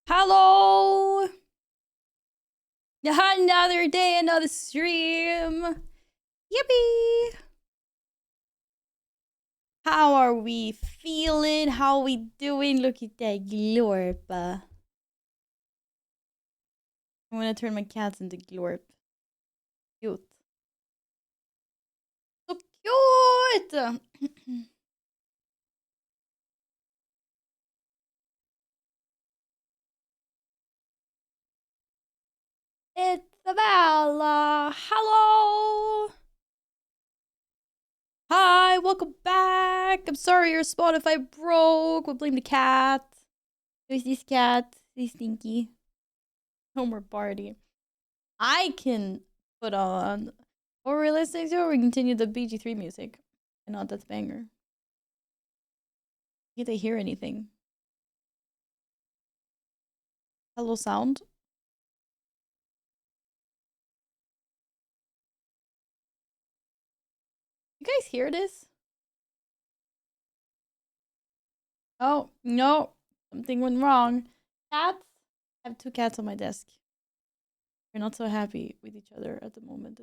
Hello! Another day, another stream. Yippee! How are we feeling? How are we doing? Look at that glorp. I'm gonna turn my cats into glorp. Cute. So cute! It's Bella. Hello! Hi, welcome back. I'm sorry your Spotify broke. We'll blame the cat. Who's this cat? He's stinky. No more party. I can put on what we're listening to, or we continue the BG3 music. And not that's banger. Can't they hear anything? Hello sound? You guys hear this? Oh, no. Something went wrong. Cats? I have two cats on my desk. We're not so happy with each other at the moment.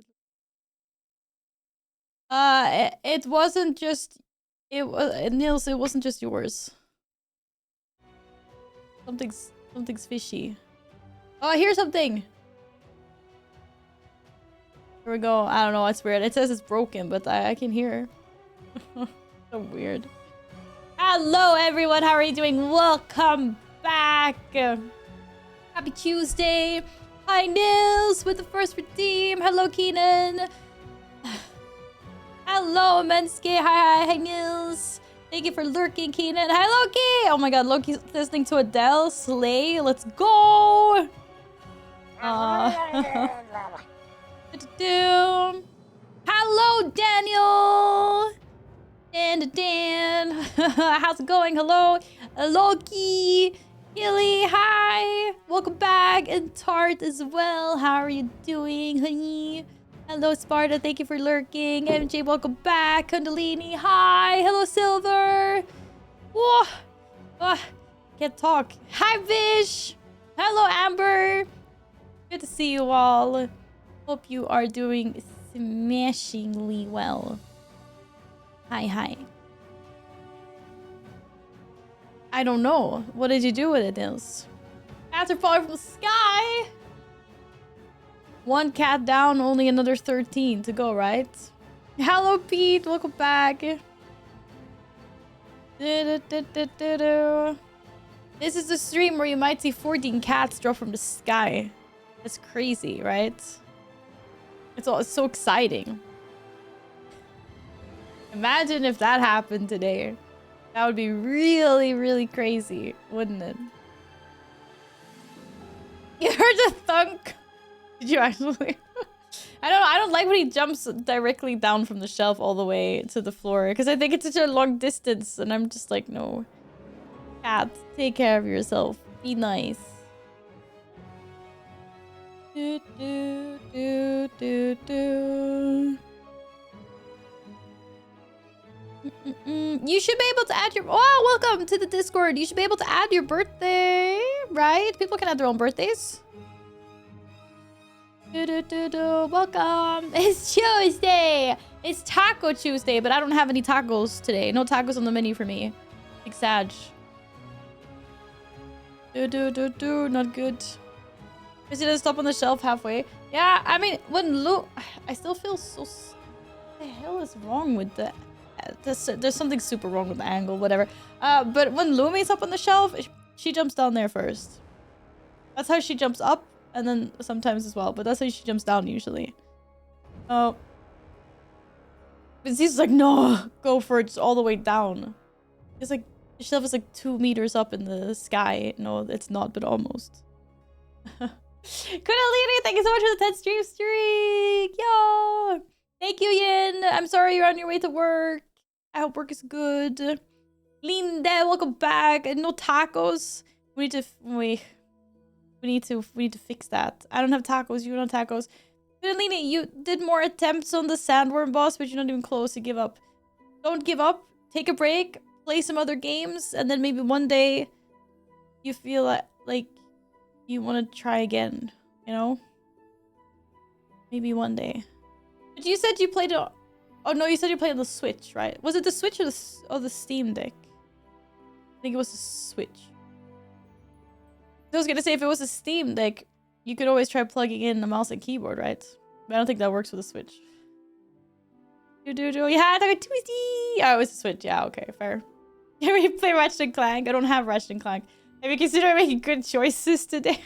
It wasn't just... Nils, it wasn't just yours. Something's fishy. Oh, I hear something! Here we go. I don't know, it's weird. It says it's broken, but I can hear. So weird. Hello everyone, how are you doing? Welcome back! Happy Tuesday! Hi Nils with the first redeem. Hello Keenan. Hello Menske. Hi Nils. Thank you for lurking, Keenan. Hi Loki! Oh my god, Loki's listening to Adele. Slay, let's go! Hello Daniel! Dan. How's it going? Hello, Loki, Hilly, hi, welcome back, and Tart as well. How are you doing, honey? Hello, Sparta. Thank you for lurking. MJ, welcome back. Kundalini, hi. Hello, Silver. Whoa. Can't talk. Hi, Vish. Hello, Amber. Good to see you all. Hope you are doing smashingly well. Hi. I don't know. What did you do with it, Nils? Cats are falling from the sky! One cat down, only another 13 to go, right? Hello, Pete. Welcome back. This is the stream where you might see 14 cats drop from the sky. That's crazy, right? It's so exciting. Imagine if that happened today. That would be really, really crazy, wouldn't it? You heard the thunk? Did you actually? I don't like when he jumps directly down from the shelf all the way to the floor, because I think it's such a long distance, and I'm just like, no. Cat, take care of yourself. Be nice. Do. You should be able to add your... Oh, welcome to the Discord. You should be able to add your birthday, right? People can add their own birthdays. Welcome. It's Tuesday. It's Taco Tuesday, but I don't have any tacos today. No tacos on the menu for me. Big Sag. Not good. Is it stop on the shelf halfway? Yeah, I mean, when Lu... I still feel so... What the hell is wrong with the... There's something super wrong with the angle, whatever. But when Lumi's up on the shelf, she jumps down there first. That's how she jumps up, and then sometimes as well. But that's how she jumps down usually. Oh. But he's like, no, go for it, just all the way down. It's like, the shelf is like 2 meters up in the sky. No, it's not, but almost. Kundalini, thank you so much for the 10 stream streak. Yo! Thank you, Yin. I'm sorry you're on your way to work. I hope work is good. Linda, welcome back. No tacos. We need to fix that. I don't have tacos. You don't have tacos. Kundalini, you did more attempts on the sandworm boss, but you're not even close to give up. Don't give up. Take a break. Play some other games, and then maybe one day you feel like you want to try again, you know? Maybe one day. But you said you played it. Oh no, you said you played on the Switch, right? Was it the Switch or the Steam Deck? I think it was the Switch. I was gonna say, if it was a Steam Deck, you could always try plugging in the mouse and keyboard, right? But I don't think that works with the Switch. Yeah, I thought it twisty. Oh, it was a Switch. Yeah, okay, fair. Can we play Ratchet and Clank? I don't have Ratchet and Clank. Have you considered making good choices today?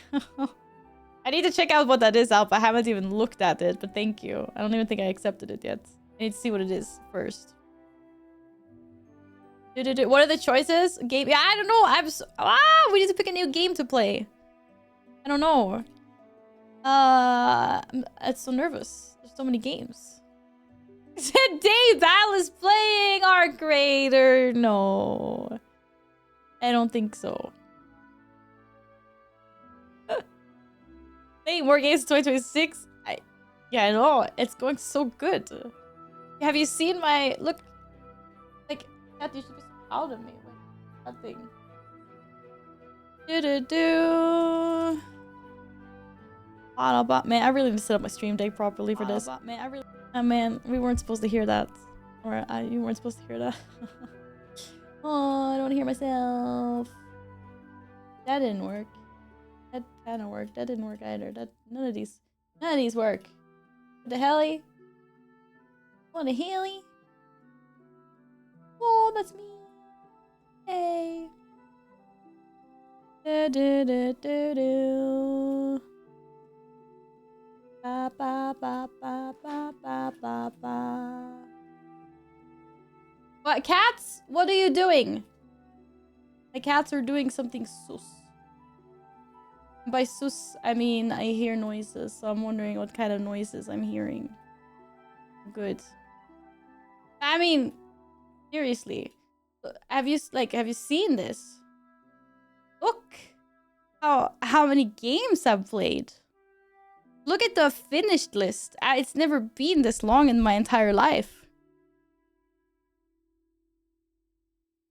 I need to check out what that is, Alpha. I haven't even looked at it, but thank you. I don't even think I accepted it yet. I need to see what it is first. What are the choices? Game? Yeah, I don't know. We need to pick a new game to play. I don't know. I'm so nervous. There's so many games. Today, Val is playing Arc Raider. No, I don't think so. Hey, more games in 2026. Yeah, I know. It's going so good. Have you seen my look? Like, Kat, you should be so proud of me. Wait, that thing. Autobot, man, I really need to set up my stream deck properly for this. Man, man, we weren't supposed to hear that. Or you weren't supposed to hear that. Oh, I don't hear myself. That didn't work. That kind of worked. That didn't work either. None of these work. What the helly? What the helly? Oh, that's me. Hey. Ba ba ba ba ba ba ba ba. What, cats? What are you doing? My cats are doing something sus. By sus, I mean I hear noises, so I'm wondering what kind of noises I'm hearing. Good. I mean, seriously, have you seen this? Look how many games I've played. Look at the finished list. It's never been this long in my entire life.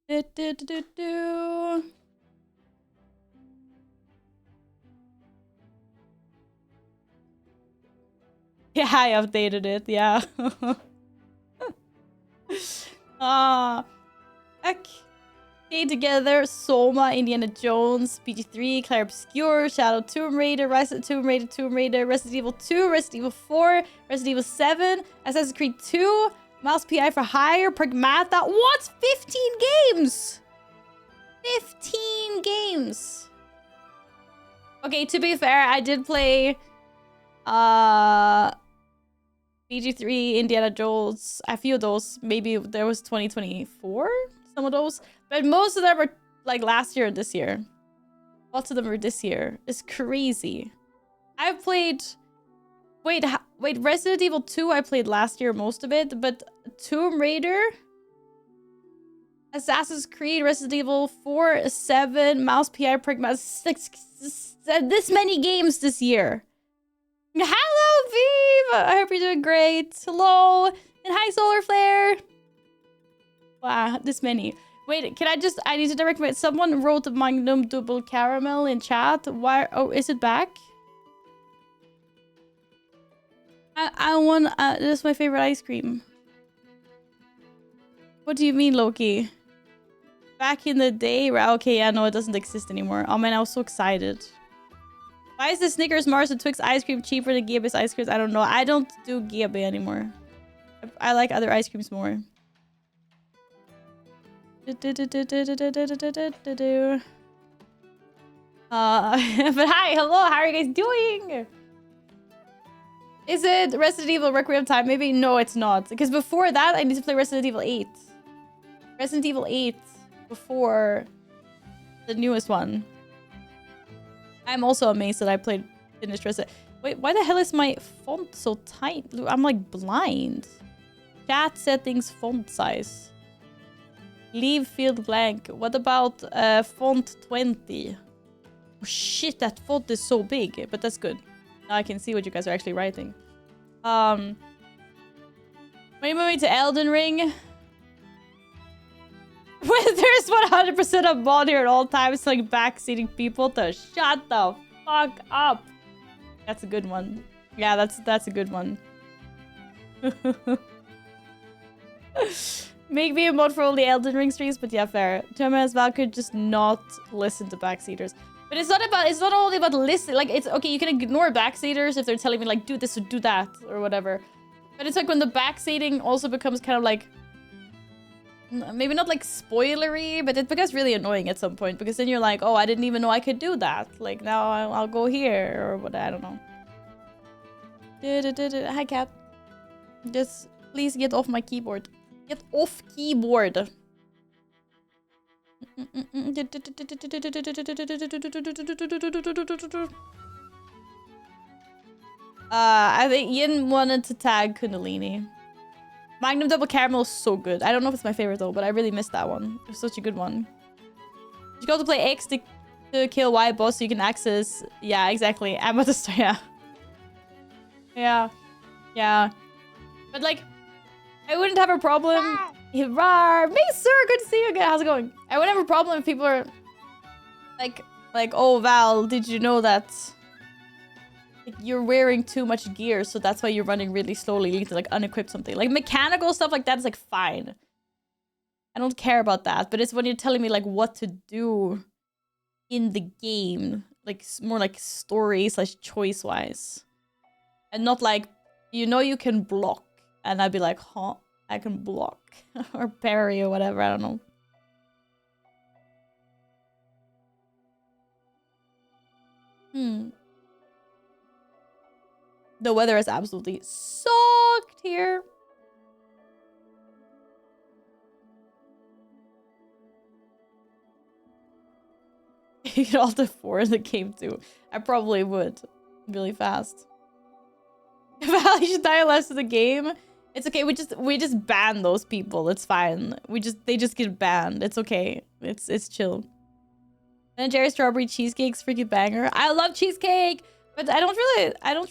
Yeah, I updated it. Yeah. Okay. Stay Together, Soma, Indiana Jones, PG3, Claire Obscure, Shadow Tomb Raider, Rise of Tomb Raider, Resident Evil 2, Resident Evil 4, Resident Evil 7, Assassin's Creed 2, Mouse PI for Hire, Pragmata. What? 15 games! 15 games! Okay, to be fair, I did play PG3, Indiana Jones, a few of those. Maybe there was 2024, some of those. But most of them were like last year and this year. Lots of them were this year. It's crazy. I've played... Wait, Resident Evil 2 I played last year, most of it. But Tomb Raider, Assassin's Creed, Resident Evil 4, 7, Mouse PI, Pragma, 6, this many games this year. Hello, Vive! I hope you're doing great. Hello! And hi, Solar Flare! Wow, this many. Wait, I need to direct my... Someone wrote Magnum Double Caramel in chat. Why? Oh, is it back? I want... this is my favorite ice cream. What do you mean, Loki? Back in the day? Okay, yeah, no, it doesn't exist anymore. Oh man, I was so excited. Why is the Snickers, Mars, and Twix ice cream cheaper than Giabe's ice creams? I don't know. I don't do Giabe anymore. I like other ice creams more. But hi, hello, how are you guys doing? Is it Resident Evil Requiem Time? Maybe, no, it's not. Because before that, I need to play Resident Evil 8. Resident Evil 8 before the newest one. I'm also amazed that I finished Resident. Wait, why the hell is my font so tight? I'm like blind. Chat settings, font size. Leave field blank. What about font 20? Oh shit, that font is so big, but that's good. Now I can see what you guys are actually writing. When are you moving to Elden Ring? When there's 100% of mod here at all times, like backseating people to shut the fuck up. That's a good one. Yeah, that's a good one. Make me a mod for all the Elden Ring streams, but yeah, fair. Terma as well could just not listen to backseaters. But it's not only about listening. Like, it's okay, you can ignore backseaters if they're telling me like do this or do that or whatever. But it's like when the backseating also becomes kind of like, maybe not like spoilery, but it becomes really annoying at some point because then you're like, oh, I didn't even know I could do that. Like now I'll go here or what, I don't know. Hi, cat. Just please get off my keyboard. Get off keyboard. I think Yin wanted to tag Kundalini. Magnum Double Caramel is so good. I don't know if it's my favorite though, but I really missed that one. It was such a good one. You got to play X to kill Y boss so you can access. Yeah, exactly. I'm about to start. Yeah. Yeah. Yeah. But like, I wouldn't have a problem. Rar, me sir, good to see you again. How's it going? I wouldn't have a problem if people are like, oh Val, did you know that you're wearing too much gear, so that's why you're running really slowly. You need to like unequip something. Like mechanical stuff like that is like fine. I don't care about that, but it's when you're telling me like what to do in the game, like more like story / choice wise, and not like, you know, you can block, and I'd be like, huh, I can block or parry or whatever. I don't know. The weather is absolutely sucked here. You could Alt 4 in the game too. I probably would. Really fast. Val, you should die less in the game. It's okay, we just ban those people. It's fine. They just get banned. It's okay. It's chill. Ben & Jerry's strawberry cheesecake's freaking banger. I love cheesecake, but I don't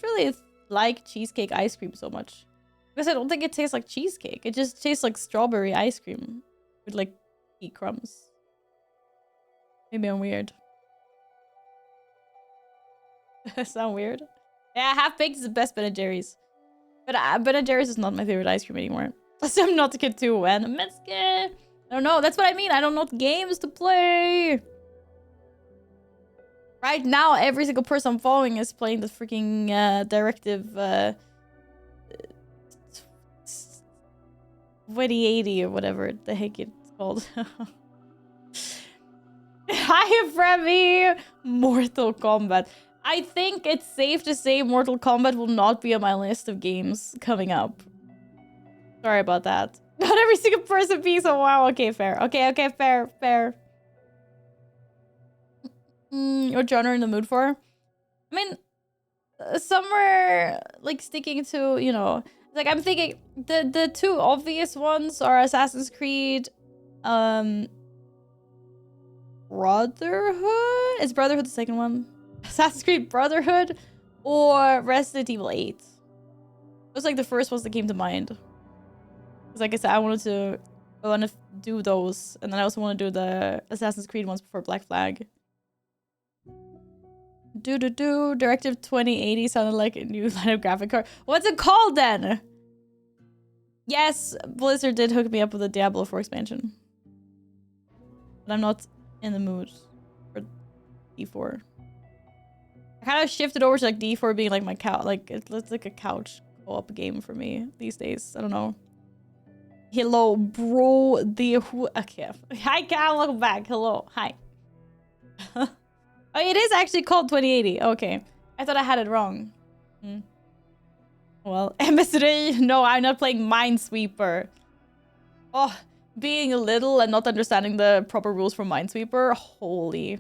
really like cheesecake ice cream so much. Because I don't think it tastes like cheesecake. It just tastes like strawberry ice cream with like cookie crumbs. Maybe I'm weird. That sound weird? Yeah, half-baked is the best Ben & Jerry's. But Ben & Jerry's is not my favorite ice cream anymore. Plus, I'm not a kid too, and I don't know. That's what I mean. I don't know what games to play. Right now, every single person I'm following is playing the freaking Directive 2080 or whatever the heck it's called. Hi, Fremi! Mortal Kombat. I think it's safe to say Mortal Kombat will not be on my list of games coming up. Sorry about that. Not every single person being so wow. Okay, fair. Okay, fair. What genre in the mood for? I mean, somewhere like sticking to, you know, like I'm thinking the two obvious ones are Assassin's Creed, Brotherhood? Is Brotherhood the second one? Assassin's Creed Brotherhood or Resident Evil 8. It was like the first ones that came to mind. Because like I said, I want to do those. And then I also want to do the Assassin's Creed ones before Black Flag. Directive 2080 sounded like a new line of graphic card. What's it called then? Yes, Blizzard did hook me up with the Diablo 4 expansion. But I'm not in the mood for D4. I kind of shifted over to like D4 being like my couch, like it's like a couch co-op game for me these days. I don't know. Hello, bro. Okay. Hi, Cal. Welcome back. Hello. Hi. Oh, it is actually called 2080. Okay. I thought I had it wrong. Well, MS3. No, I'm not playing Minesweeper. Oh, being little and not understanding the proper rules for Minesweeper. Holy.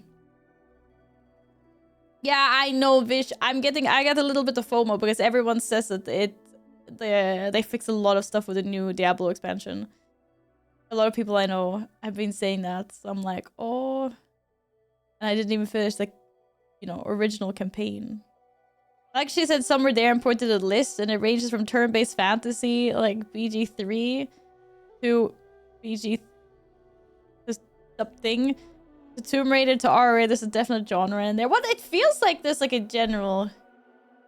Yeah, I know, Vish. I got a little bit of FOMO because everyone says that they fix a lot of stuff with the new Diablo expansion. A lot of people I know have been saying that. So I'm like, oh. And I didn't even finish the, you know, original campaign. I actually said somewhere there and pointed to the list, and it ranges from turn-based fantasy, like BG3, to BG something, The Tomb Raider to R-rated, there's a definite genre in there. What it feels like there's like a general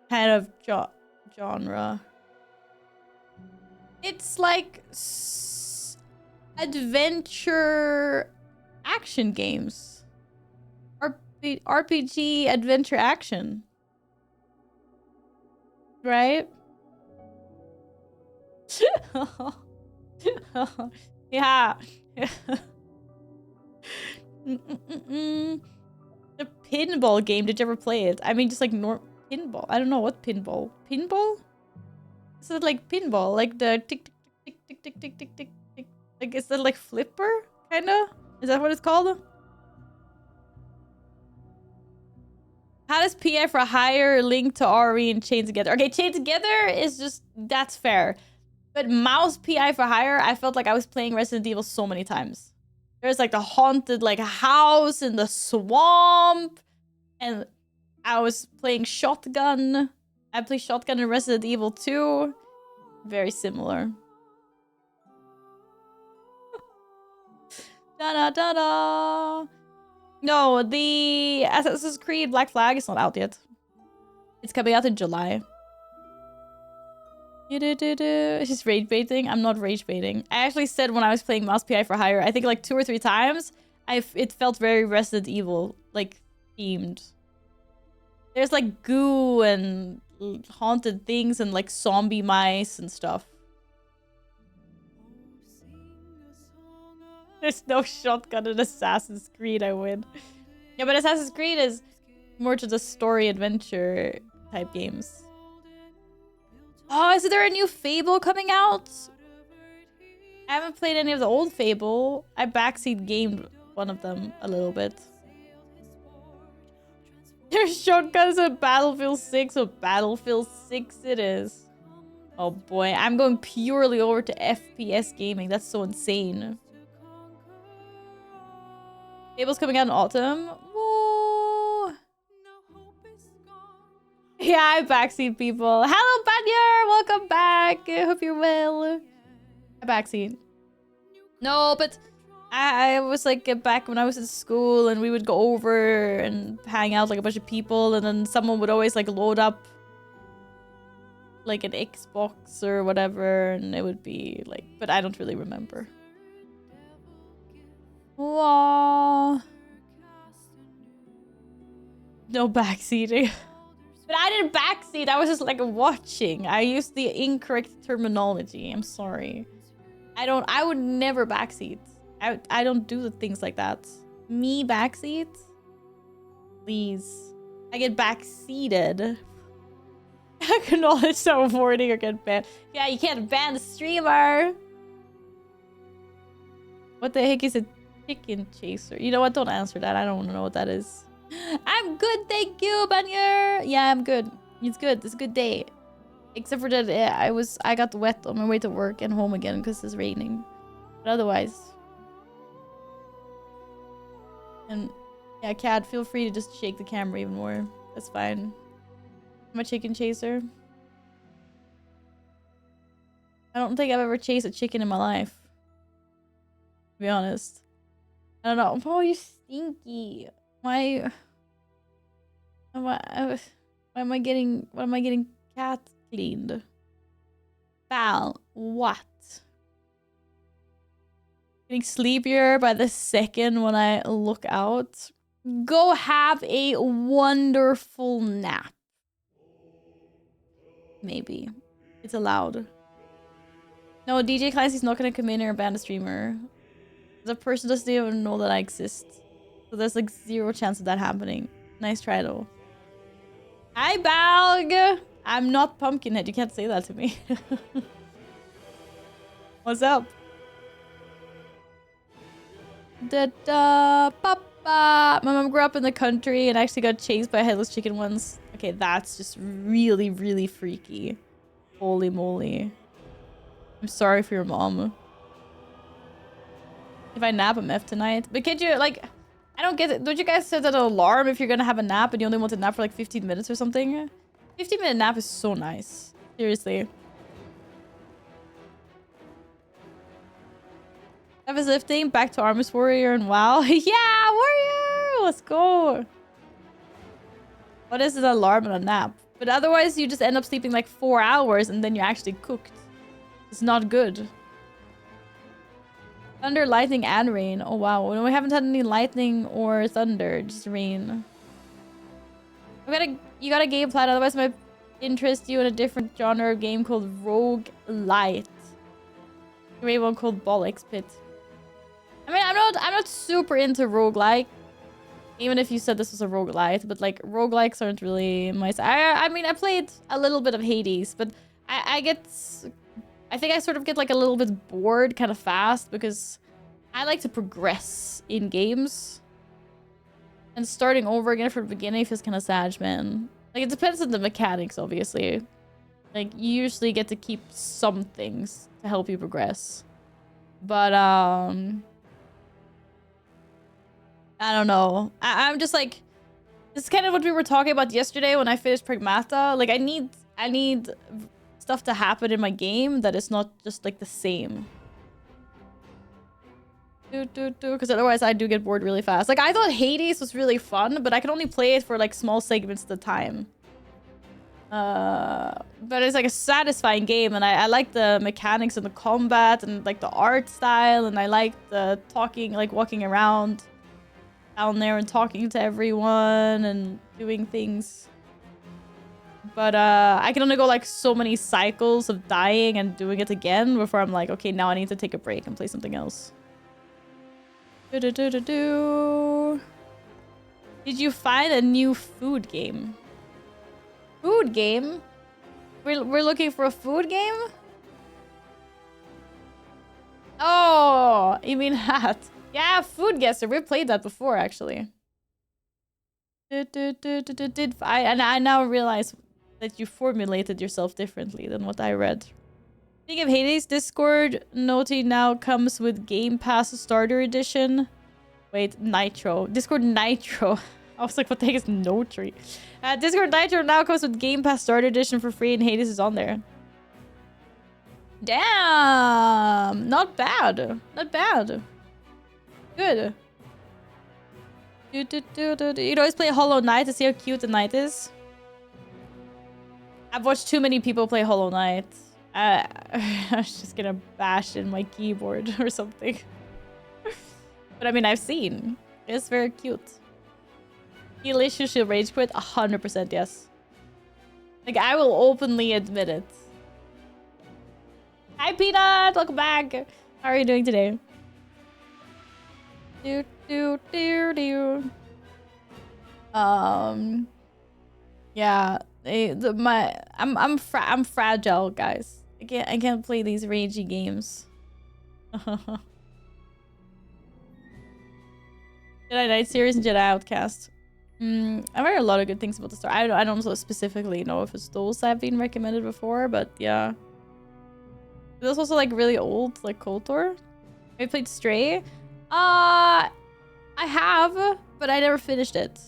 kind of genre. It's like adventure action games. RPG adventure action. Right? Yeah. The pinball game, did you ever play it? I mean, just like pinball. I don't know what pinball. Pinball? Is it like pinball? Like the tick tick tick tick tick tick tick tick tick. Like, is that like flipper? Kinda? Is that what it's called? How does PI for hire link to RE and Chain Together? Okay, Chain Together is just, that's fair. But mouse PI for hire, I felt like I was playing Resident Evil so many times. There's like the haunted like house in the swamp. And I was playing shotgun. I played shotgun in Resident Evil 2. Very similar. Da-da-da-da. No, the Assassin's Creed Black Flag is not out yet. It's coming out in July. It's just rage baiting. I'm not rage baiting. I actually said when I was playing Mouse PI for Hire, I think like 2 or 3 times, it felt very Resident Evil, like, themed. There's like goo and haunted things and like zombie mice and stuff. There's no shotgun in Assassin's Creed, I win. Yeah, but Assassin's Creed is more to the story adventure type games. Oh, is there a new Fable coming out? I haven't played any of the old Fable. I backseat gamed one of them a little bit. There's shotguns at Battlefield 6, so Battlefield 6 it is. Oh boy, I'm going purely over to FPS gaming. That's so insane. Fable's coming out in autumn. Whoa. Yeah, I backseat people. Hello, Banyer! Welcome back. I hope you're well. I backseat. No, but I was like back when I was in school and we would go over and hang out like a bunch of people, and then someone would always like load up like an Xbox or whatever, and it would be like, but I don't really remember. Aww. No backseating. But I didn't backseat. I was just like watching. I used the incorrect terminology. I'm sorry. I would never backseat. I don't do the things like that. Me backseat? Please. I get backseated. Acknowledge some warning or get banned. Yeah, you can't ban the streamer. What the heck is a chicken chaser? You know what? Don't answer that. I don't know what that is. I'm good, thank you, Banyer. Yeah, I'm good. It's good. It's a good day. Except for that, I got wet on my way to work and home again because it's raining. But otherwise. And yeah, Cat, feel free to just shake the camera even more. That's fine. I'm a chicken chaser. I don't think I've ever chased a chicken in my life. To be honest. I don't know. Oh, you stinky. Why am I getting cat cleaned? Val, what? Getting sleepier by the second when I look out. Go have a wonderful nap. Maybe. It's allowed. No, DJ Clancy's not gonna come in or ban a streamer. The person doesn't even know that I exist. So there's like 0 chance of that happening. Nice try though. Hi, Balg! I'm not Pumpkinhead. You can't say that to me. What's up? Papa. My mom grew up in the country and actually got chased by a headless chicken once. Okay, that's just really, really freaky. Holy moly. I'm sorry for your mom. If I nap, I'm F tonight. But can't you, like... I don't get it. Don't you guys set an alarm if you're gonna have a nap and you only want to nap for like 15 minutes or something? 15-minute nap is so nice. Seriously. I was lifting back to Armist Warrior and WoW. Yeah, Warrior! let's go. What is an alarm and a nap? But otherwise, you just end up sleeping like 4 hours and then you're actually cooked. It's not good. Thunder, lightning, and rain. Oh, wow. We haven't had any lightning or thunder, just rain. You got a game plan, otherwise I might interest you in a different genre of game called roguelite. Great one called Bollocks Pit. I mean, I'm not super into roguelike. Even if you said this was a roguelite, but like roguelikes aren't really my style. I mean, I played a little bit of Hades, but I think I sort of get like a little bit bored kind of fast because I like to progress in games. And starting over again from the beginning feels kind of sad, man. Like, it depends on the mechanics, obviously. Like, you usually get to keep some things to help you progress. But, I don't know. I'm just like... This is kind of what we were talking about yesterday when I finished Pragmata. Like, I need stuff to happen in my game that is not just, like, the same. Because otherwise I do get bored really fast. Like, I thought Hades was really fun, but I can only play it for like small segments at a time. But it's like a satisfying game, and I like the mechanics and the combat and like the art style, and I like the talking, like walking around down there and talking to everyone and doing things. But I can only go like so many cycles of dying and doing it again before I'm like, okay, now I need to take a break and play something else. Did you find a new food game? Food game? We're looking for a food game? Oh, you mean that? Yeah, Food Guesser. We played that before, actually. I now realize that you formulated yourself differently than what I read. Speaking of Hades, Discord Noti now comes with Game Pass Starter Edition. Wait, Nitro. Discord Nitro. I was like, what the heck is Notri? Discord Nitro now comes with Game Pass Starter Edition for free, and Hades is on there. Damn! Not bad. Not bad. Good. You'd always play Hollow Knight to see how cute the knight is. I've watched too many people play Hollow Knight. I was just gonna bash in my keyboard or something. But I mean, I've seen. It's very cute. Delicious should rage quit? 100% yes. Like, I will openly admit it. Hi, Peanut! Welcome back! How are you doing today? Yeah. I'm fragile, guys. I can't play these ragey games. Jedi Knight series and Jedi Outcast. I've heard a lot of good things about the story. I don't so specifically know if it's those that have been recommended before, but yeah. This also like really old, like KOTOR. Have you played Stray? I have, but I never finished it.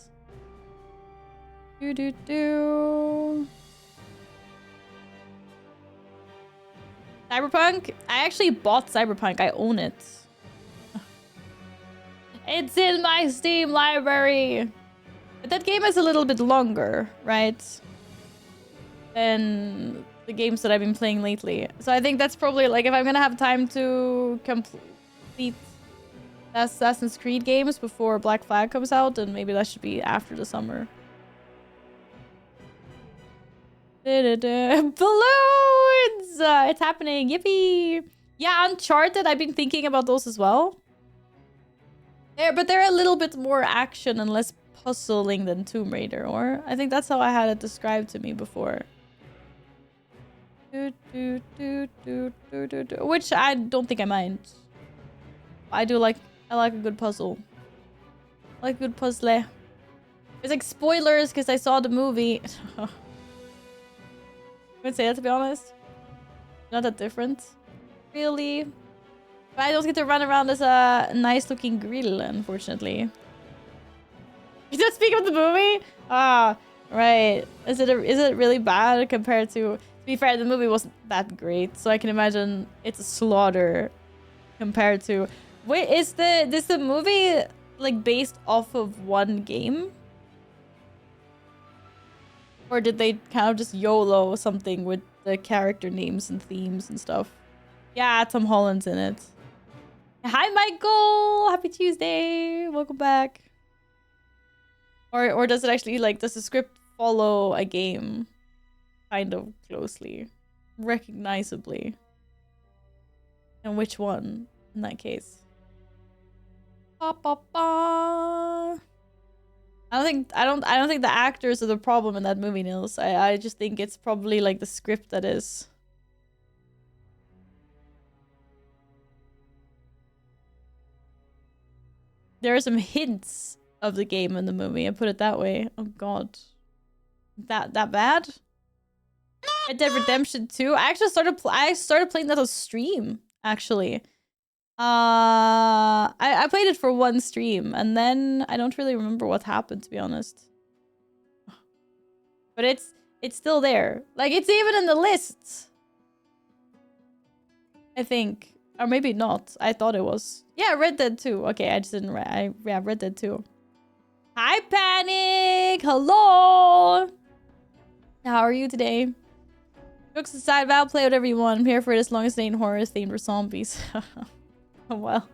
Cyberpunk? I actually bought Cyberpunk. I own it. It's in my Steam library. But that game is a little bit longer, right? Than the games that I've been playing lately. So I think that's probably like if I'm gonna have time to complete Assassin's Creed games before Black Flag comes out, then maybe that should be after the summer. Balloons! It's happening. Yippee! Yeah, Uncharted. I've been thinking about those as well. But they're a little bit more action and less puzzling than Tomb Raider, or I think that's how I had it described to me before. Which I don't think I mind. I like a good puzzle. I like a good puzzle. It's like spoilers because I saw the movie. I would say that, to be honest. Not that different. Really. But I don't get to run around as a nice looking grill, unfortunately. You don't speak of the movie? Ah, right. Is it really bad compared to be fair, the movie wasn't that great, so I can imagine it's a slaughter compared to... Wait, is the movie like based off of one game? Or did they kind of just YOLO something with the character names and themes and stuff? Yeah, Tom Holland's in it. Hi, Michael! Happy Tuesday! Welcome back. Or does it actually, like, does the script follow a game? Kind of closely. Recognizably. And which one, in that case? Ba, ba, ba. I don't think the actors are the problem in that movie, Nils. I just think it's probably like the script that is. There are some hints of the game in the movie, I put it that way. Oh god. That bad? Red Dead Redemption 2? I actually started playing that on stream, actually. I played it for one stream, and then I don't really remember what happened, to be honest. But it's still there. Like, it's even in the list. I think. Or maybe not. I thought it was. Yeah, Red Dead 2. Okay, I just didn't read. Yeah, Red Dead 2. Hi, Panic! Hello! How are you today? Jokes aside, Val, play whatever you want. I'm here for it as long as it ain't horror themed or zombies. Well,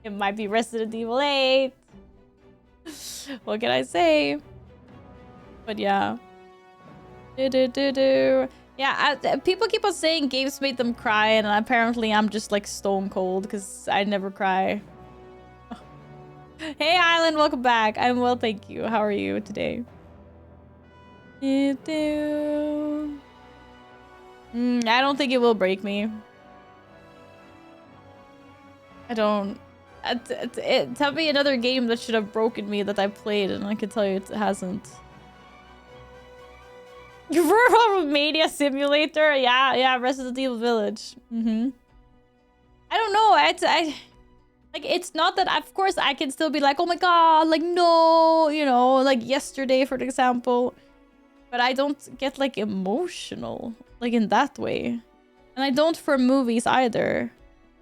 it might be Resident Evil 8. What can I say? But yeah. Yeah, people keep on saying games made them cry, and apparently I'm just like stone cold because I never cry. Hey, Island, welcome back. I'm well, thank you. How are you today? I don't think it will break me. I don't. Tell me another game that should have broken me that I played, and I can tell you it hasn't. Rural Media Simulator? Yeah, Resident Evil Village. I don't know. Like, it's not that, of course, I can still be like, oh my god, like, no, you know, like yesterday, for example. But I don't get, like, emotional, like, in that way. And I don't for movies either.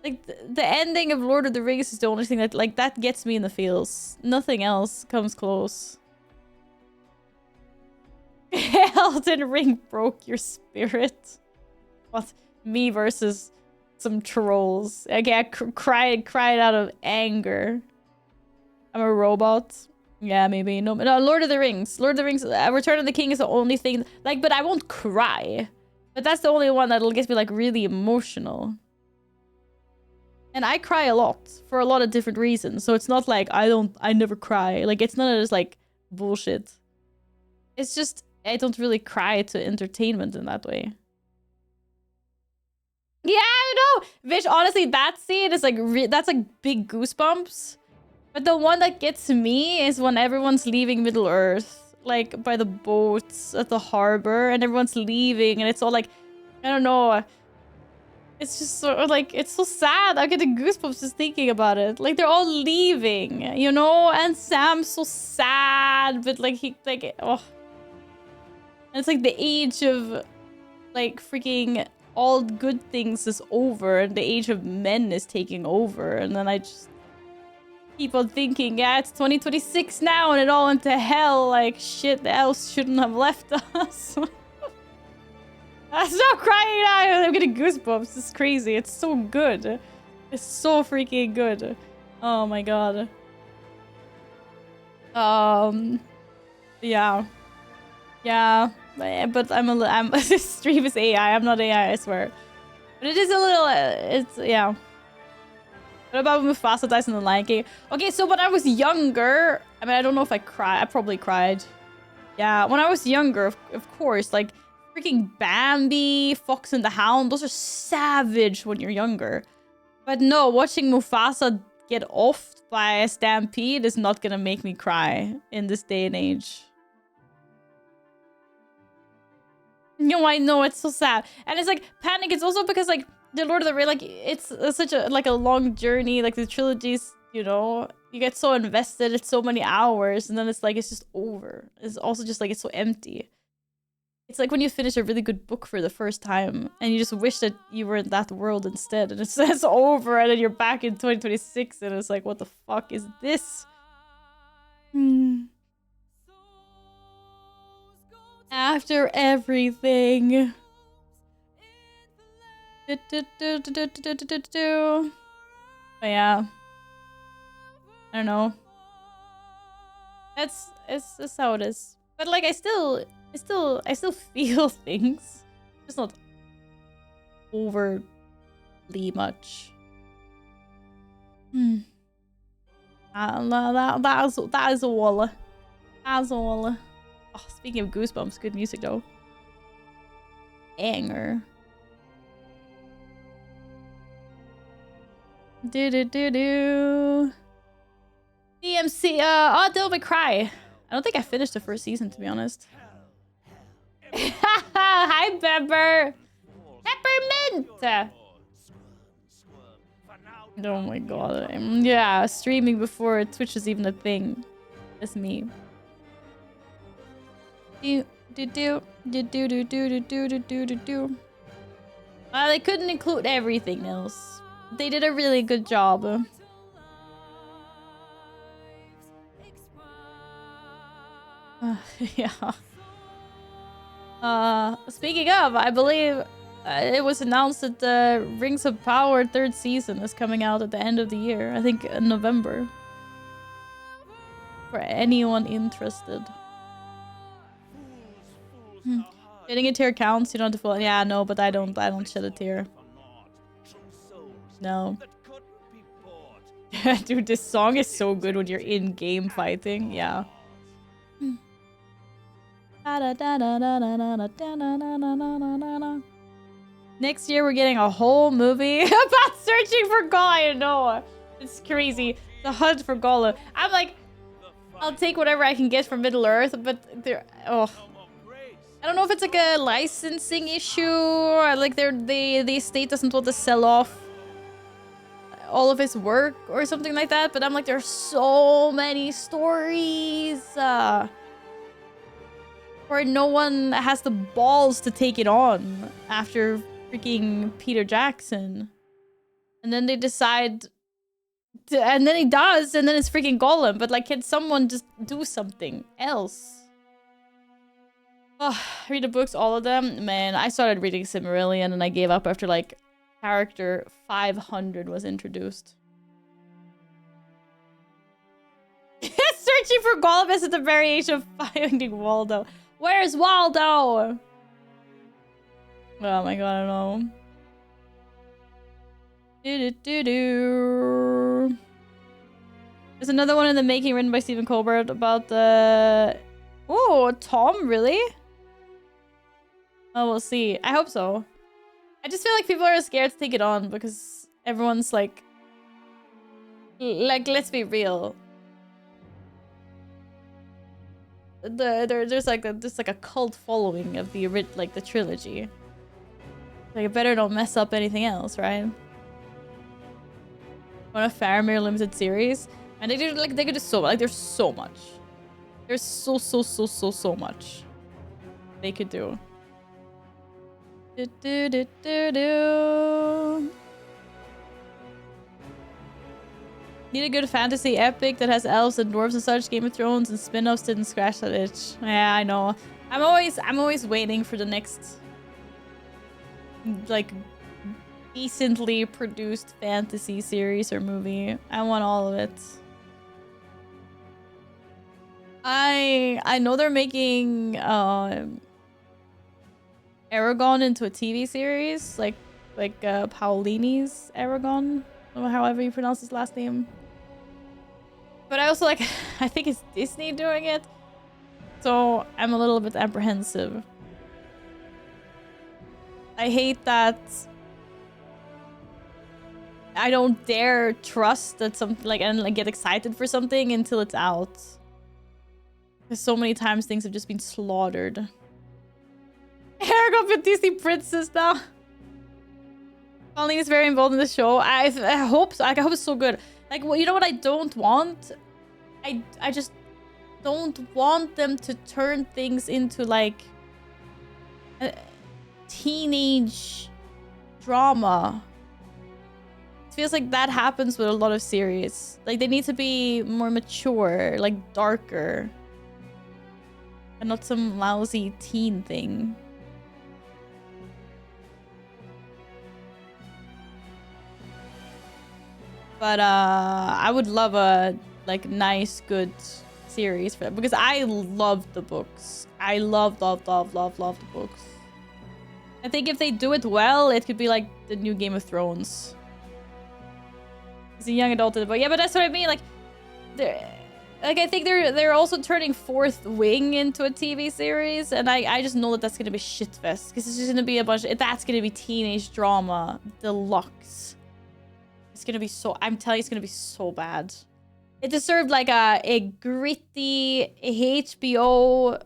Like, the ending of Lord of the Rings is the only thing that, like, that gets me in the feels. Nothing else comes close. Elden Ring broke your spirit. What? Me versus some trolls. Okay, I cried out of anger. I'm a robot. Yeah, maybe. No, Lord of the Rings. Lord of the Rings, Return of the King is the only thing. Like, but I won't cry. But that's the only one that'll get me, like, really emotional. And I cry a lot for a lot of different reasons. So it's not like I never cry. Like, it's none of this, like, bullshit. It's just, I don't really cry to entertainment in that way. Yeah, I know. Vish, honestly, that scene is like, that's like big goosebumps. But the one that gets me is when everyone's leaving Middle Earth, like by the boats at the harbor, and everyone's leaving, and it's all like, I don't know. It's just so, like, it's so sad. I'm getting goosebumps just thinking about it. Like, they're all leaving, you know? And Sam's so sad, but like, he, like, oh. And it's like the age of, like, freaking all good things is over, and the age of men is taking over. And then I just keep on thinking, yeah, it's 2026 now, and it all went to hell. Like, shit else shouldn't have left us. Stop crying now. I'm getting goosebumps. It's crazy. It's so good. It's so freaking good. Oh my god. Yeah. Yeah. But I'm this stream is AI. I'm not AI, I swear. But it is a little, it's, yeah. What about Mufasa dies in the Lion King? Okay, so when I was younger, I mean, I don't know if I cried. I probably cried. Yeah, when I was younger, of course, like, freaking Bambi, Fox and the Hound, those are savage when you're younger. But no, watching Mufasa get offed by a stampede is not gonna make me cry in this day and age. No, I know, it's so sad. And it's like, Panic, it's also because, like, the Lord of the Rings, like, it's such a, like, a long journey, like, the trilogies, you know? You get so invested, it's so many hours, and then it's like, it's just over. It's also just, like, it's so empty. It's like when you finish a really good book for the first time, and you just wish that you were in that world instead, and it's over, and then you're back in 2026, and it's like, what the fuck is this? after everything. But yeah. I don't know. It's how it is. But like I still feel things. Just not overly much. That is all. That's all. Oh, speaking of Goosebumps, good music though. Anger. Do. DMC. Oh, Devil May Cry. I don't think I finished the first season, to be honest. Hi, Pepper. Peppermint. Oh my god. Yeah, streaming before Twitch is even a thing. That's me. They couldn't include everything else. They did a really good job. Yeah. Speaking of, I believe it was announced that the Rings of Power 3rd season is coming out at the end of the year. I think in November. For anyone interested. Getting a tear counts, you don't have to follow. Yeah, no, but I don't shed a tear. No. Dude, this song is so good when you're in-game fighting. Yeah. Next year we're getting a whole movie about searching for Gollum. I know. It's crazy. The hunt for Gollum. I'm like, I'll take whatever I can get from Middle Earth, but they're I don't know if it's like a licensing issue or like the estate doesn't want to sell off all of his work or something like that. But I'm like, there's so many stories where no one has the balls to take it on after freaking Peter Jackson. And then they decide to, and then he does, and then it's freaking Gollum. But like, can someone just do something else? Oh, read the books, all of them. Man, I started reading Silmarillion and I gave up after like character 500 was introduced. Searching for Gollum is a variation of finding Waldo. Where's Waldo? Oh my god, I don't know. There's another one in the making written by Stephen Colbert about the... Oh, Tom, really? Oh, we'll see. I hope so. I just feel like people are scared to take it on because everyone's like, let's be real. There's like a cult following of the trilogy. Like, it better don't mess up anything else, right? On a Faramir limited series, and they could do so like there's so much. There's so much they could do. Need a good fantasy epic that has elves and dwarves and such. Game of Thrones and spin-offs didn't scratch that itch. Yeah, I know. I'm always waiting for the next like decently produced fantasy series or movie. I want all of it. I know they're making Aragon into a TV series, like Paolini's Aragon, or however you pronounce his last name. But I also like, I think it's Disney doing it, so I'm a little bit apprehensive. I hate that I don't dare trust that something and get excited for something until it's out. Because so many times things have just been slaughtered. Aragon with Disney Princess now. Colleen is very involved in the show. I hope so. I hope it's so good. Like, well, you know what I don't want? I just don't want them to turn things into like a teenage drama. It feels like that happens with a lot of series. Like, they need to be more mature, like darker. and not some lousy teen thing. But I would love a like nice, good series for that because I love the books. I love the books. I think if they do it well, it could be like the new Game of Thrones. He's a young adult in the book. Yeah, but that's what I mean. Like, I think they're also turning Fourth Wing into a TV series, and I just know that that's gonna be shitfest because it's just gonna be a bunch. That's gonna be teenage drama deluxe. It's gonna be so. I'm telling you, it's gonna be so bad. It deserved like a gritty HBO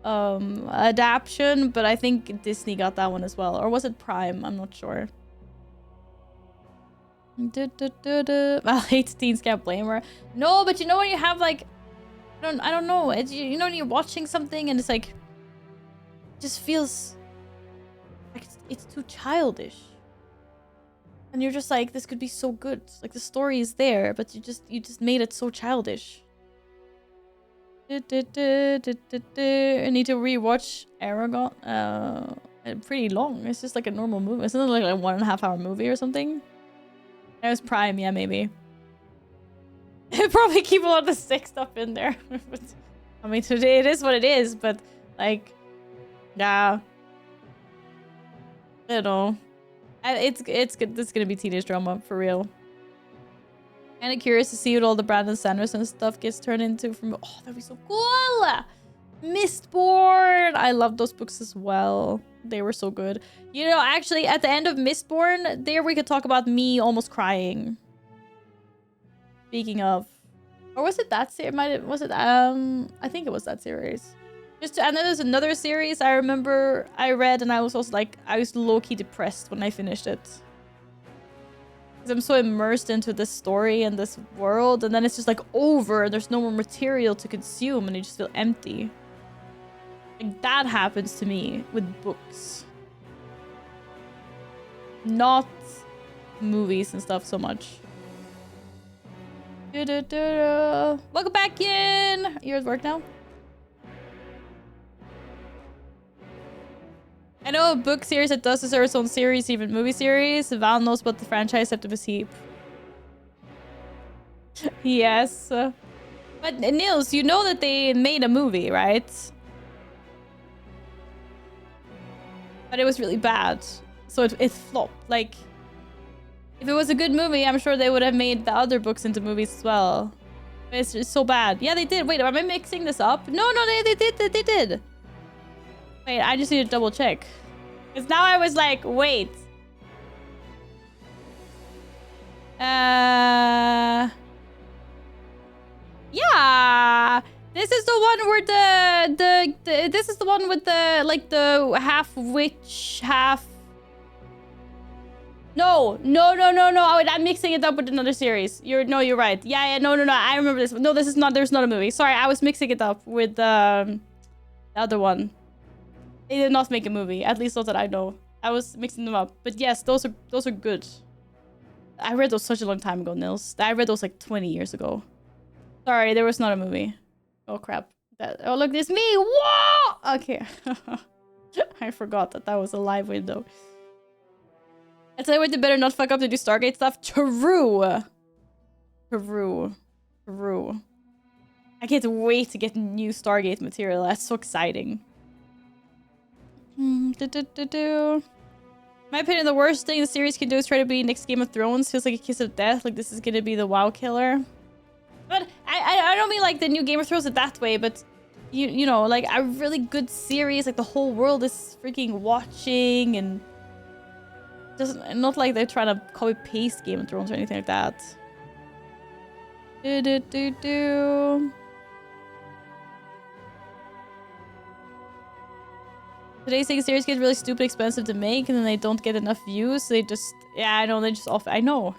adaptation, but I think Disney got that one as well, or was it Prime? I'm not sure. Well, hate teens, can't blame her. No, but you know when you have like, I don't know. It's, you know when you're watching something and it's like, it just feels like it's too childish. And you're just like, this could be so good. Like the story is there, but you just made it so childish. I need to rewatch Aragon. Pretty long. It's just like a normal movie. Isn't it like a 1.5 hour movie or something? It was Prime, yeah, maybe. Probably keep a lot of the sick stuff in there. But, I mean, today it is what it is, but like, yeah. I don't know. It's good. It's gonna be teenage drama for real. Kind of curious to see what all the Brandon Sanderson stuff gets turned into. From oh, that'd be so cool. Mistborn. I love those books as well. They were so good. You know, actually, at the end of Mistborn, there we could talk about me almost crying. Speaking of, or was it that series? Was it? I think it was that series. And then there's another series I remember I read, and I was also like, I was low-key depressed when I finished it. Because I'm so immersed into this story and this world, and then it's just like over, and there's no more material to consume, and you just feel empty. Like that happens to me with books. Not movies and stuff so much. Welcome back in! You're at work now? I know a book series that does deserve its own series, even movie series. Val knows about the franchise Septimus Heap. Yes. But Nils, you know that they made a movie, right? But it was really bad. So it flopped. Like, if it was a good movie, I'm sure they would have made the other books into movies as well. But it's just so bad. Yeah, they did. Wait, am I mixing this up? No, they did. Wait, I just need to double check. Because now I was like, wait. Yeah. This is the one where this is the one with the, like, the half witch, half... No. Oh, wait, I'm mixing it up with another series. You're right. Yeah, no. I remember this. No, there's not a movie. Sorry, I was mixing it up with the other one. They did not make a movie, at least not that I know. I was mixing them up. But yes, those are good. I read those such a long time ago, Nils. I read those like 20 years ago. Sorry, there was not a movie. Oh crap. Oh look, there's me! Whoa! Okay. I forgot that was a live window. I tell you what, they better not fuck up to do Stargate stuff. True. I can't wait to get new Stargate material. That's so exciting. In my opinion, the worst thing the series can do is try to be next Game of Thrones. Feels like a kiss of death. Like this is gonna be the WoW killer. But I don't mean like the new Game of Thrones that way, but you know, like a really good series, like the whole world is freaking watching, and doesn't, not like they're trying to copy paste Game of Thrones or anything like that. Today's thing series get really stupid expensive to make, and then they don't get enough views. So they just, yeah, I know, they just off. I know.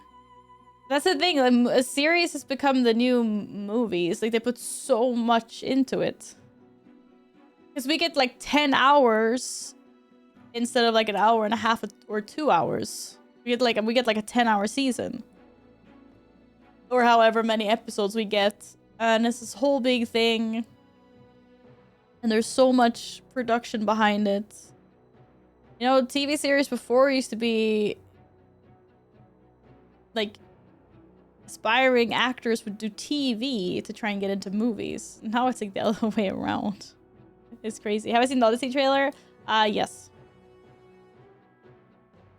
That's the thing. Like, a series has become the new movies. Like they put so much into it. Because we get like 10 hours instead of like an hour and a half or 2 hours. We get like a 10-hour season, or however many episodes we get, and it's this whole big thing. And there's so much production behind it. You know, TV series before used to be like aspiring actors would do TV to try and get into movies. Now it's like the other way around. It's crazy. Have I seen the Odyssey trailer? Yes.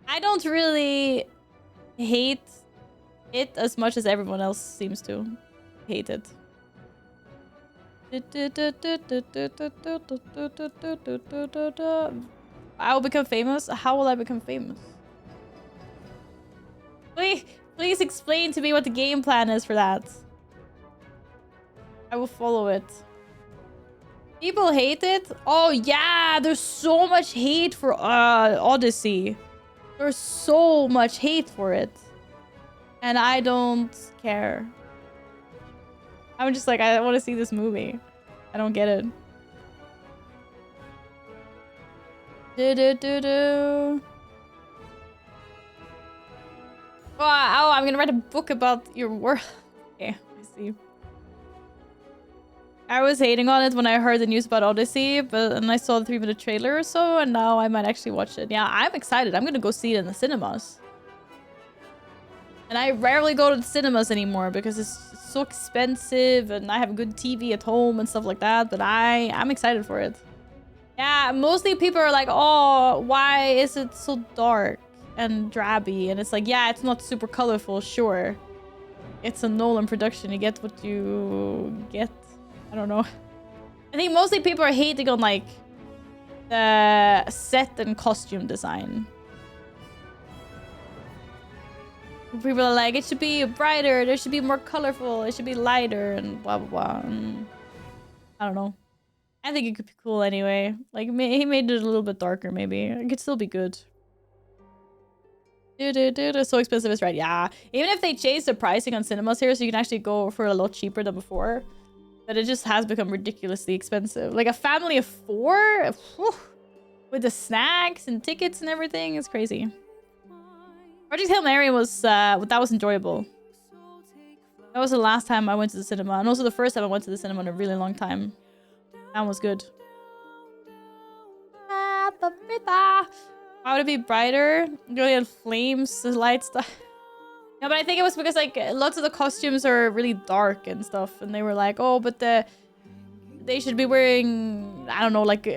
I don't really hate it as much as everyone else seems to hate it. I will become famous? How will I become famous? Please explain to me what the game plan is for that. I will follow it. People hate it? Oh yeah, there's so much hate for Odyssey. There's so much hate for it. And I don't care. I'm just like, I want to see this movie. I don't get it. Oh, I'm gonna write a book about your work. Okay, I see. I was hating on it when I heard the news about Odyssey, and I saw the 3-minute trailer or so, and now I might actually watch it. Yeah, I'm excited. I'm gonna go see it in the cinemas. And I rarely go to the cinemas anymore because it's so expensive, and I have a good TV at home and stuff like that, but I'm excited for it. Yeah, mostly people are like, oh, why is it so dark and drabby? And it's like, yeah, it's not super colorful, sure. It's a Nolan production. You get what you get. I don't know. I think mostly people are hating on, like, the set and costume design. People are like, it should be brighter, there should be more colorful, it should be lighter, and blah, blah, blah. And I don't know. I think it could be cool anyway. Like, he made it a little bit darker, maybe. It could still be good. It's so expensive, it's right. Yeah. Even if they change the pricing on cinemas here, so you can actually go for a lot cheaper than before. But it just has become ridiculously expensive. Like, a family of 4? Whew, with the snacks and tickets and everything, it's crazy. Project Hail Mary was, that was enjoyable. That was the last time I went to the cinema. And also the first time I went to the cinema in a really long time. That was good. Why would it be brighter? You really had flames, the light stuff. No, but I think it was because, like, lots of the costumes are really dark and stuff. And they were like, oh, but they should be wearing, I don't know, like,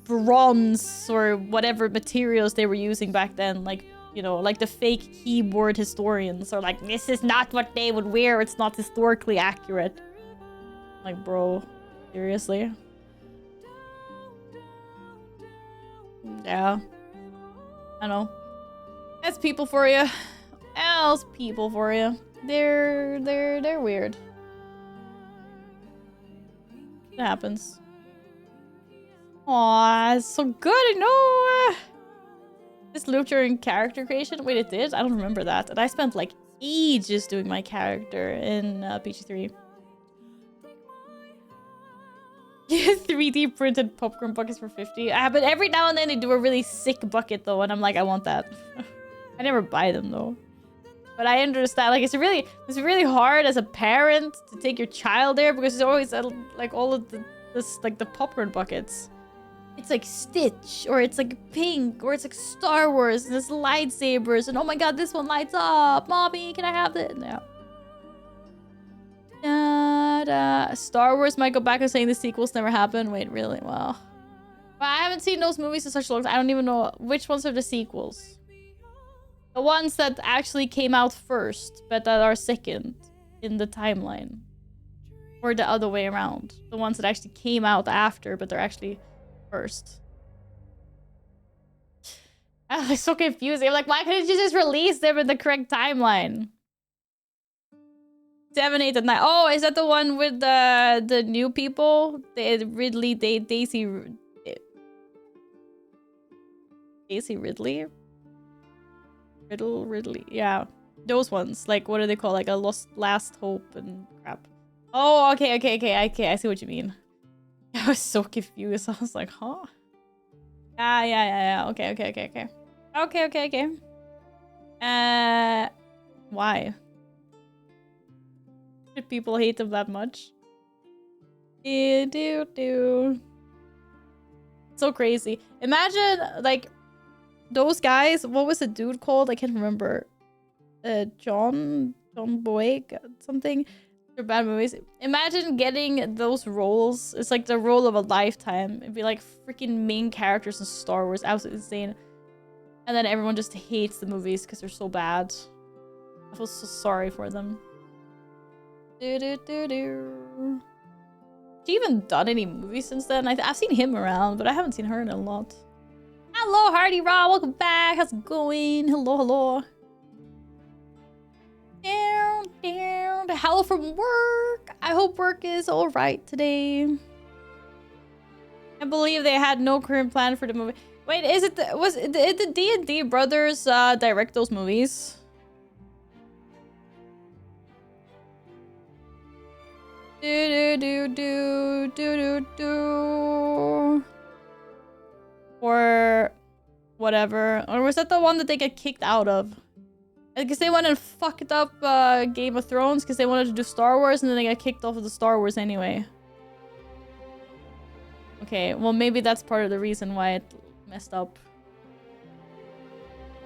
bronze or whatever materials they were using back then. Like, you know, like the fake keyboard historians are like, this is not what they would wear. It's not historically accurate. Like, bro, seriously? Yeah. I know. That's people for you. Else people for you. They're weird. It happens. Aw, it's so good. I know. This loop during character creation? Wait, it did? I don't remember that. And I spent like ages doing my character in PG3. 3D printed popcorn buckets for 50. But every now and then they do a really sick bucket though, and I'm like, I want that. I never buy them though. But I understand, like, it's really hard as a parent to take your child there because it's always like all of the popcorn buckets. It's like Stitch, or it's like Pink, or it's like Star Wars, and it's lightsabers, and oh my god, this one lights up. Mommy, can I have this? No. Star Wars might go back and saying the sequels never happened. Wait, really? Wow. But I haven't seen those movies in such a long time. I don't even know which ones are the sequels. The ones that actually came out first, but that are second in the timeline. Or the other way around. The ones that actually came out after, but they're actually first. I'm so confusing. I'm like, why couldn't you just release them in the correct timeline? 7, 8, and 9. Oh, is that the one with the new people? Ridley, Daisy Ridley? Ridley. Yeah. Those ones. Like, what are they called? Like a last hope and crap. Oh, okay. I see what you mean. I was so confused. I was like, huh? Yeah. Okay. Why? Did people hate them that much? So crazy. Imagine, like, those guys. What was the dude called? I can't remember. John Boyega something. They're bad movies. Imagine getting those roles. It's like the role of a lifetime. It'd be like freaking main characters in Star Wars. Absolutely insane. And then everyone just hates the movies because they're so bad. I feel so sorry for them. Has she even done any movies since then? I've seen him around, but I haven't seen her in a lot. Hello, Hardy Raw. Welcome back. How's it going? Hello, hello. Down. Hello from work. I hope work is all right today. I believe they had no current plan for the movie. Wait, is it did the D&D brothers direct those movies? Or whatever. Or was that the one that they get kicked out of? Because they went and fucked up Game of Thrones because they wanted to do Star Wars and then they got kicked off of the Star Wars anyway. Okay, well maybe that's part of the reason why it messed up.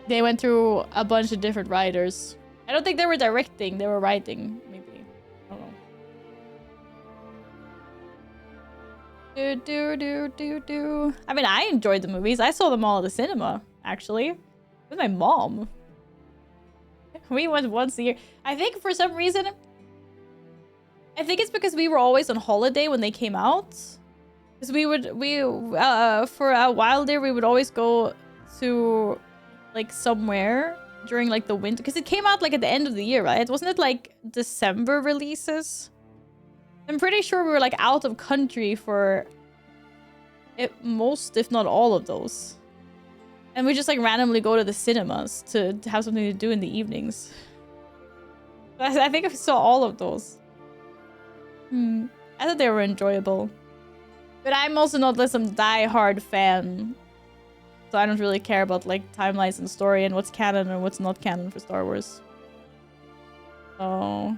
They went through a bunch of different writers. I don't think they were directing, they were writing, maybe. I don't know. I mean, I enjoyed the movies. I saw them all at the cinema, actually. With my mom. We went once a year. I think for some reason... I think it's because we were always on holiday when they came out. Because for a while there, we would always go to, like, somewhere during, like, the winter. Because it came out, like, at the end of the year, right? Wasn't it, like, December releases? I'm pretty sure we were, like, out of country for most, if not all of those. And we just, like, randomly go to the cinemas to have something to do in the evenings. I think I saw all of those. I thought they were enjoyable. But I'm also not like some die-hard fan. So I don't really care about, like, timelines and story and what's canon and what's not canon for Star Wars. So...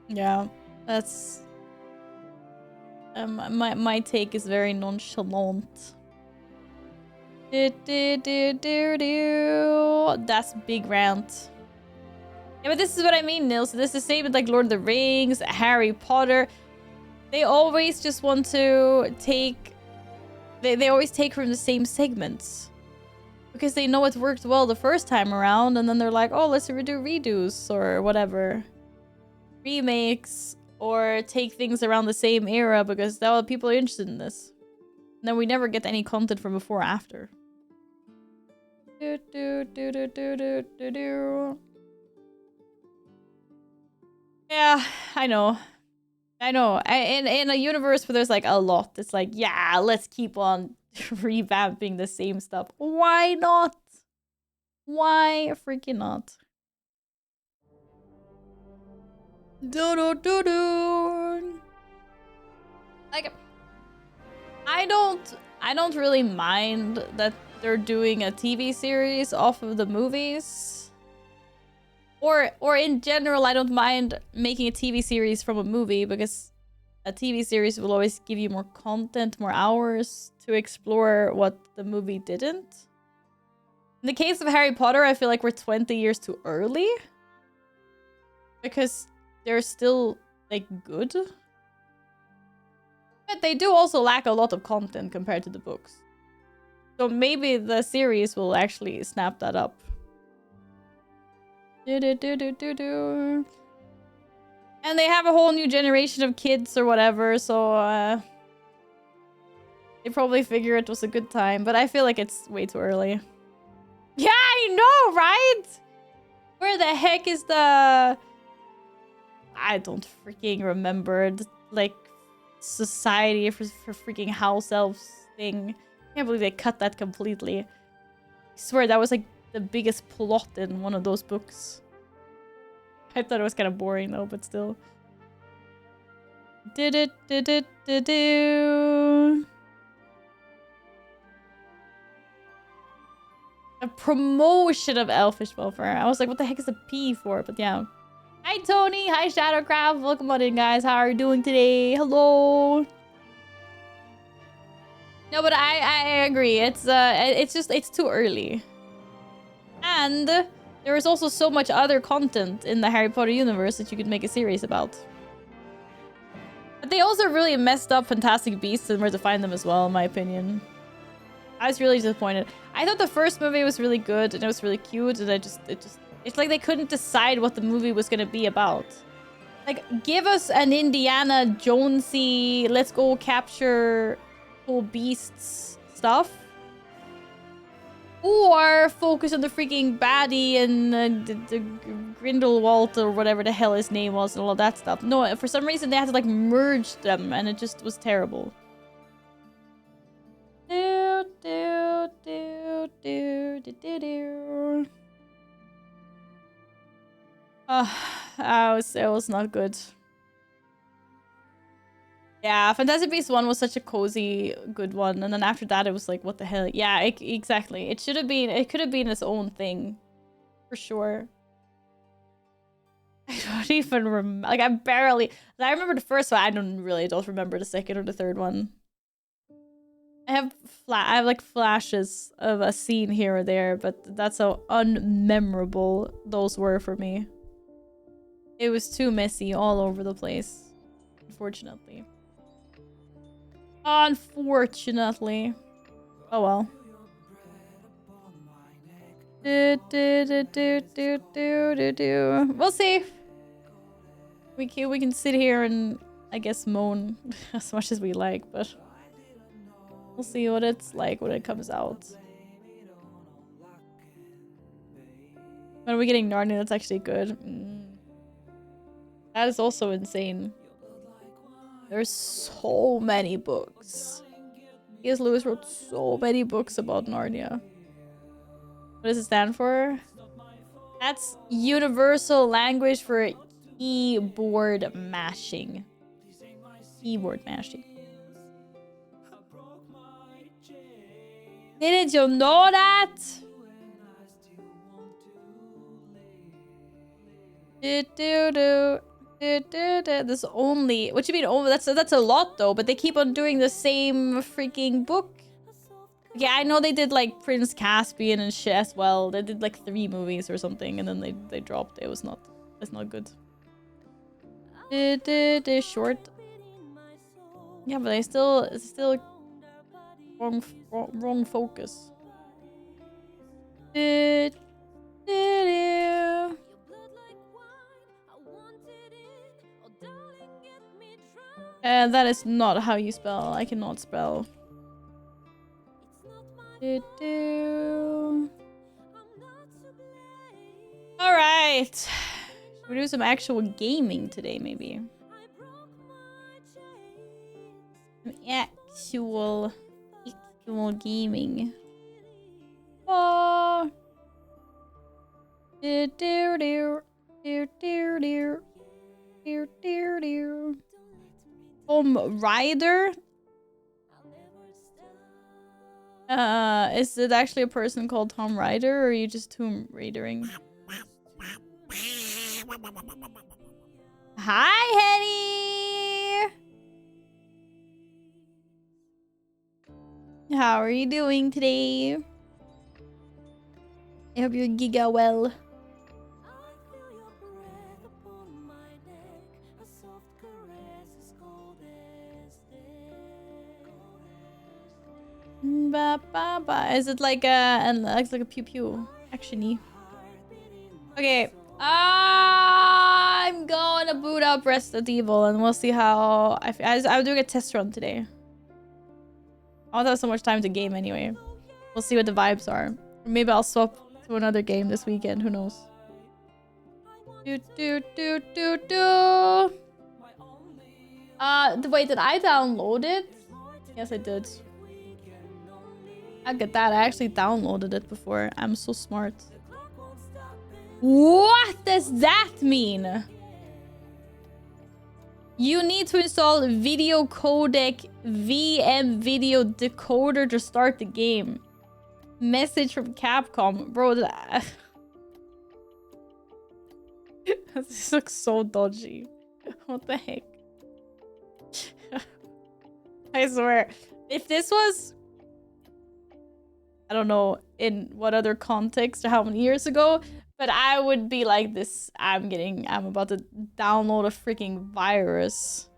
yeah, that's... my take is very nonchalant. That's big rant. Yeah, but this is what I mean, Nils. This is the same with, like, Lord of the Rings, Harry Potter. They always just want to take... They always take from the same segments. Because they know it worked well the first time around, and then they're like, oh, let's do redos or whatever. Remakes, or take things around the same era because people are interested in this. And then we never get any content from before or after. Yeah, I know. In a universe where there's, like, a lot, it's like, yeah, let's keep on revamping the same stuff. Why not? Why freaking not? Like, I don't really mind that they're doing a TV series off of the movies. Or in general, I don't mind making a TV series from a movie because a TV series will always give you more content, more hours to explore what the movie didn't. In the case of Harry Potter, I feel like we're 20 years too early. Because they're still, like, good. But they do also lack a lot of content compared to the books. So maybe the series will actually snap that up. And they have a whole new generation of kids or whatever, so they probably figure it was a good time, but I feel like it's way too early. Yeah, I know, right? Where the heck is the... I don't freaking remember, like, Society for freaking House Elves thing. I can't believe they cut that completely. I swear that was, like, the biggest plot in one of those books. I thought it was kind of boring though, but still. A promotion of Elfish Welfare. I was like, what the heck is a P for? But yeah. Hi, Tony. Hi, Shadowcraft. Welcome on in, guys. How are you doing today? Hello. No, but I agree. It's too early. And there is also so much other content in the Harry Potter universe that you could make a series about. But they also really messed up Fantastic Beasts and Where to Find Them as well, in my opinion. I was really disappointed. I thought the first movie was really good and it was really cute, and it's like they couldn't decide what the movie was gonna be about. Like, give us an Indiana Jonesy, let's go capture cool beasts stuff. Or focus on the freaking baddie and the Grindelwald or whatever the hell his name was and all of that stuff. No, for some reason they had to like merge them and it just was terrible. Do, do, do, do, do, do, do. It was not good. Yeah, Fantastic Beasts 1 was such a cozy, good one. And then after that, it was like, what the hell? Yeah, exactly. It could have been its own thing. For sure. I don't even remember. Like, I remember the first one. I don't remember the second or the third one. I have like flashes of a scene here or there, but that's how unmemorable those were for me. It was too messy all over the place, unfortunately. Unfortunately. Oh well. We'll see. We can sit here and, I guess, moan as much as we like, but we'll see what it's like when it comes out. When are we getting Narnia? That's actually good. That is also insane. There's so many books. C.S. Lewis wrote so many books about Narnia. What does it stand for? That's universal language for keyboard mashing. Keyboard mashing. Didn't you know that? There's only... What you mean? Oh, that's a lot though, but they keep on doing the same freaking book. Yeah, I know they did like Prince Caspian and shit as well. They did like 3 movies or something, and then they dropped it. It's not good. They're short. Yeah, but it's still wrong focus. That is not how you spell. I cannot spell. Alright. Should we do some actual gaming today, maybe? Some actual gaming. Oh. Tom Rider? Is it actually a person called Tom Rider, or are you just Tomb Raidering? Hi, Hetty! How are you doing today? I hope you're giga well. Ba, ba, ba. Is it like a pew pew actiony? Okay. I'm gonna boot up Resident Evil and we'll see how I'm doing a test run today. I won't have so much time to game anyway. We'll see what the vibes are. Or maybe I'll swap to another game this weekend. Who knows? Wait, did I download it? Yes, I did. Look at that. I actually downloaded it before. I'm so smart. What does that mean? You need to install video codec VM video decoder to start the game. Message from Capcom. Bro, This looks so dodgy. What the heck? I swear, if this was, I don't know in what other context or how many years ago, but I would be like this. I'm about to download a freaking virus.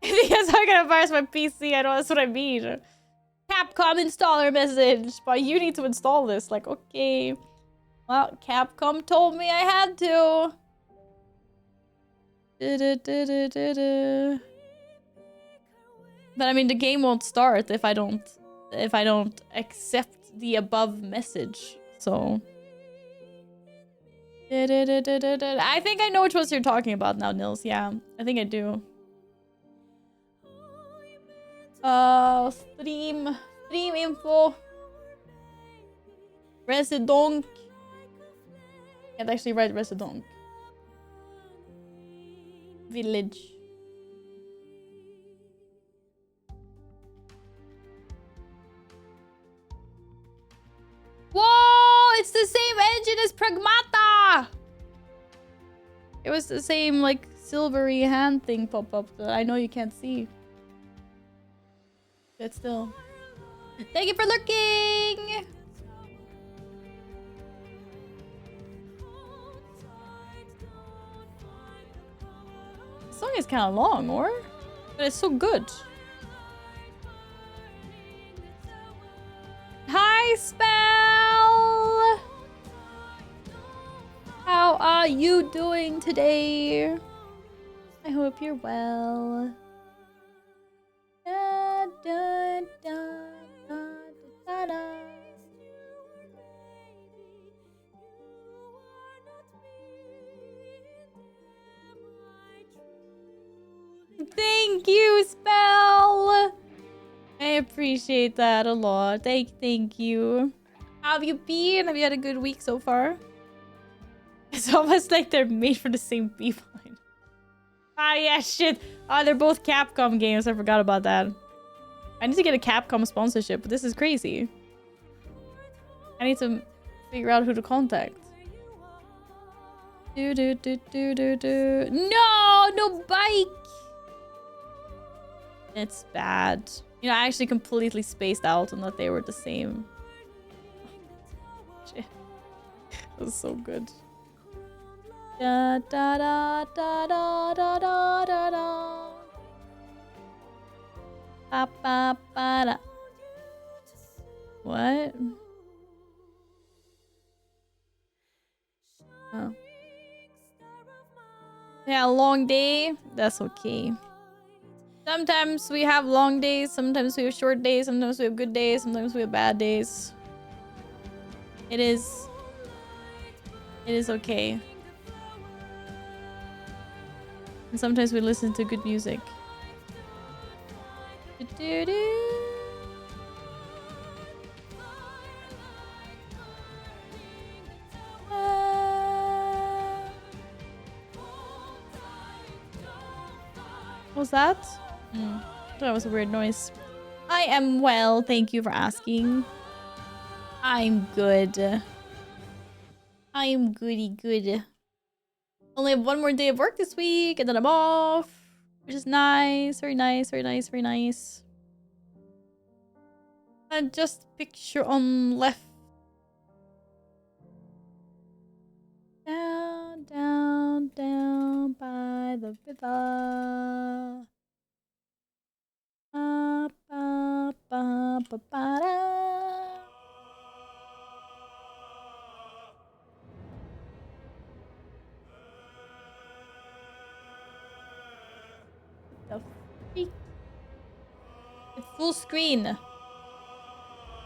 Because I'm gonna virus my PC. I know that's what I mean. Capcom installer message, but you need to install this. Like, okay. Well, Capcom told me I had to. But I mean, the game won't start if I don't accept the above message. So I think I know which ones you're talking about now, Nils. Yeah, I think I do. Stream info. Residonk. Can't actually write Residonk. Village. Whoa! It's the same engine as Pragmata! It was the same, like, silvery hand thing pop up that I know you can't see. But still. Thank you for lurking! The song is kind of long, or? But it's so good. Hi, Spell! How are you doing today? I hope you're well. Da, da, da, da, da, da. Thank you, Spell! I appreciate that a lot. Thank you. How have you been? Have you had a good week so far? It's almost like they're made for the same beeline. Ah, yeah, shit. Ah, they're both Capcom games. I forgot about that. I need to get a Capcom sponsorship, but this is crazy. I need to figure out who to contact. No, no bike. It's bad. You know, I actually completely spaced out on that they were the same. Shit. That was so good. Da da da da da da da da da. Ba ba ba da. What? Oh. Yeah, long day. That's okay. Sometimes we have long days, sometimes we have short days, sometimes we have good days, sometimes we have bad days. It is okay. And sometimes we listen to good music. What was that? That was a weird noise. I am well, thank you for asking. I'm good. I am goody good. Only have one more day of work this week, and then I'm off. Which is nice. Very nice, very nice, very nice. And just picture on left. Down, down, down by the river. Ba, ba, ba, ba, ba, da. The freak? It's full screen.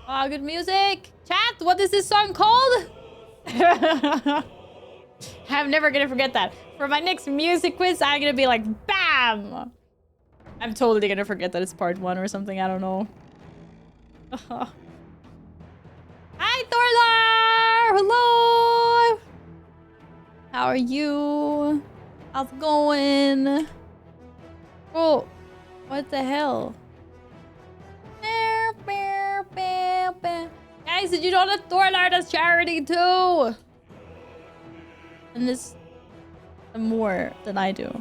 Ah, good music. Chat, what is this song called? I'm never gonna forget that. For my next music quiz, I'm gonna be like, BAM! I'm totally gonna forget that it's part 1 or something. I don't know. Hi, Thorlar! Hello! How are you? How's it going? Oh, what the hell? Guys, did you know that Thorlar does charity too? And this more than I do.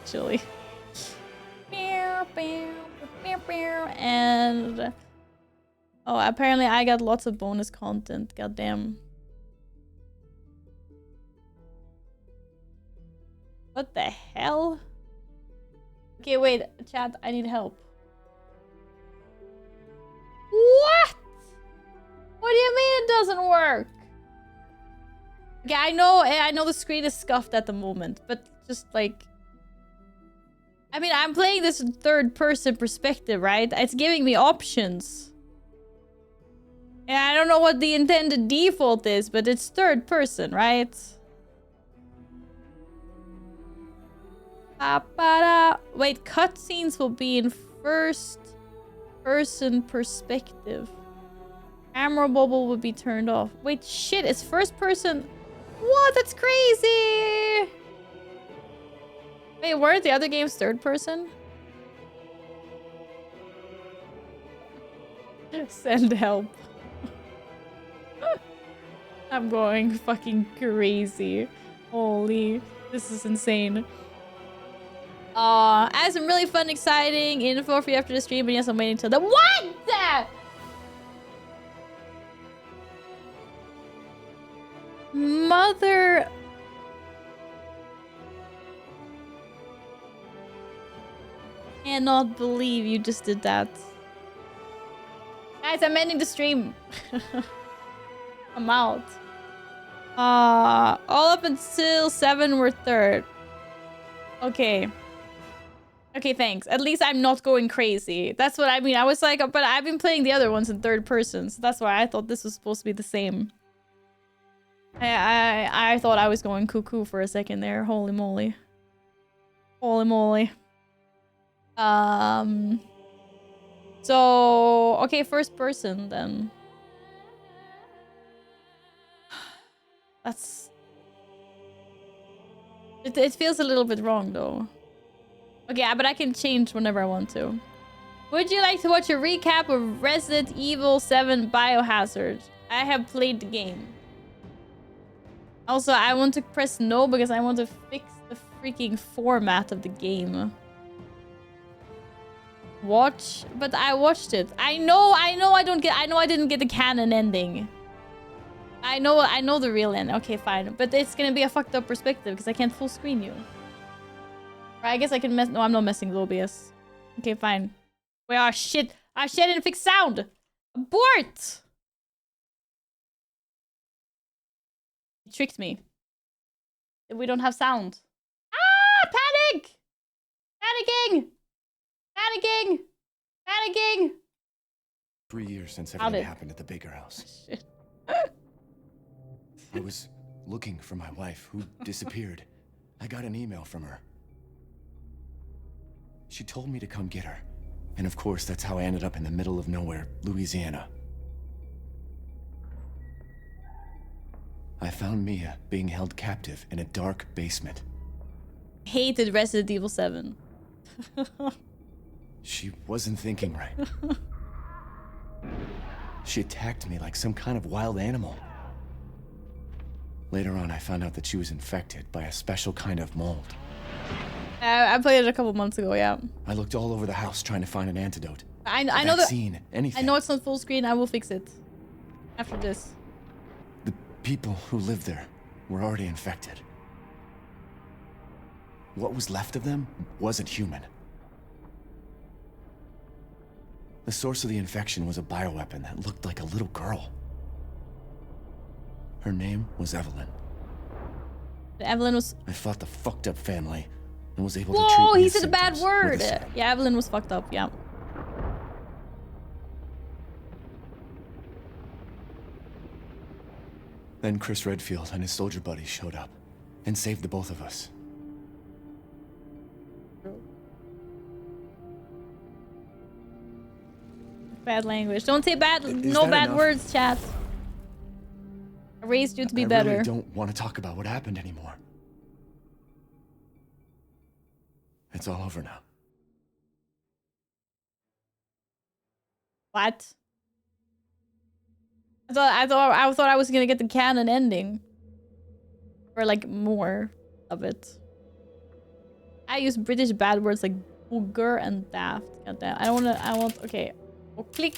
Actually. And oh, apparently I got lots of bonus content. Goddamn. What the hell? Okay, wait, chat, I need help. What? What do you mean it doesn't work? Okay, I know the screen is scuffed at the moment, but just like, I mean, I'm playing this in third person perspective, right? It's giving me options. And I don't know what the intended default is, but it's third person, right? Wait, cutscenes will be in first person perspective. Camera bubble will be turned off. Wait, shit, it's first person. What? That's crazy. Wait, weren't the other games third person? Send help. I'm going fucking crazy. Holy, this is insane. I have some really fun, exciting info for you after the stream, but yes, I'm waiting till the— What? Mother... Cannot believe you just did that. Guys, I'm ending the stream. I'm out. All up until 7 were third. Okay. Okay, thanks. At least I'm not going crazy. That's what I mean. I was like, but I've been playing the other ones in third person, so that's why I thought this was supposed to be the same. I thought I was going cuckoo for a second there. Holy moly. Holy moly. So, okay, first person then. That's... It feels a little bit wrong though. Okay, but I can change whenever I want to. Would you like to watch a recap of Resident Evil 7 Biohazard? I have played the game. Also, I want to press no because I want to fix the freaking format of the game. Watch, but I watched it. I know I didn't get the canon ending. I know the real end. Okay, fine. But it's gonna be a fucked up perspective because I can't full screen you. Or I guess I can mess— No, I'm not messing with OBS. Okay, fine. Wait, oh shit. Ah shit, I didn't fix sound. Abort! It tricked me. We don't have sound. Ah! Panic! Panicking! Panicking! Panicking! 3 years since everything happened at the Baker house. Shit. I was looking for my wife, who disappeared. I got an email from her. She told me to come get her. And of course, that's how I ended up in the middle of nowhere, Louisiana. I found Mia being held captive in a dark basement. Hated Resident Evil 7. She wasn't thinking right. She attacked me like some kind of wild animal. Later on, I found out that she was infected by a special kind of mold. I played it a couple months ago, yeah. I looked all over the house trying to find an antidote. I know that. Anything. I know it's not full screen. I will fix it after this. The people who lived there were already infected. What was left of them wasn't human. The source of the infection was a bioweapon that looked like a little girl. Her name was Evelyn. Evelyn was... I fought the fucked up family and was able to treat Whoa, he Mia's said a bad symptoms word. with a syrup. Yeah, Evelyn was fucked up, yeah. Then Chris Redfield and his soldier buddies showed up and saved the both of us. Bad language. Don't say bad... Is no that bad enough? words, chat. I raised you to be I better. really don't want to talk about what happened anymore. It's all over now. What? I thought I was gonna get the canon ending. Or like more of it. I use British bad words like booger and daft. God damn. Okay. Oh, click.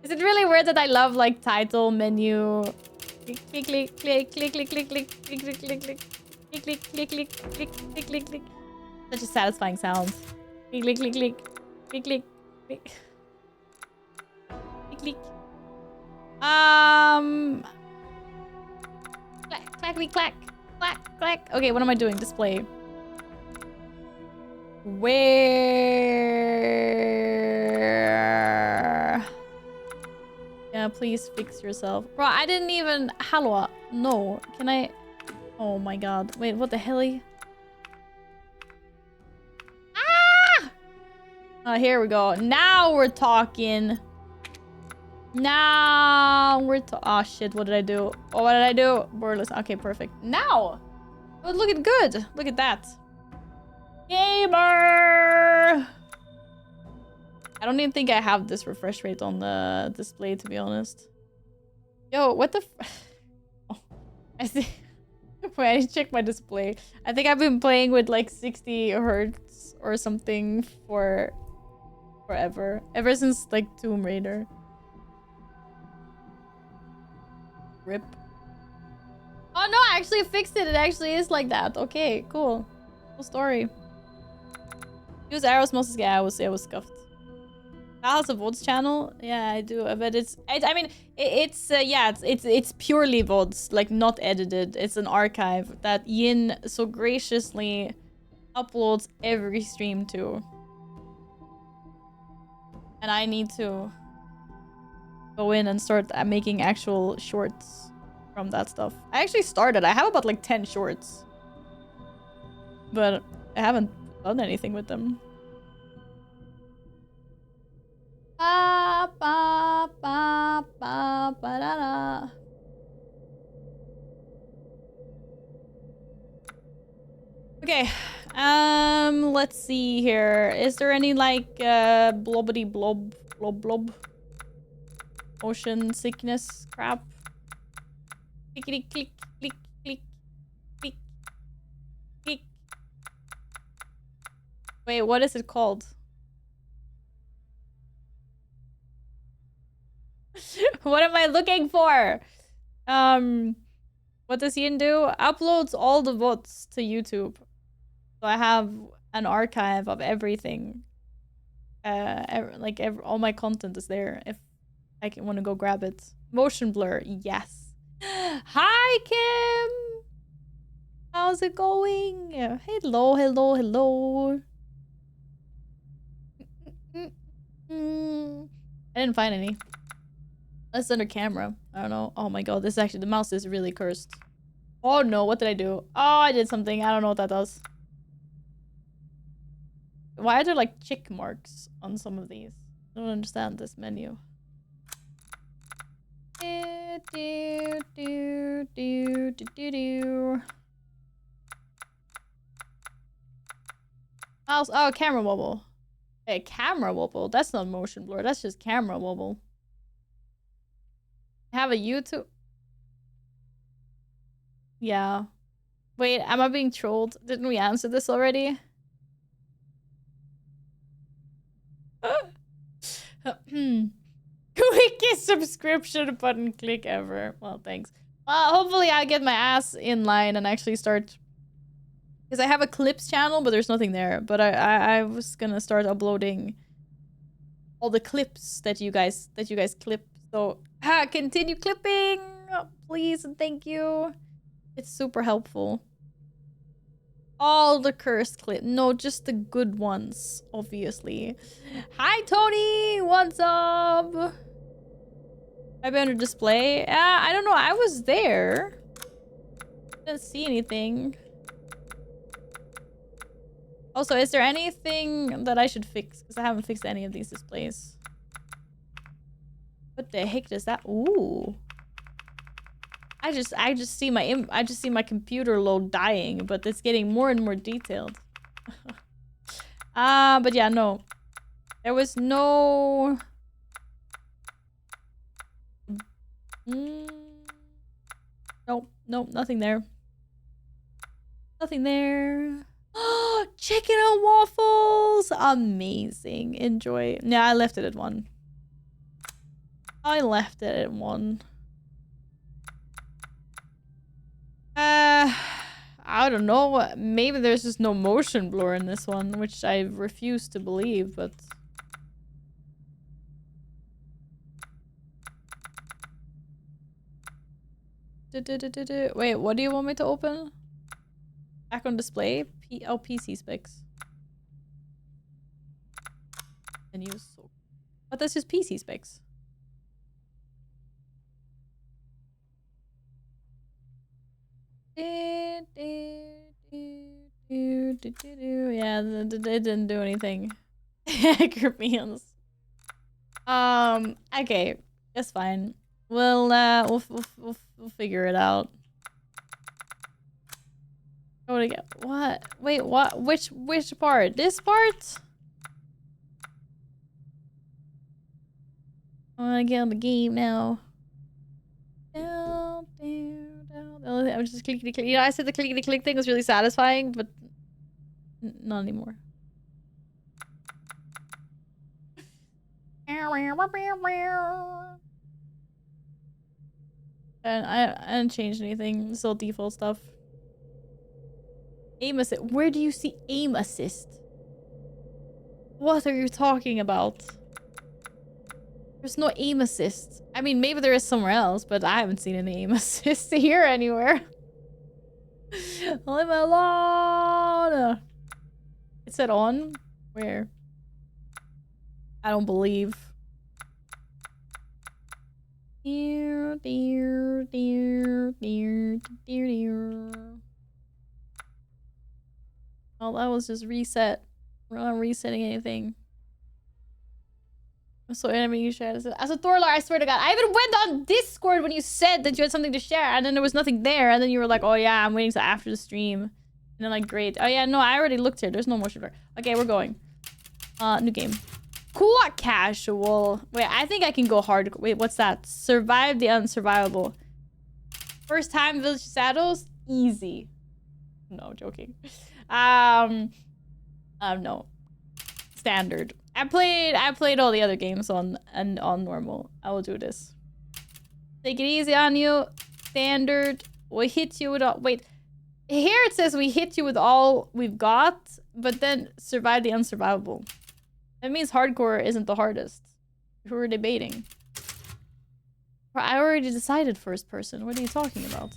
Is it really weird that I love like title, menu, click, click, click, click, click, click, click, click, click, click, click, click, click, click, click, click, click, click, click. Such a satisfying sound. Click, click, click, click, click, click, click, click, click. Clack, clackety, clack, clack, clack. Okay, what am I doing? Display. Where? Yeah, please fix yourself. Bro, I didn't even... Hello. No. Can I... Oh my god. Wait, what the hell? Ah! Oh, here we go. Now we're talking. Now we're oh shit, what did I do? Oh, what did I do? Borderless. Okay, perfect. Now! Oh, looking good. Look at that. Gamer! I don't even think I have this refresh rate on the display, to be honest. Yo, what the oh, I see. Wait, I need to check my display. I think I've been playing with like 60 hertz or something for forever. Ever since like Tomb Raider. RIP. Oh no, I actually fixed it. It actually is like that. Okay, cool. Cool story. Use arrows most. Yeah, it was scuffed. House of VODs channel? Yeah, I do. But I mean, it's purely VODs, like not edited. It's an archive that Yin so graciously uploads every stream to. And I need to go in and start making actual shorts from that stuff. I actually started. I have about like 10 shorts. But I haven't done anything with them. Ba, ba, ba, ba, ba, da, da. Okay, let's see here. Is there any like blobbity blob motion sickness crap? Clickety click click click click click. Wait, what is it called? What am I looking for? What does Ian do? Uploads all the VODs to YouTube. So I have an archive of everything. All my content is there if I want to go grab it. Motion blur, yes. Hi, Kim! How's it going? Hello, hello, hello. I didn't find any. That's under camera. I don't know. Oh my god, this is actually, the mouse is really cursed. Oh no, what did I do? Oh, I did something. I don't know what that does. Why are there like check marks on some of these? I don't understand this menu. Mouse. Oh, camera wobble. Hey, camera wobble. That's not motion blur. That's just camera wobble. Have a YouTube. Yeah. Wait, am I being trolled? Didn't we answer this already? Quickest subscription button click ever. Well, thanks. Hopefully I get my ass in line and actually start, because I have a clips channel, but there's nothing there. But I was gonna start uploading all the clips that you guys clip. So continue clipping, please and thank you. It's super helpful. All the cursed clips. No, just the good ones, obviously. Hi, Tony! What's up? I've been under display. I don't know. I was there. Didn't see anything. Also, is there anything that I should fix? Because I haven't fixed any of these displays. What the heck does that? Ooh. I just see my computer load dying, but it's getting more and more detailed. But yeah, no. There was no Nope, nope, nothing there. Nothing there. Oh, chicken and waffles! Amazing. Enjoy. Yeah, I left it at 1. I left it at 1. I don't know. Maybe there's just no motion blur in this one, which I refuse to believe, but... Wait, what do you want me to open? Back on display? PC specs. And use so. But that's just PC specs. Yeah, it didn't do anything. Europeans. Okay, that's fine. We'll figure it out. Go to get what? Wait, what? Which part? This part? I wanna get on the game now. Down, down, down. I was just clickety click. You know, I said the clickety click thing was really satisfying, but not anymore. And I didn't change anything. It's all default stuff. Aim assist. Where do you see aim assist? What are you talking about? There's no aim assist. I mean, maybe there is somewhere else, but I haven't seen any aim assist here anywhere. Leave me alone. It said on? Where? I don't believe. Oh, that was just reset. We're not resetting anything. So enemy you shared. As a Thorlar, I swear to God, I even went on Discord when you said that you had something to share, and then there was nothing there, and then you were like, "Oh yeah, I'm waiting till after the stream," and then like, "Great, oh yeah, no, I already looked here. There's no motion blur." Okay, we're going. New game. Cool casual. Wait, I think I can go hard. Wait, what's that? Survive the unsurvivable. First time Village Shadows, easy. No, joking. No. Standard. I played all the other games on normal. I will do this. Take it easy on you. Standard. We hit you with all. Wait. Here it says we hit you with all we've got, but then survive the unsurvivable. That means hardcore isn't the hardest. Who are debating? I already decided first person. What are you talking about?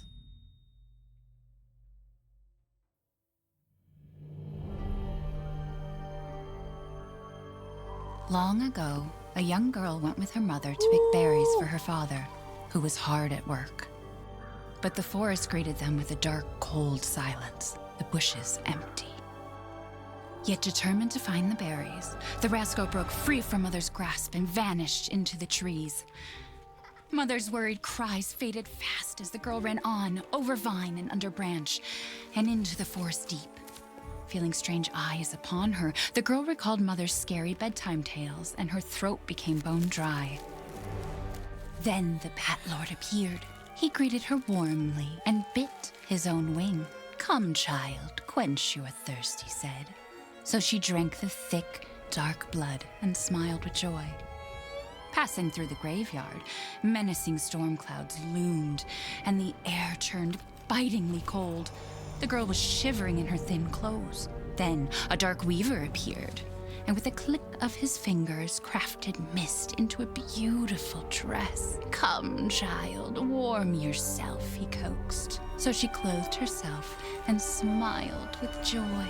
Long ago, a young girl went with her mother to pick berries for her father, who was hard at work. But the forest greeted them with a dark, cold silence, the bushes empty. Yet determined to find the berries, the rascal broke free from Mother's grasp and vanished into the trees. Mother's worried cries faded fast as the girl ran on, over vine and under branch, and into the forest deep. Feeling strange eyes upon her, the girl recalled Mother's scary bedtime tales, and her throat became bone dry. Then the Bat Lord appeared. He greeted her warmly and bit his own wing. "Come, child, quench your thirst," he said. So she drank the thick, dark blood and smiled with joy. Passing through the graveyard, menacing storm clouds loomed, and the air turned bitingly cold. The girl was shivering in her thin clothes. Then a dark weaver appeared, and with a click of his fingers, crafted mist into a beautiful dress. "Come, child, warm yourself," he coaxed. So she clothed herself and smiled with joy.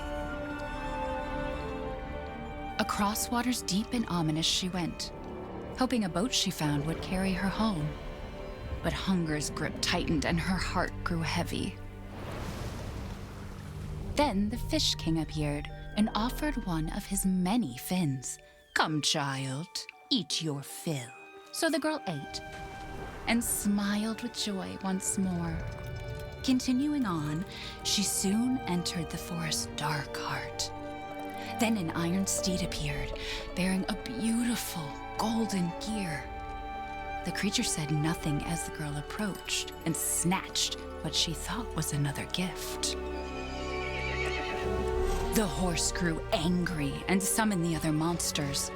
Across waters deep and ominous she went, hoping a boat she found would carry her home. But hunger's grip tightened and her heart grew heavy. Then the Fish King appeared and offered one of his many fins. "Come, child, eat your fill." So the girl ate and smiled with joy once more. Continuing on, she soon entered the forest's dark heart. Then an iron steed appeared, bearing a beautiful golden gear. The creature said nothing as the girl approached and snatched what she thought was another gift. The horse grew angry and summoned the other monsters.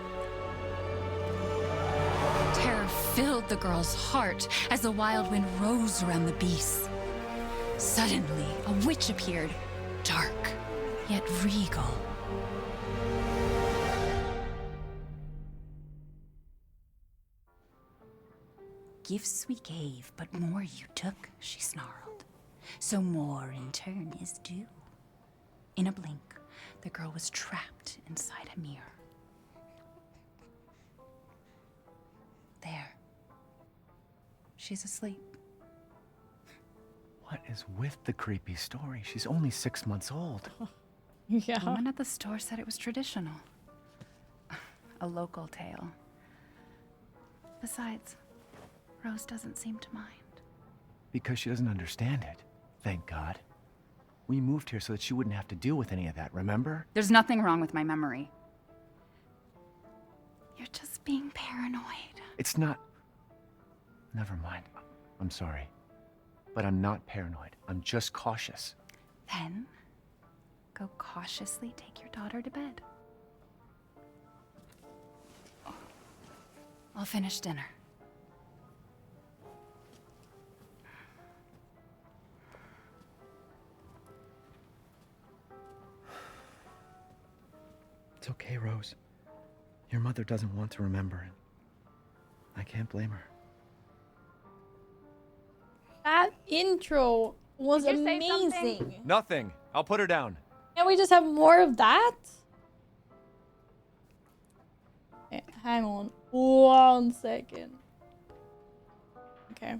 Terror filled the girl's heart as the wild wind rose around the beasts. Suddenly, a witch appeared, dark, yet regal. Gifts we gave, but more you took, she snarled. So more in turn is due. In a blink, the girl was trapped inside a mirror. There. She's asleep. What is with the creepy story? She's only 6 months old. Yeah. The woman at the store said it was traditional. A local tale. Besides, Rose doesn't seem to mind. Because she doesn't understand it. Thank God. We moved here so that she wouldn't have to deal with any of that, remember? There's nothing wrong with my memory. You're just being paranoid. It's not... Never mind. I'm sorry. But I'm not paranoid. I'm just cautious. Then, go cautiously take your daughter to bed. I'll finish dinner. It's okay, Rose. Your mother doesn't want to remember it. I can't blame her. That intro was Did you say amazing. something? Nothing. I'll put her down. Can we just have more of that? Okay, hang on 1 second. Okay.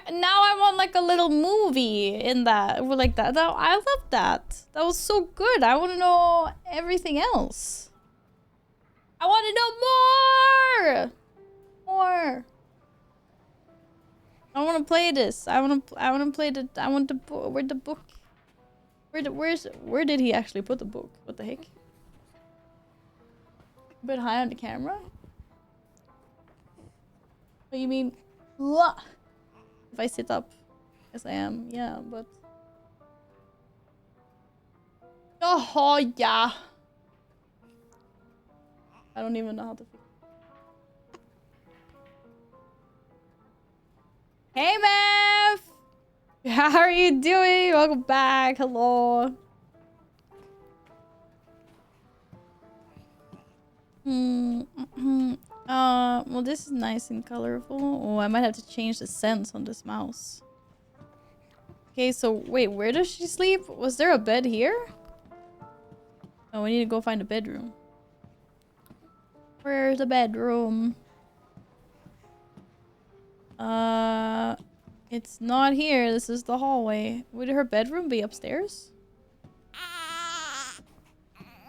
And now I want like a little movie in that. Like that. I love that. That was so good. I want to know everything else. I want to know more. More. I want to play this. I want to play the. I want the. Where the book? Where did he actually put the book? What the heck? A bit high on the camera. What do you mean? What? If I sit up, yes I am. Yeah, but. Oh yeah. I don't even know how to. Hey, Mav! How are you doing? Welcome back. Hello. Well, this is nice and colorful. Oh, I might have to change the sense on this mouse. Okay, so wait, where does she sleep? Was there a bed here? Oh, we need to go find a bedroom. Where's the bedroom? It's not here. This is the hallway. Would her bedroom be upstairs?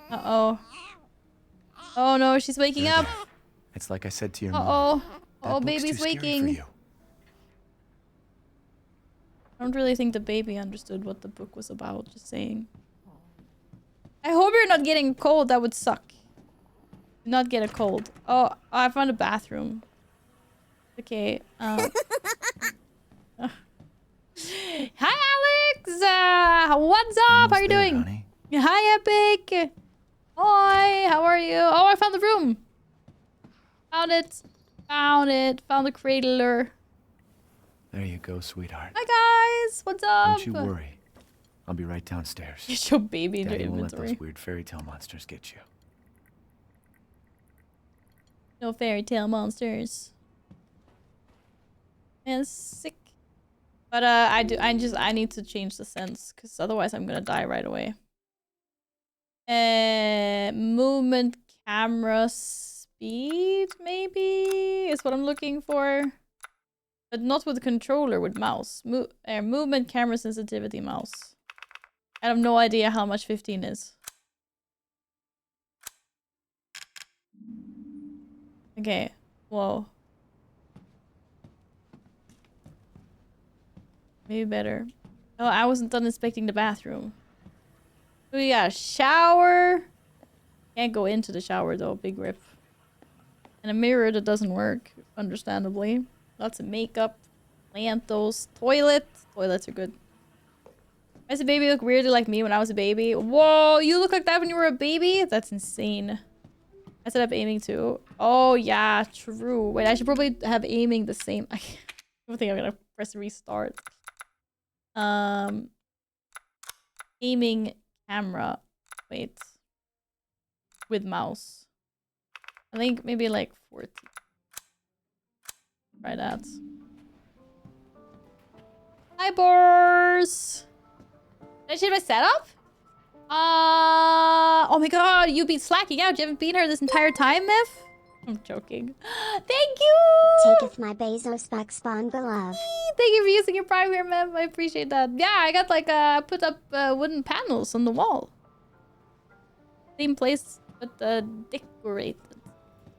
Uh-oh. Oh no, she's waking up. It's like I said to your mom. Uh-oh. That Oh, book's baby's too scary for waking. you. I don't really think the baby understood what the book was about. Just saying. I hope you're not getting cold. That would suck. Do not get a cold. Oh, I found a bathroom. Okay. Hi, Alex. What's up? Almost How are you there, doing? honey. Hi, Epic. Hi. How are you? Oh, I found the room. Found it. Found it. Found the cradler. There you go, sweetheart. Hi, guys. What's up? Don't you worry. I'll be right downstairs. Get your baby in your Daddy won't let inventory. those weird fairy tale monsters get you. No fairy tale monsters. Man, sick. But I need to change the sense because otherwise I'm gonna die right away. Movement camera speed maybe is what I'm looking for, but not with controller, with mouse. Movement camera sensitivity mouse. I have no idea how much 15 is. Okay. Whoa. Maybe better. Oh, I wasn't done inspecting the bathroom. We got a shower. Can't go into the shower though. Big rip. And a mirror that doesn't work, understandably. Lots of makeup. Lantos. Toilet. Toilets are good. Why does a baby look weirdly like me when I was a baby? Whoa, you look like that when you were a baby? That's insane. I set up aiming too. Oh, yeah, true. Wait, I should probably have aiming the same. I don't think I'm gonna press restart. Aiming camera. Wait. With mouse. I think maybe like 40. Try that. Hi, Boars! Did I change my setup? Oh my god, you've been slacking out. You haven't been here this entire time, Myth? I'm joking. Thank you! Taketh my Bezos back spawn beloved. Thank you for using your Prime here, Myth. I appreciate that. Yeah, I got like, put up wooden panels on the wall. Same place, but decorated.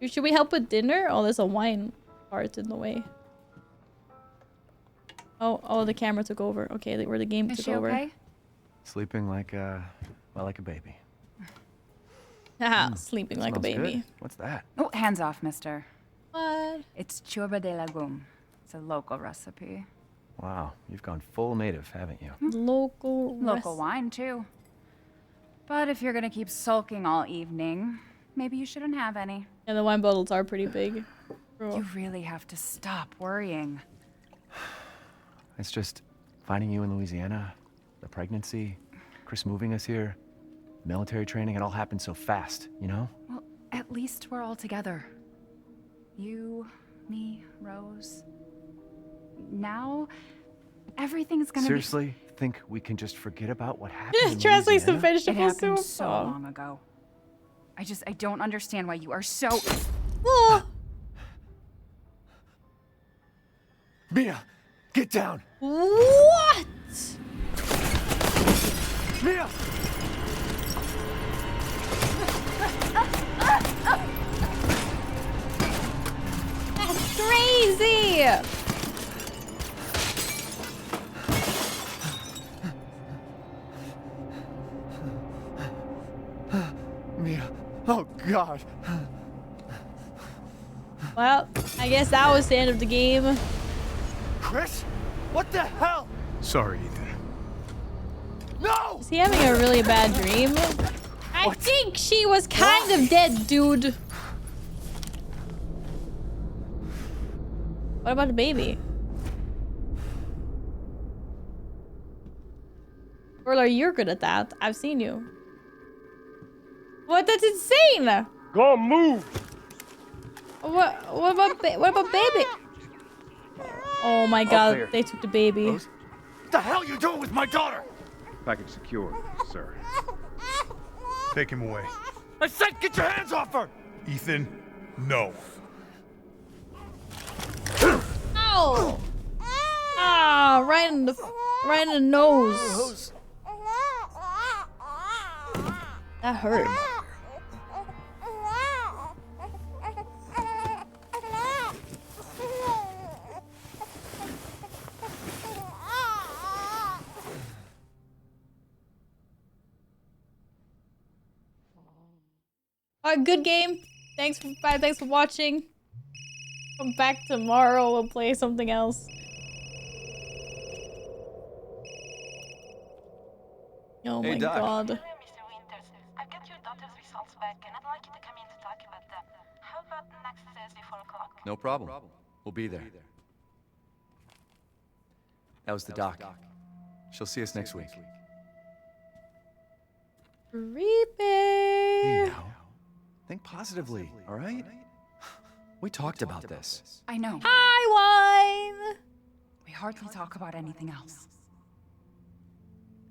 Should we help with dinner? Oh, there's a wine cart in the way. Oh, the camera took over. Okay, where the game took over. Okay? Sleeping like like a baby. Haha, sleeping like a Smells baby. good. What's that? Oh, hands off, mister. What? It's ciorba de legume. It's a local recipe. Wow, you've gone full native, haven't you? Local Wine, too. But if you're gonna keep sulking all evening, maybe you shouldn't have any. And the wine bottles are pretty big. Bro. You really have to stop worrying. It's just finding you in Louisiana, the pregnancy, Chris moving us here, military training, it all happened so fast, you know? Well, at least we're all together. You, me, Rose. Now, everything's gonna Seriously, think we can just forget about what happened in Translates to Louisiana? It vegetable happened soup. so long ago. I don't understand why you are so... Oh. Mia, get down! What? Mia! That's crazy! Mia, oh God! Well, I guess that was the end of the game. Chris? What the hell? Sorry, Ethan. No! Is he having a really bad dream? I think she was kind of dead, dude. What about the baby? Orla, you're good at that. I've seen you. What? That's insane! Go move! What about baby? Oh my god, clear. they took the baby. Rose? What the hell are you doing with my daughter? Package secure, sir. Take him away. I said get your hands off her! Ethan, no. Ow! Ah, right in the nose. That hurt. Good game. Thanks for watching. Come back tomorrow. We'll play something else. Oh my Doc. god. Hello, Mr. Winters. I've got your daughter's results back, and I'd like you to come in to talk about them. How about next Thursday, 4 o'clock? No problem. We'll be there. That was the doc. She'll see us next week. Creepy. Hey, now. Think positively, all right? We talked about this. I know. Hi, wine. We hardly talk about anything else.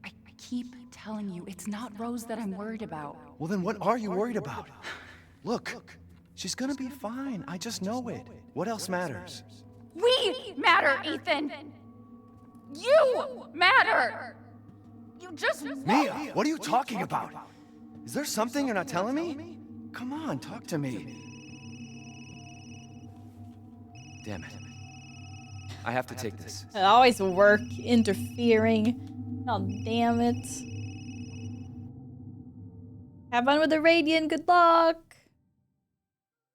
I keep telling you, it's not Rose that I'm worried about. Well, then what are you worried about? Look, she's gonna be fine. I just know it. What else matters? We matter, Ethan! You matter! You just... Mia, what are you talking about? Is there something you're not telling me? Come on, talk to me. Damn it. I have to take this. It always work interfering. Oh damn it. Have fun with the Radiant. Good luck.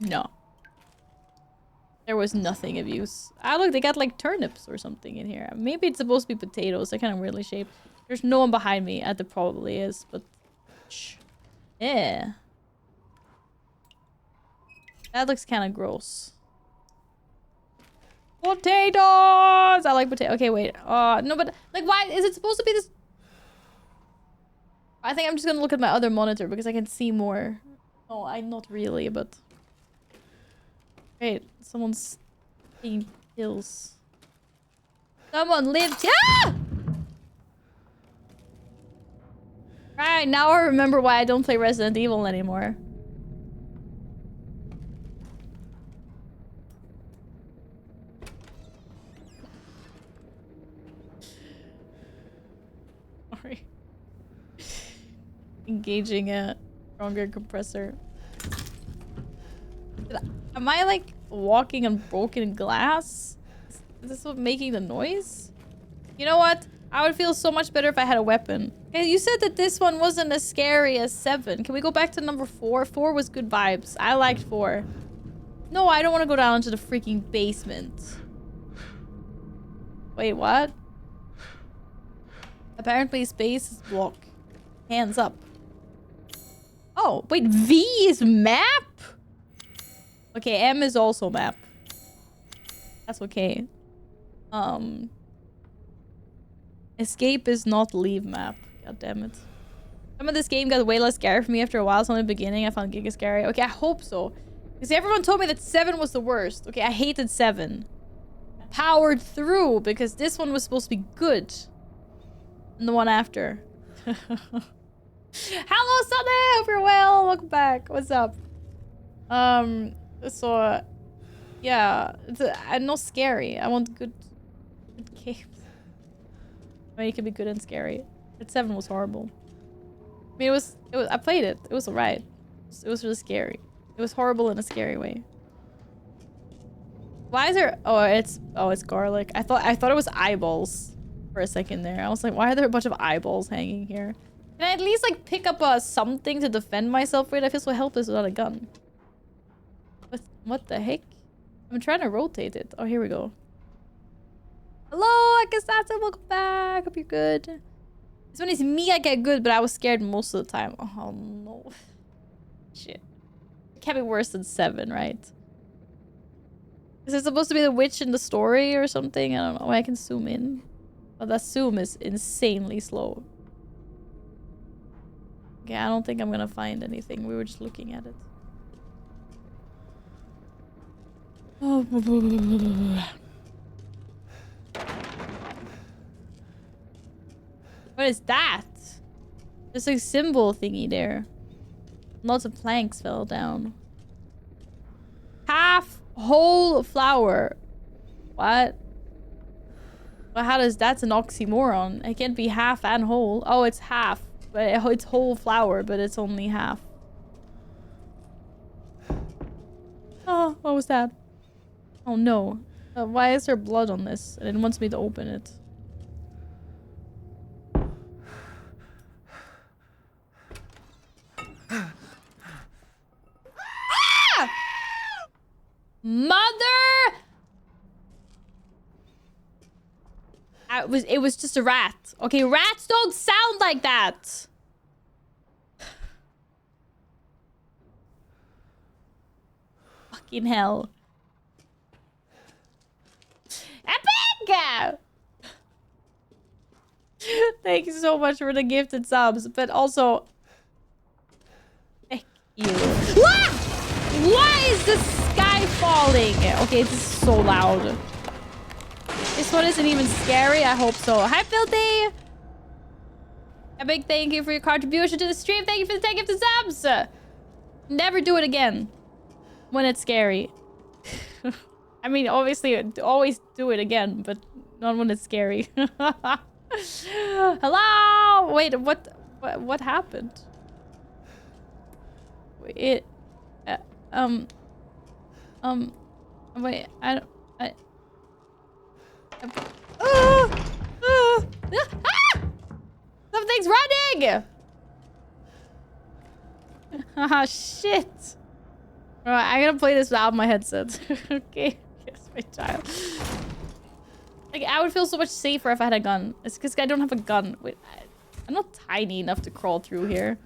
No. There was nothing of use. Ah, look, they got like turnips or something in here. Maybe it's supposed to be potatoes. They're kind of weirdly shaped. There's no one behind me. There probably is, but... Shh. Yeah. That looks kind of gross. Potatoes! I like potato. Okay, wait. No, but like, why is it supposed to be this? I think I'm just gonna look at my other monitor because I can see more. Oh, I'm not really, but wait, someone's taking pills. Someone lived. Yeah! Right now, I remember why I don't play Resident Evil anymore. Sorry. Engaging a stronger compressor. Am I like walking on broken glass? Is this what making the noise? You know what? I would feel so much better if I had a weapon. Okay, you said that this one wasn't as scary as 7. Can we go back to number 4? 4 was good vibes. I liked 4. No, I don't want to go down into the freaking basement. Wait, what? Apparently space is block. Hands up. Oh, wait, V is map? Okay, M is also map. That's okay. Escape is not leave map. God damn it. Some of this game got way less scary for me after a while, so in the beginning I found Giga scary. Okay, I hope so. Because everyone told me that 7 was the worst. Okay, I hated 7. I powered through because this one was supposed to be good. And the one after. Hello, Sunday! Hope you're well. Welcome back. What's up? So, yeah. I'm not scary. I want good games. I mean, it could be good and scary. But 7 was horrible. I mean, it was. I played it. It was alright. It was really scary. It was horrible in a scary way. Why is there? Oh, it's garlic. I thought it was eyeballs for a second there. I was like, why are there a bunch of eyeballs hanging here? Can I at least like pick up something to defend myself with? I feel so helpless without a gun. What the heck? I'm trying to rotate it. Oh, here we go. Hello, I guess that's it. Welcome back. Hope you're good. This one is me. I get good, but I was scared most of the time. Oh no. Shit. It can't be worse than 7, right? Is it supposed to be the witch in the story or something? I don't know. I can zoom in. But that zoom is insanely slow. Okay, I don't think I'm gonna find anything. We were just looking at it. Oh. What is that? There's a symbol thingy there. Lots of planks fell down. Half whole flower. What? Well, how does that's an oxymoron? It can't be half and whole. Oh, it's half. But it's whole flower, but it's only half. Oh, what was that? Oh no. Why is there blood on this? And it wants me to open it. Ah! Mother! It was just a rat. Okay, rats don't sound like that. Fucking hell. Epic! Thank you so much for the gifted subs, but also... Thank you. What? Why is the sky falling? Okay, this is so loud. This one isn't even scary. I hope so. Hi, Filthy! A big thank you for your contribution to the stream. Thank you for the 10 gifted subs! Never do it again. When it's scary. I mean, obviously, always do it again, but not when it's scary. Hello! Wait, what happened? Wait, wait, something's running! Ah, shit. Alright, I'm gonna play this without my headset. Okay. Yes, my child. Like, I would feel so much safer if I had a gun. It's because I don't have a gun. Wait, I'm not tiny enough to crawl through here.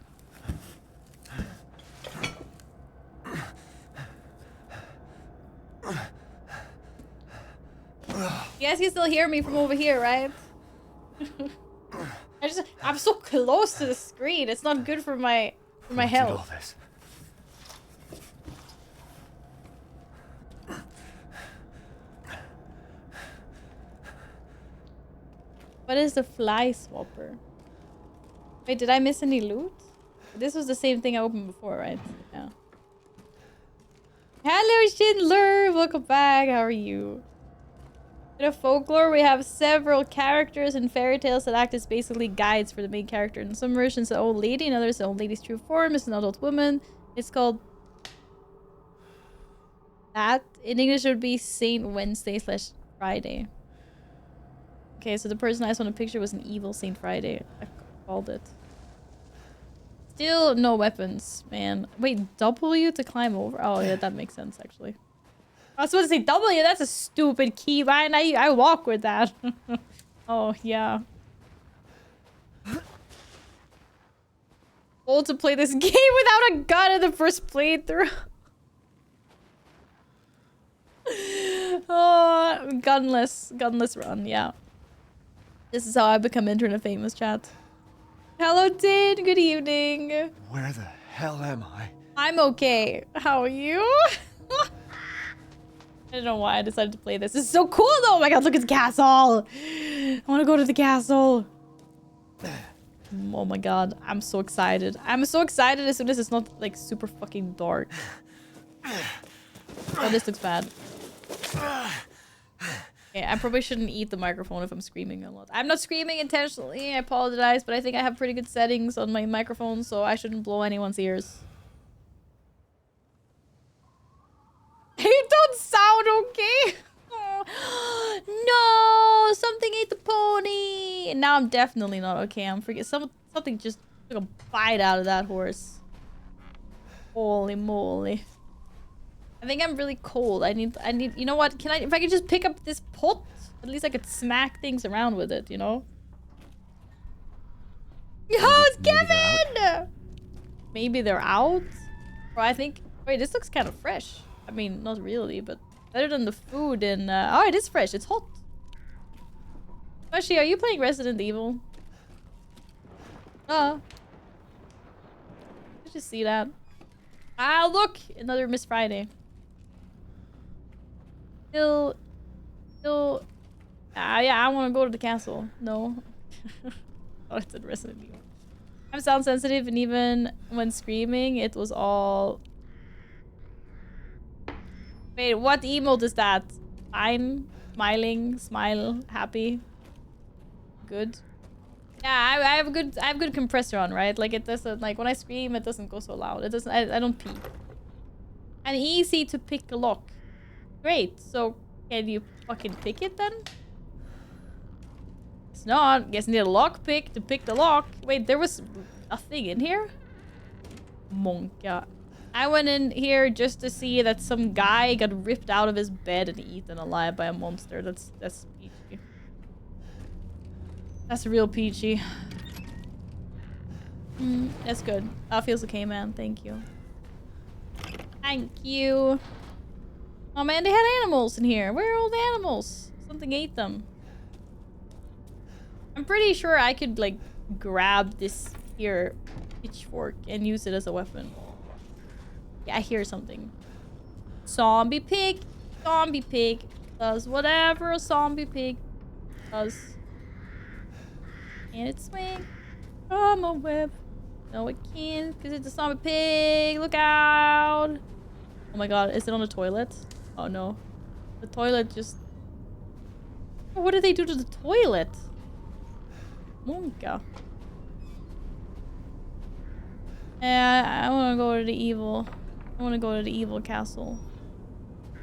You guys can still hear me from over here, right? I'm so close to the screen. It's not good for my health. All this. What is the fly swapper? Wait, did I miss any loot? This was the same thing I opened before, right? Yeah. Hello, Schindler! Welcome back. How are you? In a folklore, we have several characters and fairy tales that act as basically guides for the main character. In some versions, the old lady, in others, the old lady's true form is an adult woman. It's called... that. In English, it would be Saint Wednesday/Friday. Okay, so the person I saw in the picture was an evil Saint Friday. I called it. Still no weapons, man. Wait, W to climb over? Oh, yeah, that makes sense, actually. I was supposed to say W. That's a stupid key, man. I walk with that. Oh, yeah. Old to play this game without a gun in the first playthrough. Oh, gunless run, yeah. This is how I become internet famous, chat. Hello, Tin. Good evening. Where the hell am I? I'm okay. How are you? I don't know why I decided to play this. This is so cool, though. Oh my god, look at the castle. I want to go to the castle. Oh my god, I'm so excited. I'm so excited as soon as it's not, like, super fucking dark. Oh, this looks bad. Okay, I probably shouldn't eat the microphone if I'm screaming a lot. I'm not screaming intentionally, I apologize, but I think I have pretty good settings on my microphone, so I shouldn't blow anyone's ears. You don't sound okay! Oh. No! Something ate the pony! Now I'm definitely not okay. I'm freaking... Something just took a bite out of that horse. Holy moly. I think I'm really cold. I need, you know what? If I could just pick up this pot, at least I could smack things around with it, you know? Oh, it's Kevin! Maybe they're out? Or I think, wait, this looks kind of fresh. I mean, not really, but better than the food in, oh, it is fresh. It's hot. Actually, are you playing Resident Evil? Oh. Did you see that? Ah, look! Another Miss Friday. Still, yeah, I want to go to the castle. No. Oh, it's a Resident Evil. I'm sound sensitive, and even when screaming, it was all... Wait, what emote is that? Fine, smiling, smile, happy, good. Yeah, I have good compressor on, right? Like, it doesn't, like, when I scream, it doesn't go so loud. It doesn't, I don't peep. And easy to pick a lock. Great, so can you fucking pick it then? It's not. Guess I need a lock pick to pick the lock. Wait, there was a thing in here? Monka. I went in here just to see that some guy got ripped out of his bed and eaten alive by a monster. That's peachy. That's real peachy. That's good. That feels okay, man. Thank you. Thank you. Oh man, they had animals in here. Where are all the animals? Something ate them. I'm pretty sure I could, like, grab this here pitchfork and use it as a weapon. Yeah, I hear something. Zombie pig. Zombie pig does whatever a zombie pig does. Can it swing from a web? No, it can't, because it's a zombie pig. Look out. Oh my god, is it on the toilet? Oh no. The toilet just... What did they do to the toilet? Monka. Yeah, I want to go to the evil... I want to go to the evil castle.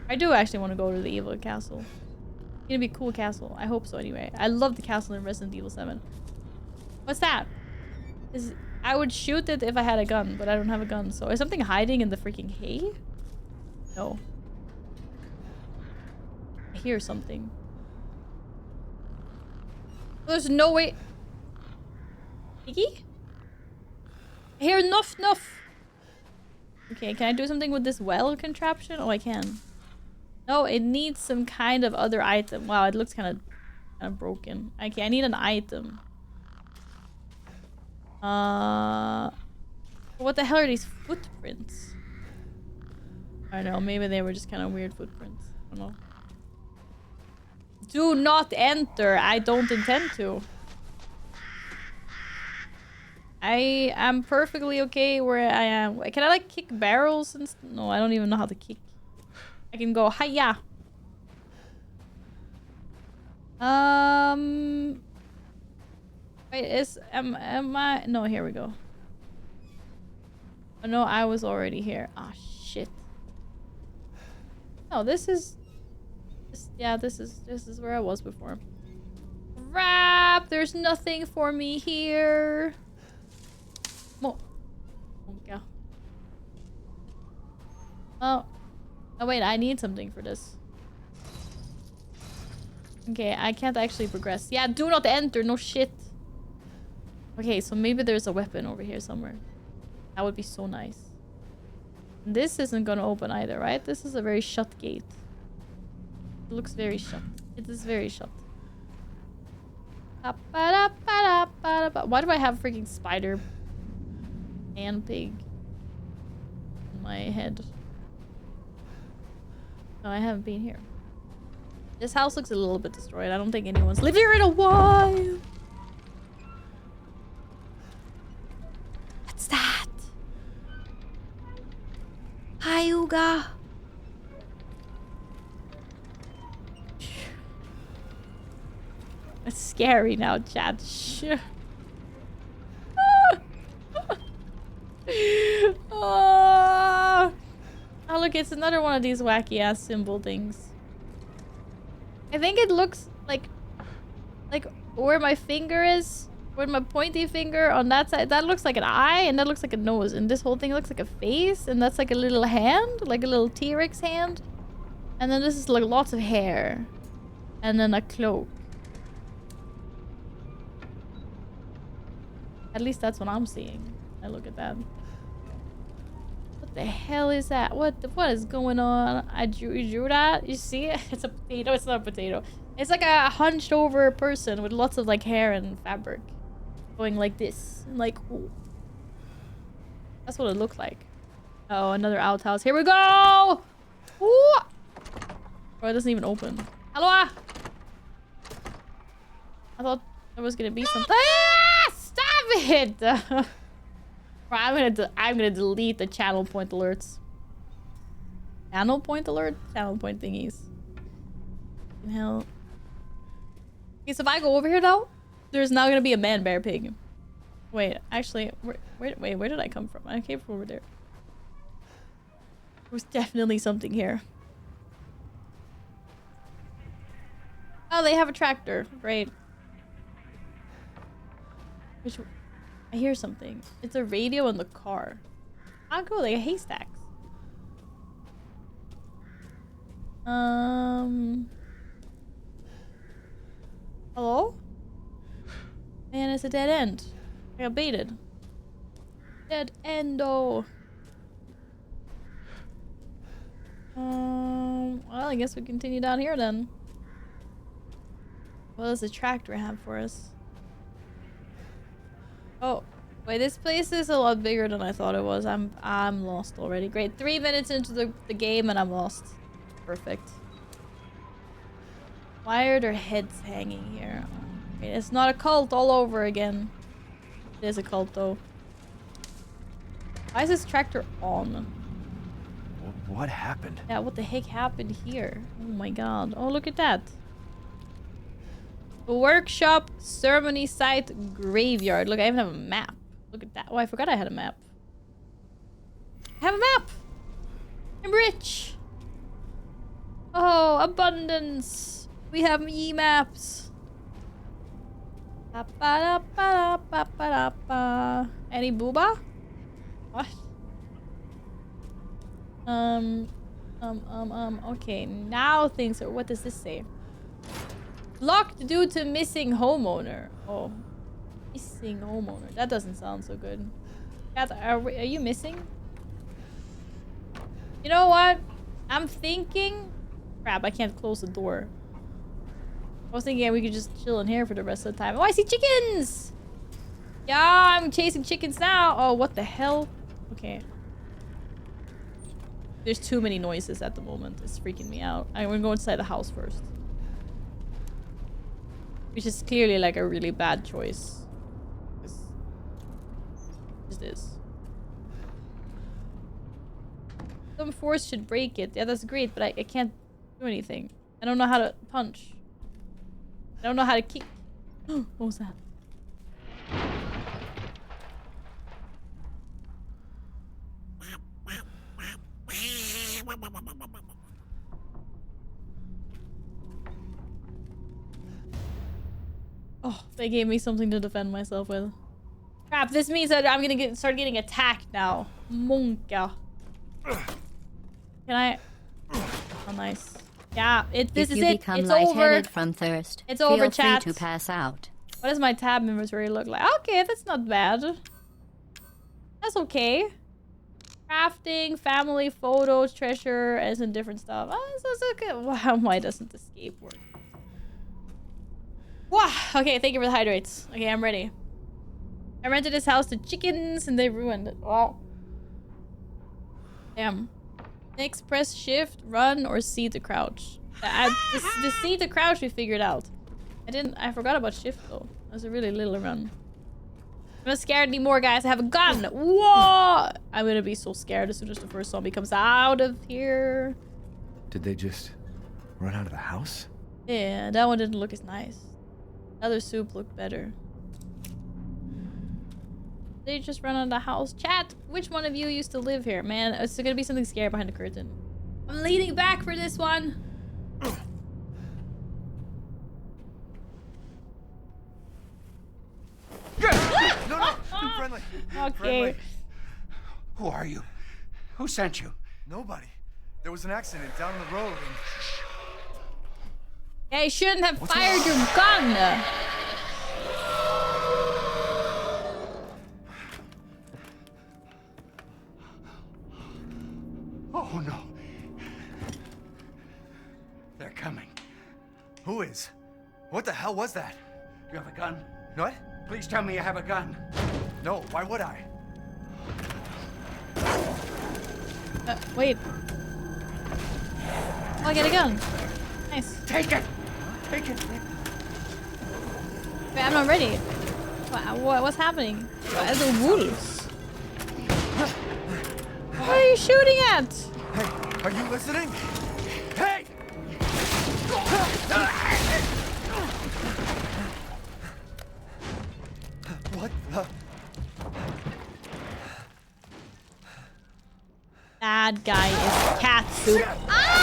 I do actually want to go to the evil castle. It's gonna be a cool castle. I hope so anyway. I love the castle in Resident Evil 7. What's that? I would shoot it if I had a gun, but I don't have a gun. So is something hiding in the freaking hay? No. I hear something. There's no way. Iggy? I hear nuff. Okay, can I do something with this well contraption? Oh, I can. No, it needs some kind of other item. Wow, it looks kind of broken. Okay, I need an item. What the hell are these footprints? I don't know, maybe they were just kind of weird footprints. I don't know. Do not enter. I don't intend to. I am perfectly okay where I am. Can I like kick barrels and no, I don't even know how to kick. I can go hiya. Wait, am I? No, here we go. Oh no, I was already here. Ah, shit. No, this is where I was before. Crap! There's nothing for me here. Oh yeah. Oh wait, I need something for this. Okay, I can't actually progress. Yeah, do not enter. No shit. Okay, so maybe there's a weapon over here somewhere. That would be so nice. This isn't gonna open either, right? This is a very shut gate. It looks very shut. It is very shut. Why do I have freaking spider and pig in my head? No, I haven't been here. This house looks a little bit destroyed. I don't think anyone's lived here in a while. What's that? Hi, Uga. It's scary now, chat. Oh, look, it's another one of these wacky ass symbol things. I think it looks like where my finger is, where my pointy finger on that side, that looks like an eye, and that looks like a nose, and this whole thing looks like a face, and that's like a little hand, like a little T-Rex hand, and then this is like lots of hair, and then a cloak. At least that's what I'm seeing. I look at that. What the hell is that? What is going on? You drew that? You see it? It's a potato. It's not a potato. It's like a hunched over person with lots of like hair and fabric. Going like this. Like, ooh. That's what it looked like. Oh, another outhouse. Here we go! Ooh! Bro, it doesn't even open. Hello? I thought there was gonna be something. Ah! Stop it! I'm gonna delete the channel point alerts. Channel point alert? Channel point thingies. Fucking hell. Okay, so if I go over here though, there's now gonna be a man bear pig. Wait, actually, where did I come from? I came from over there. There's definitely something here. Oh, they have a tractor. Great. I hear something. It's a radio in the car. How cool, like haystacks. Hello? Man, it's a dead end. I got baited. Dead endo. Well, I guess we continue down here then. What does the tractor have for us? Oh, wait, this place is a lot bigger than I thought it was. I'm lost already. Great, 3 minutes into the game and I'm lost. Perfect. Why are their heads hanging here? Okay, it's not a cult all over again. It is a cult though. Why is this tractor on? What happened? Yeah, what the heck happened here? Oh my god. Oh, look at that. A workshop, ceremony site, graveyard. Look, I even have a map. Look at that. Oh, I forgot I had a map. I have a map! I'm rich! Oh, abundance! We have e-maps. Any booba? What? Okay, now things are. What does this say? Locked due to missing homeowner. Oh, missing homeowner. That doesn't sound so good. Kat, are you missing? You know what? I'm thinking. Crap! I can't close the door. I was thinking we could just chill in here for the rest of the time. Oh, I see chickens! Yeah, I'm chasing chickens now. Oh, what the hell? Okay. There's too many noises at the moment. It's freaking me out. I'm gonna go inside the house first. Which is clearly like a really bad choice. It just is. Some force should break it. Yeah, that's great, but I can't do anything. I don't know how to punch. I don't know how to kick. What was that? Oh, they gave me something to defend myself with. Crap, this means that I'm gonna start getting attacked now. Monka. Can I? Oh, nice. Yeah, this is it. It's over. Lightheaded from thirst, It's over, feel chat. free to pass out. What does my tab inventory look like? Okay, that's not bad. That's okay. Crafting, family, photos, treasure, and some different stuff. Oh, so it's okay. Wow, why doesn't escape work? Wow. Okay, thank you for the hydrates. Okay, I'm ready. I rented this house to chickens and they ruined it. Wow. Damn. Next, press shift, run, or C to crouch. The C to crouch we figured out. I forgot about shift though. That was a really little run. I'm not scared anymore, guys. I have a gun. Whoa! I'm gonna be so scared as soon as the first zombie comes out of here. Did they just run out of the house? Yeah, that one didn't look as nice. The other soup looked better. They just run out of the house. Chat, which one of you used to live here? Man, it's gonna be something scary behind the curtain. I'm leaning back for this one. No, too friendly. Okay. Friendly. Who are you? Who sent you? Nobody. There was an accident down the road and... Yeah, you shouldn't have fired your gun. Oh no. They're coming. Who is? What the hell was that? You have a gun? What? Please tell me you have a gun. No, why would I? Wait. Oh, I get a gun. Nice. Take it! Take it! Wait, I'm not ready. What's happening? The wolves. What are you shooting at? Hey, are you listening? Hey! What the? Bad guy is cat soup. Ah!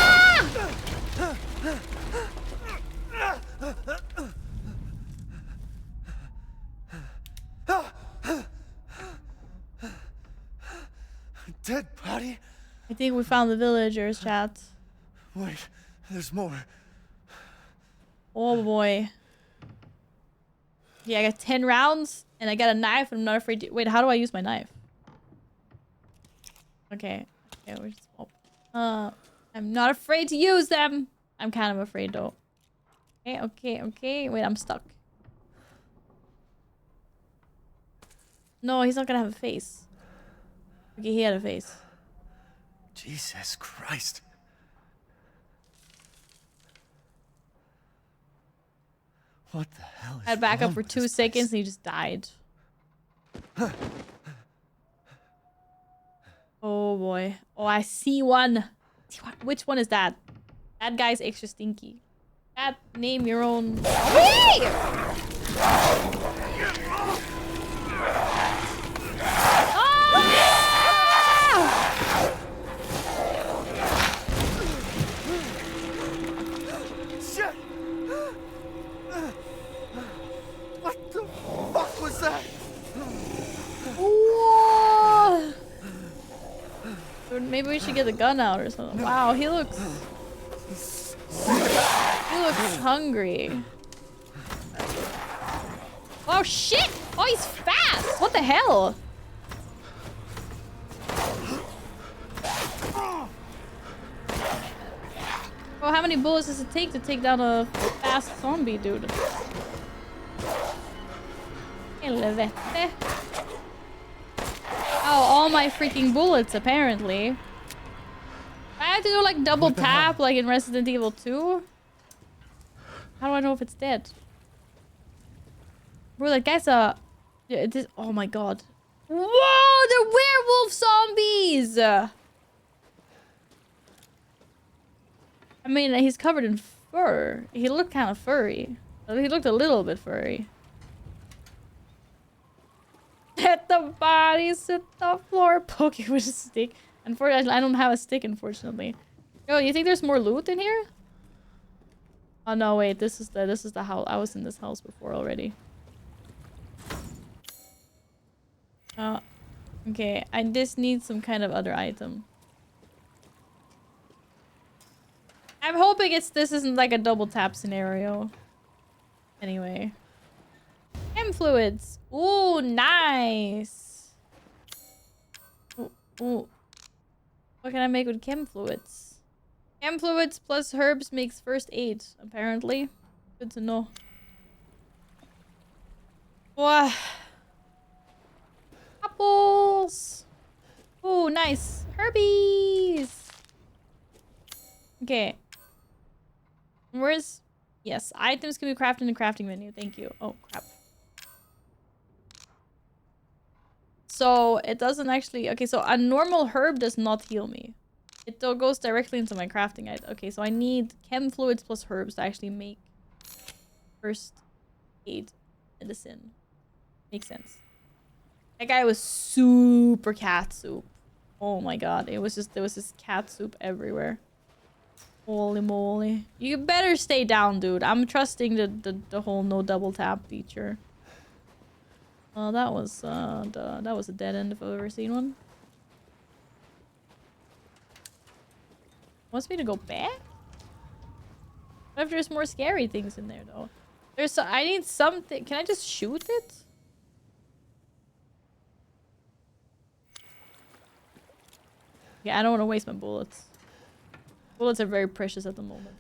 Dead body? I think we found the villagers, chat. Wait, there's more. Oh boy. Yeah, I got 10 rounds and I got a knife and I'm not afraid to... Wait, how do I use my knife? Okay. Okay, we're just... I'm not afraid to use them. I'm kind of afraid though. Okay. Wait, I'm stuck. No, he's not gonna have a face. Okay, he had a face. Jesus Christ. What the hell is I had back up wrong for with 2 this seconds place? and he just died. Oh boy. Oh, I see one. Which one is that? That guy's extra stinky. That name your own. Wait! Shit! What the fuck was that? Whoa! Maybe we should get the gun out or something. Wow, he looks hungry. Oh shit! Oh, he's fast! What the hell? Oh, how many bullets does it take to take down a fast zombie, dude? Helvete. Oh, all my freaking bullets, apparently. I have to do like double tap, like in Resident Evil 2. How do I know if it's dead? Bro, that guy's a... Yeah, this... Oh my god. Whoa, they're werewolf zombies! I mean, he's covered in fur. He looked kind of furry. He looked a little bit furry. Let the bodies hit the floor. Poke it with a stick. Unfortunately, I don't have a stick, unfortunately. Yo, you think there's more loot in here? Oh no, wait. This is the house. I was in this house before already. Okay. I just need some kind of other item. I'm hoping this isn't like a double tap scenario. Anyway. Chem fluids. Ooh, nice. Ooh. What can I make with chem fluids? Chem fluids plus herbs makes first aid, apparently. Good to know. Wow. Apples. Ooh, nice. Herbies. Okay. Where's... Yes, items can be crafted in the crafting menu. Thank you. Oh, crap. So, it doesn't actually... Okay, so a normal herb does not heal me. It goes directly into my crafting item. Okay, so I need chem fluids plus herbs to actually make first aid medicine. Makes sense. That guy was super cat soup. Oh my god. There was just cat soup everywhere. Holy moly. You better stay down, dude. I'm trusting the whole no double tap feature. Oh, that was a dead end if I've ever seen one. Wants me to go back? What if there's more scary things in there though? I need something. Can I just shoot it? Yeah, I don't want to waste my bullets. Bullets are very precious at the moment.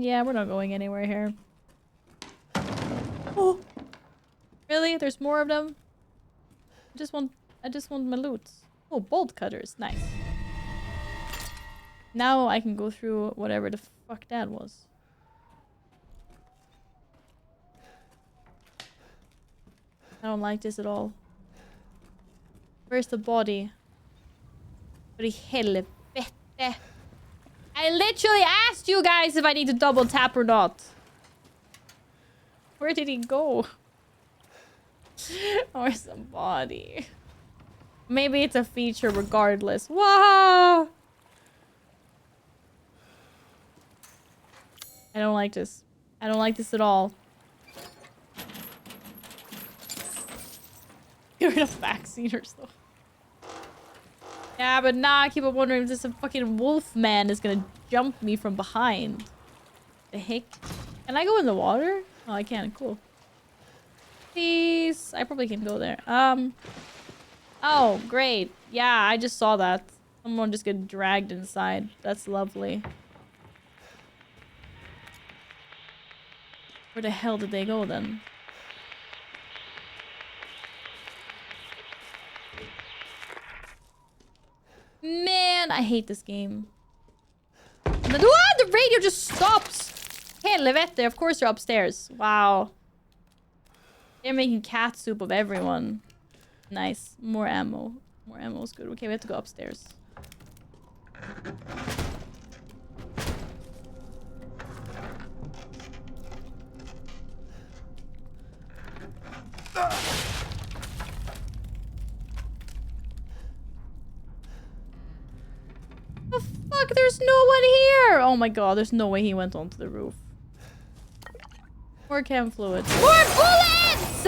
Yeah, we're not going anywhere here. Oh, really? There's more of them? I just want my loot. Oh, bolt cutters, nice. Now I can go through whatever the fuck that was. I don't like this at all. Where's the body? What the helvete? I literally asked you guys if I need to double tap or not. Where did he go? Where's the body? Maybe it's a feature regardless. Wow! I don't like this. I don't like this at all. Get rid of vacciners though. Yeah, but now I keep on wondering if this fucking wolf man is gonna jump me from behind. The heck? Can I go in the water? Oh, I can. Cool. Please. I probably can go there. Oh, great. Yeah, I just saw that. Someone just got dragged inside. That's lovely. Where the hell did they go then? Man, I hate this game. The radio just stops! Helvete, of course they're upstairs. Wow. They're making cat soup of everyone. Nice. More ammo. More ammo is good. Okay, we have to go upstairs. The fuck? There's no one here! Oh my god, there's no way he went onto the roof. More chem fluids. More bullets!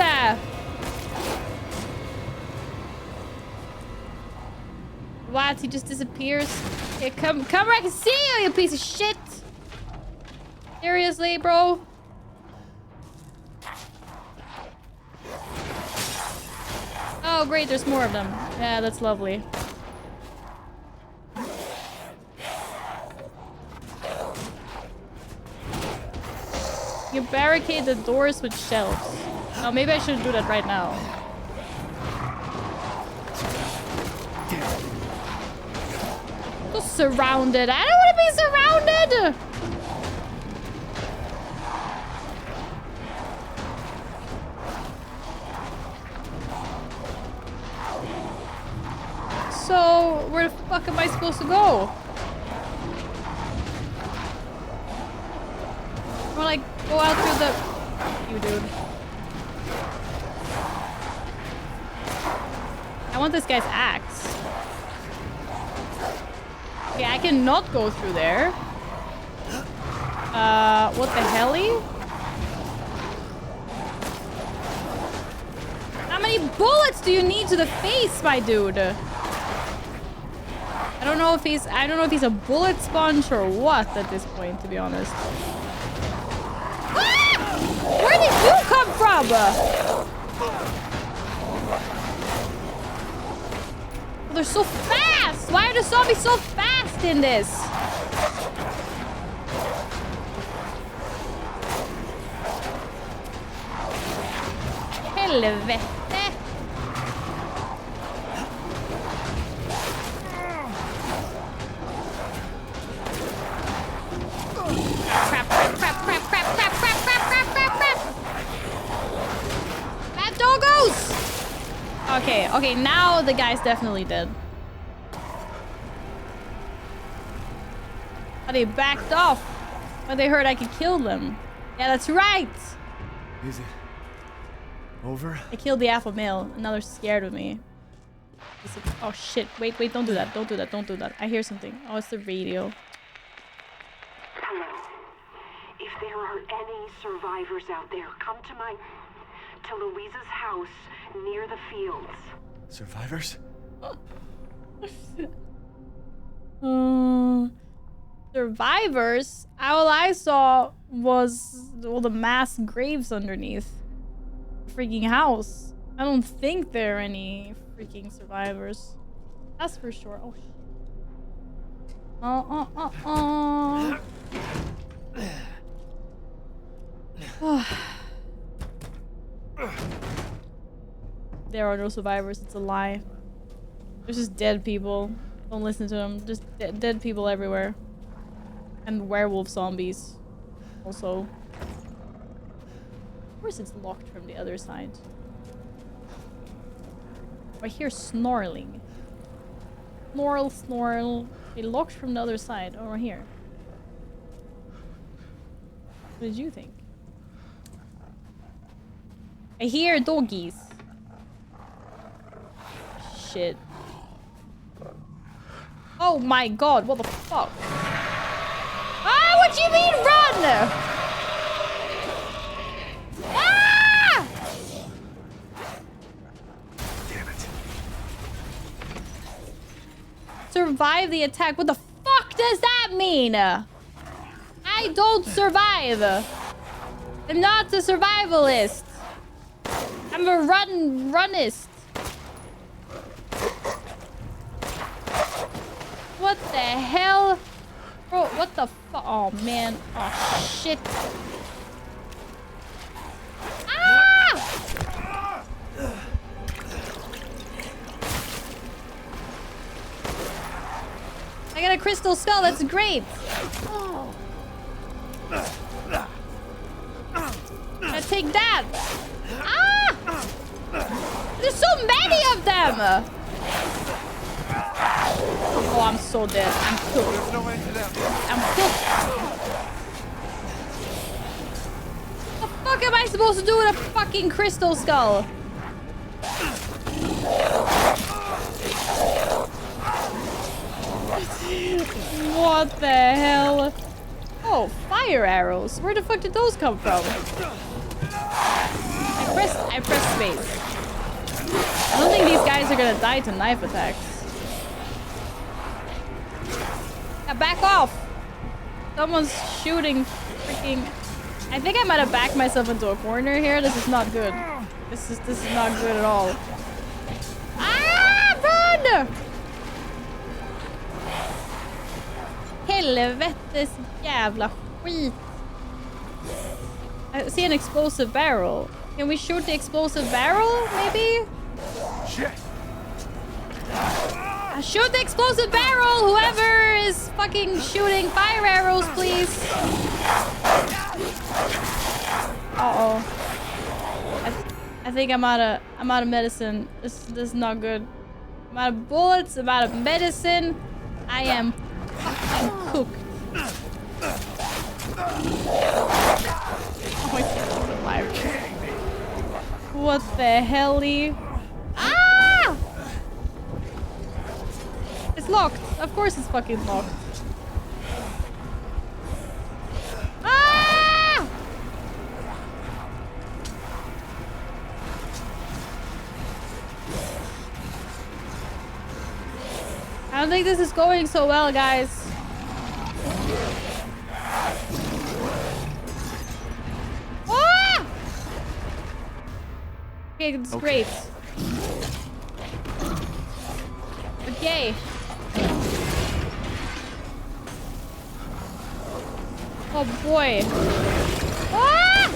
What? He just disappears? Okay, come where I can see you, you piece of shit! Seriously, bro? Oh, great, there's more of them. Yeah, that's lovely. You barricade the doors with shelves. Oh, maybe I should do that right now. So surrounded. I don't want to be surrounded! So, where the fuck am I supposed to go? Or like, go out through the... You, dude. I want this guy's axe. Okay, I cannot go through there. What the helly? How many bullets do you need to the face, my dude? I don't know if he's a bullet sponge or what at this point, to be honest. Ah! Where did you come from? Oh, they're so fast! Why are the zombies so fast in this? Helvete! Crap. Bad doggos! Okay, now the guy's definitely dead. Oh, they backed off when they heard I could kill them. Yeah, that's right! Is it over? I killed the alpha male, and now they're scared of me. Oh shit, wait, don't do that, don't do that. I hear something. Oh, it's the radio. Hello. If there are any survivors out there, come to Louisa's house near the fields. Survivors? Survivors? All I saw was all the mass graves underneath the freaking house. I don't think there are any freaking survivors. That's for sure. Oh shit. There are no survivors. It's a lie. There's just dead people. Don't listen to them. Just dead people everywhere. And werewolf zombies. Also. Of course it's locked from the other side. I hear snarling. Snarl. It locked from the other side. Oh, right here. What did you think? I hear doggies. Shit. Oh my god, what the fuck? Ah, what do you mean run? Ah! Damn it. Survive the attack. What the fuck does that mean? I don't survive. I'm not a survivalist. I'm a runnist. What the hell? Bro, what the fuck? Oh, man. Oh, shit. Ah! I got a crystal skull. That's great. Oh. Now take that. Ah! There's so many of them. Oh, I'm so dead. I'm cooked. There's no way to them. I'm cooked. What the fuck am I supposed to do with a fucking crystal skull? What the hell? Oh, fire arrows. Where the fuck did those come from? I pressed space. I don't think these guys are gonna die to knife attacks. Yeah, back off! Someone's shooting freaking... I think I might have backed myself into a corner here. This is not good. This is not good at all. Ah! Run! Helvetes jävla skit. I see an explosive barrel. Can we shoot the explosive barrel, maybe? Shit! Shoot the explosive barrel! Whoever is fucking shooting fire arrows, please. Uh-oh. I think I'm out of medicine. This is not good. I'm out of bullets, I'm out of medicine. I am fucking cooked. Oh my god, he's alive. What the helly? Ah! It's locked. Of course it's fucking locked. Ah! I don't think this is going so well, guys. Ah! Okay, it's great. Okay. Oh boy. Ah!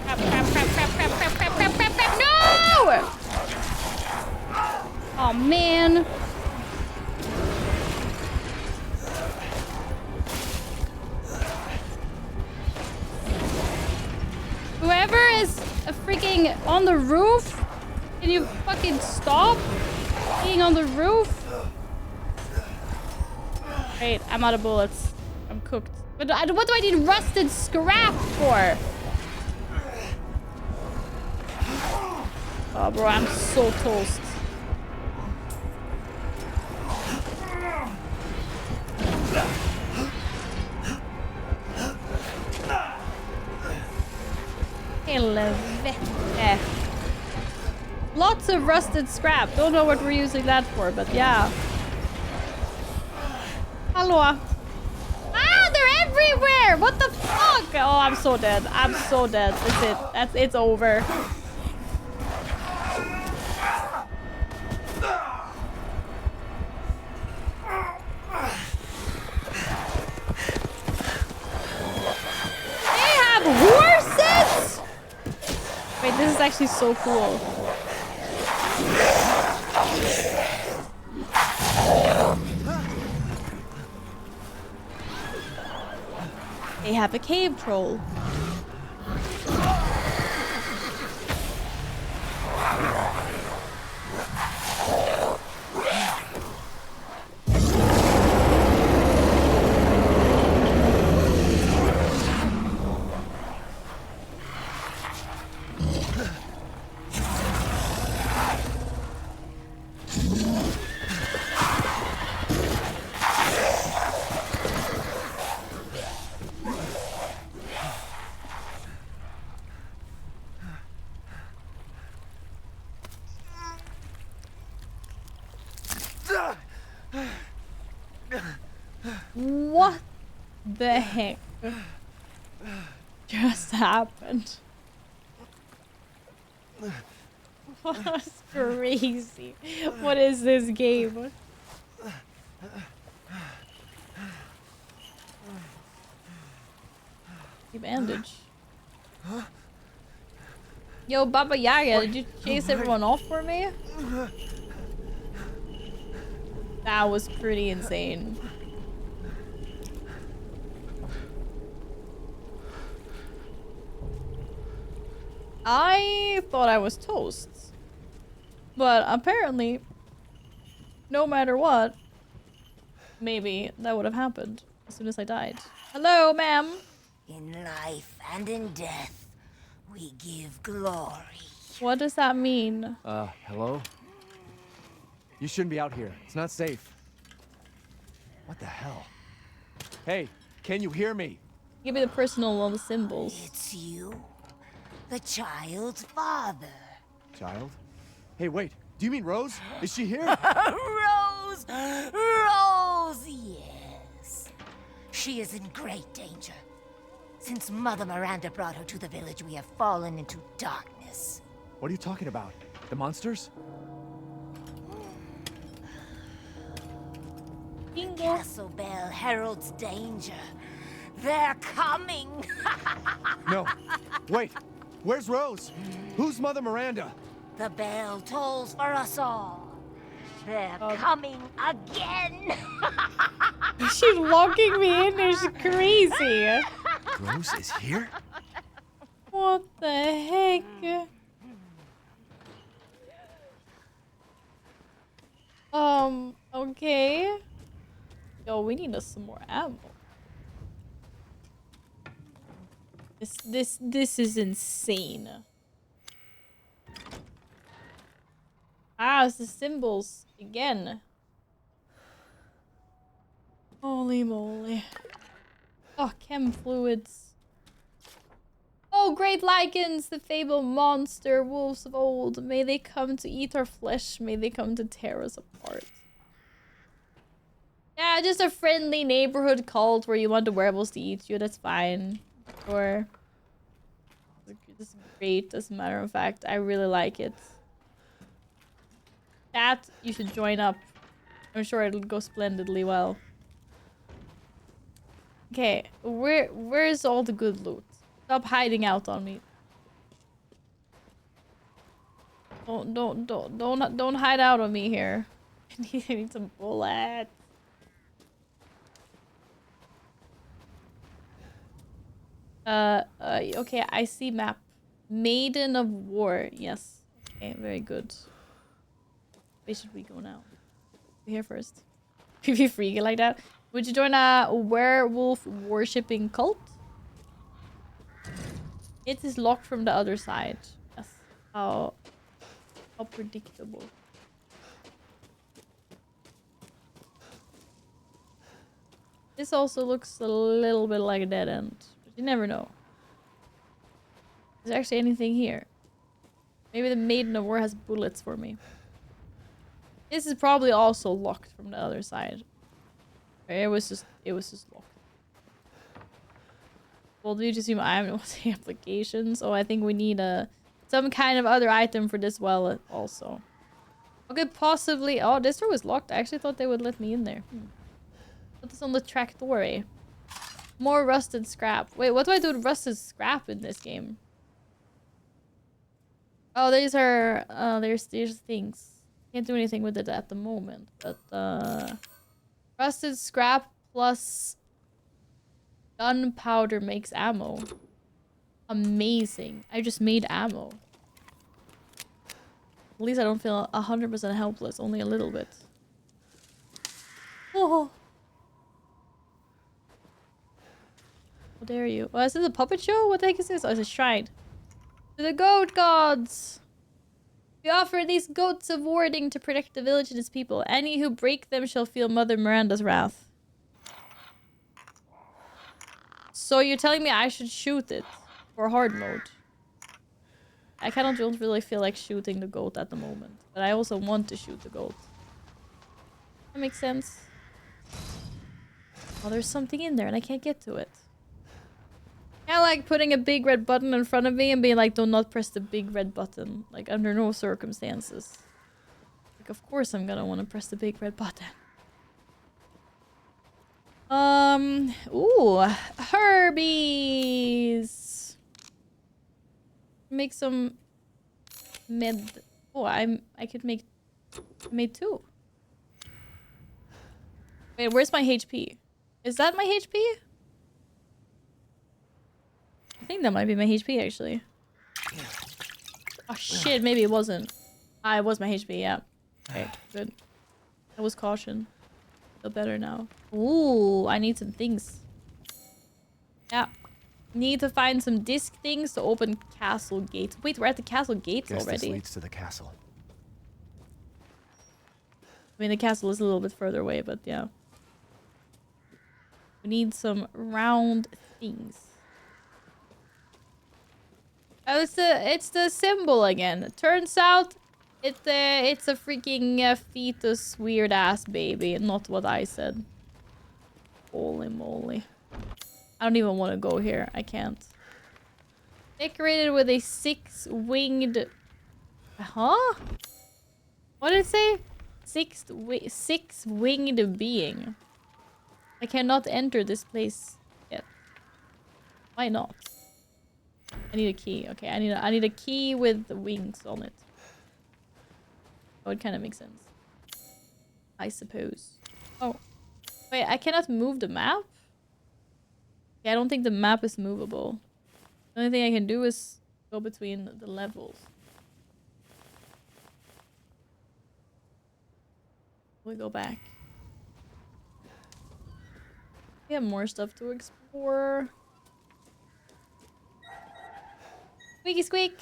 Crap, crap, crap, crap, crap, crap, crap, crap, crap, crap. No! Oh man. Whoever is freaking on the roof, can you fucking stop being on the roof? Wait, I'm out of bullets. I'm cooked. But what do I need rusted scrap for? Oh, bro, I'm so toast. Helvete. Lots of rusted scrap. Don't know what we're using that for, but yeah. Hello. Ah, they're everywhere! What the fuck? Oh, I'm so dead. I'm so dead. That's it. It's over. They have horses? Wait, this is actually so cool. They have a cave troll. What the heck just happened? That's crazy. What is this game? Bandage. Yo, Baba Yaga, did you chase everyone off for me? That was pretty insane. I thought I was toast. But apparently, no matter what, maybe that would have happened as soon as I died. Hello, ma'am. In life and in death, we give glory. What does that mean? Hello? You shouldn't be out here. It's not safe. What the hell? Hey, can you hear me? Give me the personal symbols. It's you, the child's father. Child? Hey, wait. Do you mean Rose? Is she here? Rose Rose! Rose, yes. She is in great danger. Since Mother Miranda brought her to the village, we have fallen into darkness. What are you talking about? The monsters? The castle bell heralds danger. They're coming! No. Wait. Where's Rose? Who's Mother Miranda? The bell tolls for us all. They're coming again! She's locking me in there. She's crazy. Rose is here? What the heck? Okay. Yo, we need us some more ammo. This is insane. Ah, it's the symbols again. Holy moly. Oh, chem fluids. Oh, great lichens, the fabled monster, wolves of old. May they come to eat our flesh. May they come to tear us apart. Yeah, just a friendly neighborhood cult where you want the werewolves to eat you. That's fine. Sure. This is great, as a matter of fact. I really like it. That, you should join up. I'm sure it'll go splendidly well. Okay, where's all the good loot? Stop hiding out on me. Don't hide out on me here. I need some bullets. Okay, I see map. Maiden of War, yes. Okay, very good. Where should we go now? Here first. If you freak it like that. Would you join a werewolf worshipping cult? It is locked from the other side. Yes. How predictable. This also looks a little bit like a dead end. But you never know. Is there actually anything here? Maybe the Maiden of War has bullets for me. This is probably also locked from the other side. It was just locked. Well, do you just assume I have no applications? Oh, I think we need some kind of other item for this well also. Okay, possibly. Oh, this door was locked. I actually thought they would let me in there. Put this on the track door, eh? More rusted scrap. Wait, what do I do with rusted scrap in this game? Oh, these are there's things. Can't do anything with it at the moment, but rusted scrap plus gunpowder makes ammo. Amazing. I just made ammo. At least I don't feel 100% helpless, only a little bit. Oh. How dare you? Oh, is this a puppet show? What the heck is this? Oh, it's a shrine. To the goat gods! We offer these goats of warding to protect the village and its people. Any who break them shall feel Mother Miranda's wrath. So you're telling me I should shoot it for hard mode? I don't really feel like shooting the goat at the moment. But I also want to shoot the goat. That makes sense. Oh, there's something in there and I can't get to it. Kind of like putting a big red button in front of me and being like, do not press the big red button. Like, under no circumstances. Like, of course I'm gonna want to press the big red button. Ooh, herbies. Make some med. Oh, I could make two. Wait, where's my HP? Is that my HP? I think that might be my HP, actually. Oh, shit. Maybe it wasn't. Ah, it was my HP, yeah. Okay, good. That was caution. Feel better now. Ooh, I need some things. Yeah. Need to find some disc things to open castle gates. Wait, we're at the castle gates Guess already. This leads to the castle. I mean, the castle is a little bit further away, but yeah. We need some round things. Oh, it's the symbol again. It turns out It's a freaking fetus weird ass baby, not what I said. Holy moly. I don't even want to go here. I can't. Decorated with a 6-winged... Huh? What did it say? Six-winged being. I cannot enter this place yet. Why not? I need a key. Okay, I need a key with wings on it. Oh, it kind of makes sense. I suppose. Oh. Wait, I cannot move the map? Yeah, I don't think the map is movable. The only thing I can do is go between the levels. We go back. We have more stuff to explore. Squeaky squeak!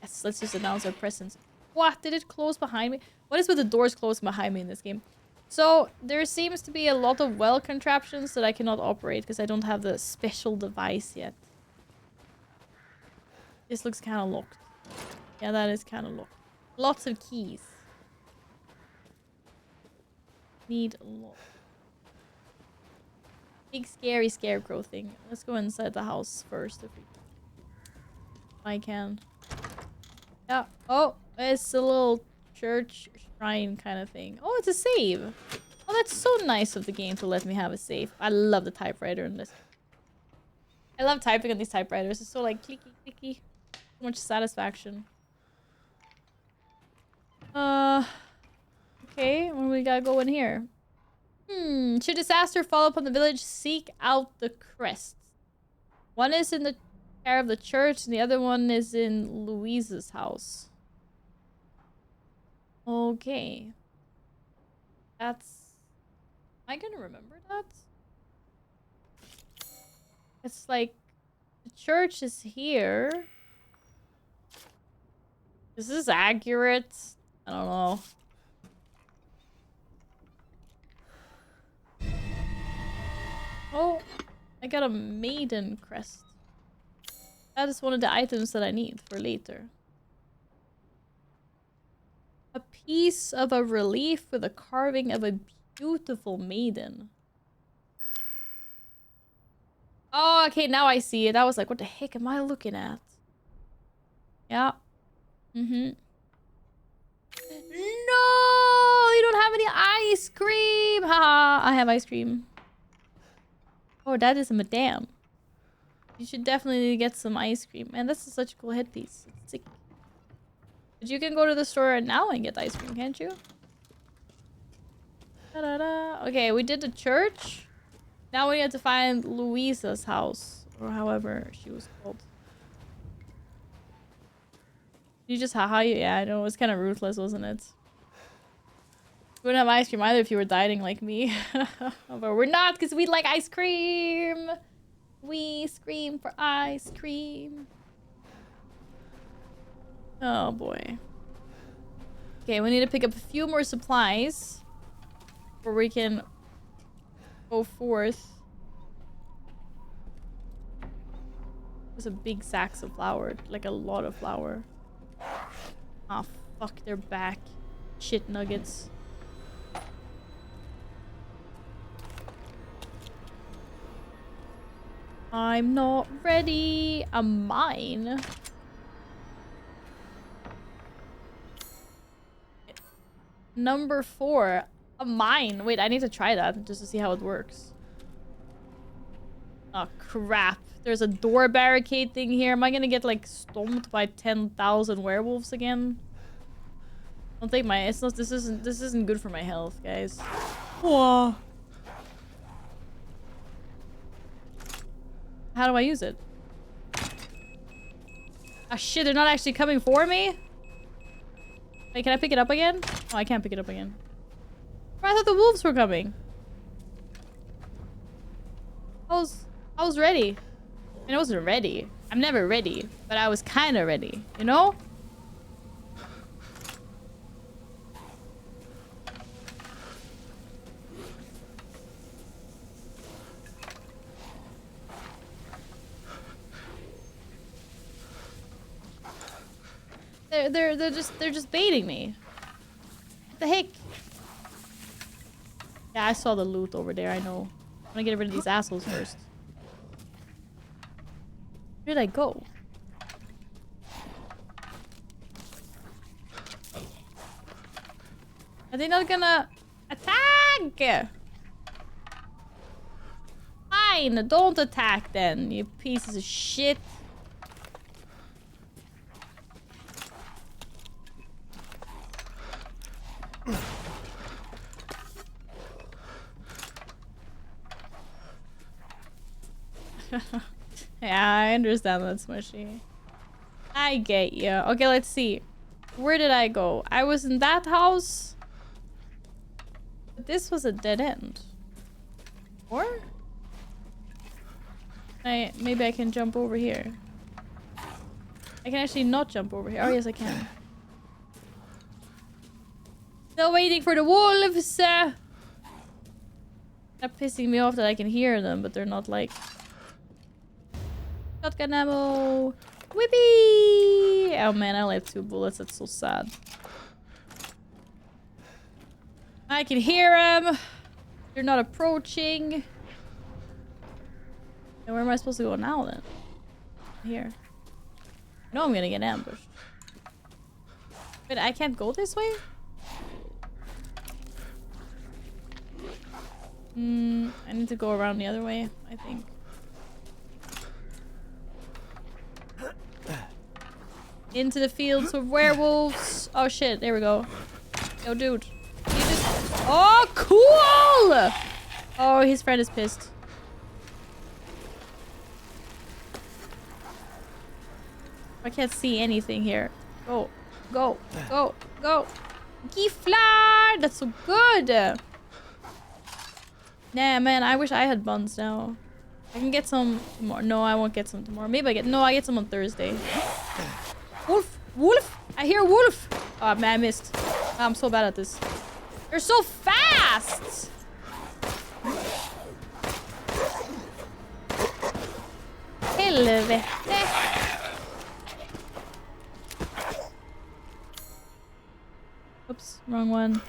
Yes, let's just announce our presence. What? Did it close behind me? What is with the doors closing behind me in this game? So, there seems to be a lot of well contraptions that I cannot operate because I don't have the special device yet. This looks kind of locked. Yeah, that is kind of locked. Lots of keys. Need a lot. Big scary scarecrow thing. Let's go inside the house first if I can. Yeah. Oh, it's a little church shrine kind of thing. Oh, it's a save. Oh, that's so nice of the game to let me have a save. I love the typewriter in this. I love typing on these typewriters. It's so like clicky clicky. So much satisfaction. Okay, what do we gotta go in here? Should disaster fall upon the village, seek out the crests. One is in the care of the church, and the other one is in Louise's house. Okay. That's... Am I gonna remember that? It's like... The church is here. Is this accurate? I don't know. Oh, I got a maiden crest. That is one of the items that I need for later. A piece of a relief with a carving of a beautiful maiden. Oh, okay, now I see it. I was like, what the heck am I looking at? Yeah. Mm-hmm. No! You don't have any ice cream! Haha, I have ice cream. Oh, that is a madame. You should definitely get some ice cream. Man, this is such a cool headpiece. It's sick. But you can go to the store now and get ice cream, can't you? Da-da-da. Okay, we did the church. Now we have to find Louisa's house. Or however she was called. You just haha you? Yeah, I know. It was kind of ruthless, wasn't it? We wouldn't have ice cream either if you were dieting like me. But we're not, because we like ice cream. We scream for ice cream. Oh boy. Okay, we need to pick up a few more supplies before we can go forth. There's a big sack of flour, like a lot of flour. Ah, fuck, they're back. Shit nuggets. I'm not ready. A mine? Number 4. A mine. Wait, I need to try that just to see how it works. Oh, crap. There's a door barricade thing here. Am I gonna get, like, stomped by 10,000 werewolves again? Don't take my... It's not... This isn't good for my health, guys. Whoa. How do I use it? Ah, shit, they're not actually coming for me? Wait, can I pick it up again? Oh, I can't pick it up again. Oh, I thought the wolves were coming. I was ready. I mean, I wasn't ready. I'm never ready, but I was kind of ready, you know? They're just baiting me. What the heck? Yeah, I saw the loot over there. I know. I'm gonna get rid of these assholes first. Where did I go? Are they not gonna attack? Fine, don't attack then, you pieces of shit. Yeah, I understand that, Smushy. I get you. Okay, let's see. Where did I go? I was in that house. But this was a dead end. Or? Maybe I can jump over here. I can actually not jump over here. Oh, yes, I can. Still waiting for the wolves. They're pissing me off that I can hear them, but they're not like... Shotgun ammo. Whippy! Oh man, I only have 2 bullets. That's so sad. I can hear them. They're not approaching. And where am I supposed to go now then? Here. I know I'm gonna get ambushed. But I can't go this way? I need to go around the other way, I think. Into the fields of werewolves. Oh shit, there we go. Yo, dude. You just... Oh, cool! Oh, his friend is pissed. I can't see anything here. Go, go, go, go. Giflar! That's so good! Nah, man, I wish I had buns now. I can get some tomorrow. No, I won't get some tomorrow. Maybe I get... No, I get some on Thursday. Wolf! Wolf! I hear wolf! Oh, man, I missed. Oh, I'm so bad at this. They're so fast! Helvete! Oops, wrong one.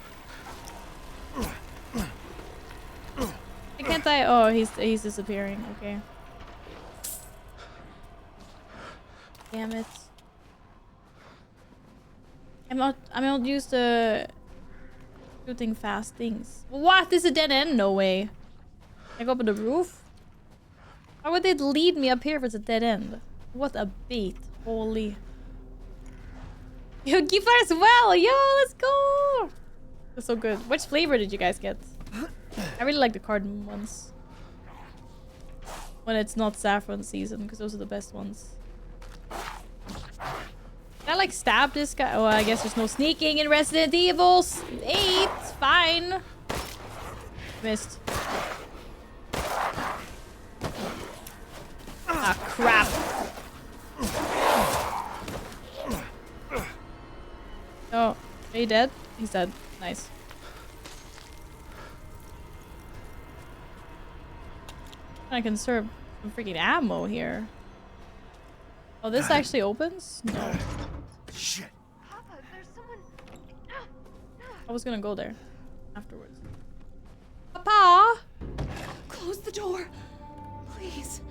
I can't die. Oh, he's disappearing. Okay. Damn it. I'm not used to shooting fast things. What? This is a dead end? No way. Can I go up on the roof? Why would they lead me up here if it's a dead end? What a bait. Holy. Yo, Giflar as well! Yo, let's go! That's so good. Which flavor did you guys get? I really like the cardamom ones. When it's not saffron season, because those are the best ones. Can I like stab this guy? Oh, I guess there's no sneaking in Resident Evil 8. Fine. Missed. Ah, crap. Oh, are you dead? He's dead. Nice. I can conserve some freaking ammo here. Oh, this actually opens? No. Shit. Papa, there's someone... I was gonna go there afterwards. Papa! Close the door, please.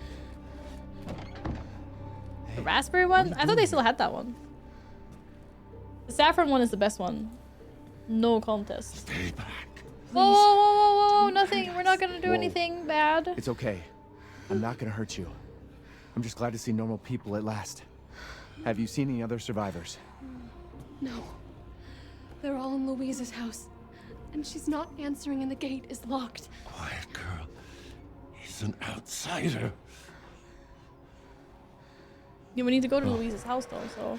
The raspberry one? I thought they still had that one. The saffron one is the best one. No contest. Stay back. Whoa, whoa, whoa, whoa, whoa, nothing. We're not gonna do anything bad. It's okay. I'm not gonna hurt you. I'm just glad to see normal people at last. Have you seen any other survivors? No. They're all in Louise's house. And she's not answering and the gate is locked. Quiet girl. He's an outsider. Yeah, we need to go to Louise's house though, so...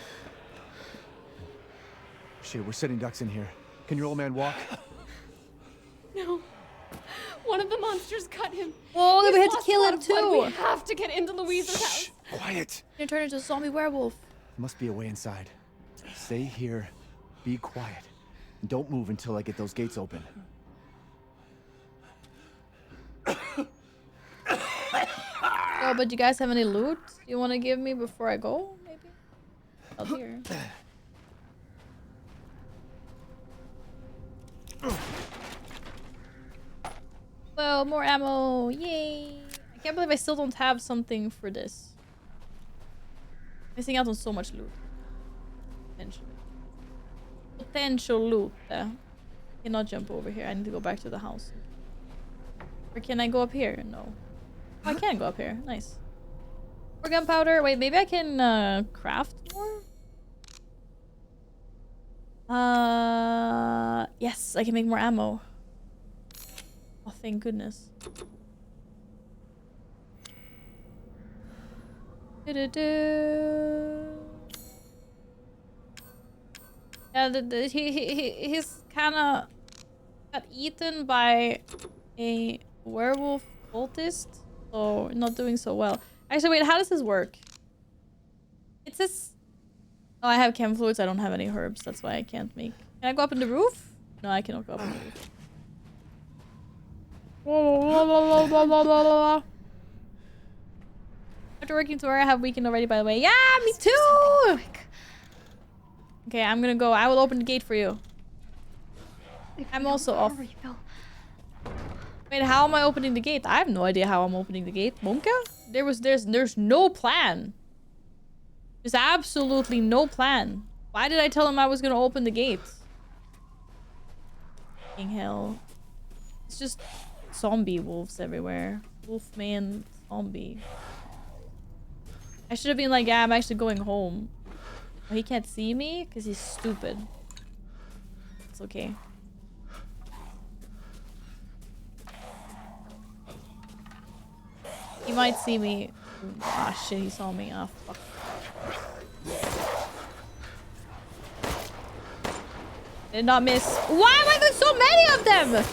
Shit, we're sitting ducks in here. Can your old man walk? No. One of the monsters cut him. Oh, then we He's had to lost kill a lot him of blood. too. We have to get into Louise's house. Quiet. You're gonna turn into a zombie werewolf. There must be a way inside. Stay here. Be quiet. And don't move until I get those gates open. Oh, but you guys have any loot you want to give me before I go? Maybe? Out here. Well, more ammo. Yay. I can't believe I still don't have something for this. Missing out on so much loot. Potentially. Potential loot. Cannot jump over here. I need to go back to the house. Or can I go up here? No. Oh, I can go up here. Nice. More gunpowder. Wait, maybe I can craft more? Yes, I can make more ammo. Oh, thank goodness. Yeah, he's kind of got eaten by a werewolf cultist, so not doing so well. Actually, wait, how does this work? It says... Oh, I have chem fluids. I don't have any herbs. That's why I can't make... Can I go up in the roof? No, I cannot go up in the roof. After working tomorrow, I have weekend already, by the way. Yeah, me too! Okay, I'm gonna go. I will open the gate for you. I'm also off. Wait, how am I opening the gate? I have no idea how I'm opening the gate. Monka? There's no plan. There's absolutely no plan. Why did I tell him I was gonna open the gate? Fucking hell. It's just zombie wolves everywhere. Wolfman zombie. I should have been like, yeah, I'm actually going home. Oh, he can't see me because he's stupid. It's okay. He might see me. Ah, shit, he saw me. Ah, fuck. Did not miss. Why am I with so many of them?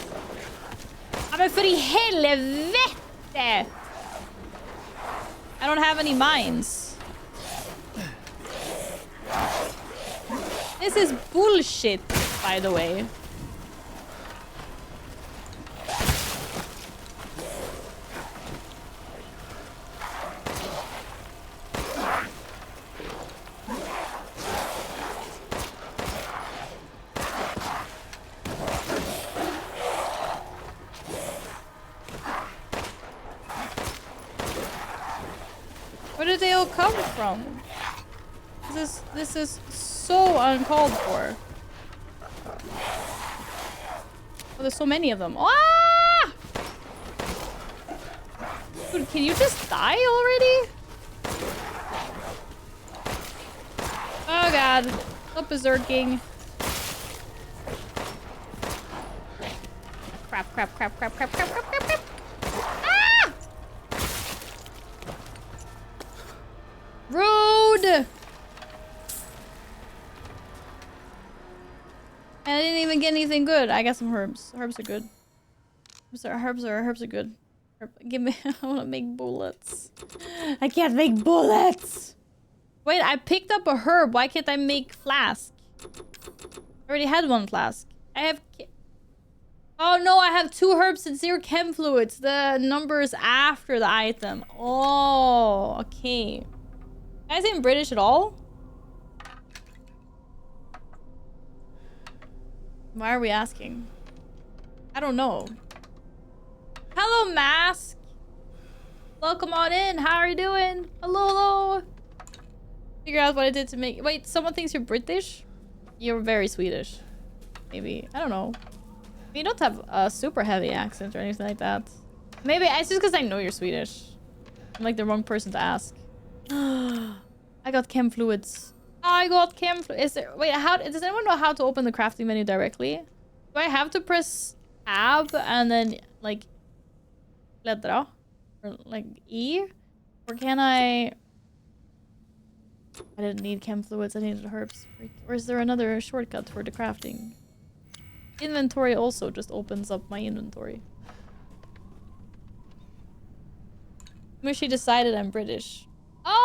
Ja, men för i helvete! I don't have any mines. This is bullshit, by the way. Where did they all come from? This is so uncalled for. Oh, there's so many of them. Ah! Dude, can you just die already? Oh god. Stop berserking. Crap, crap, crap, crap, crap, crap, crap, crap, crap. Ah! Rude! And I didn't even get anything good. I got some herbs. Herbs are good. Herbs are good. Give me... I want to make bullets. I can't make bullets! Wait, I picked up a herb. Why can't I make flask? I already had one flask. I have... Oh no, I have 2 herbs and 0 chem fluids. The numbers after the item. Oh, okay. Guys ain't British at all? Why are we asking? I don't know. Hello, Mask. Welcome on in. How are you doing? Hello, hello. Figure out what I did to make... Wait, someone thinks you're British? You're very Swedish. Maybe. I don't know. You don't have a super heavy accent or anything like that. Maybe it's just because I know you're Swedish. I'm like the wrong person to ask. I got chem fluids. I got chem fluids. Is there... Wait, how... Does anyone know how to open the crafting menu directly? Do I have to press tab and then, like... Letra? Or, like, E? Or can I... I didn't need chem fluids. I needed herbs. Or is there another shortcut for the crafting? Inventory also just opens up my inventory. Mushy decided I'm British. Oh!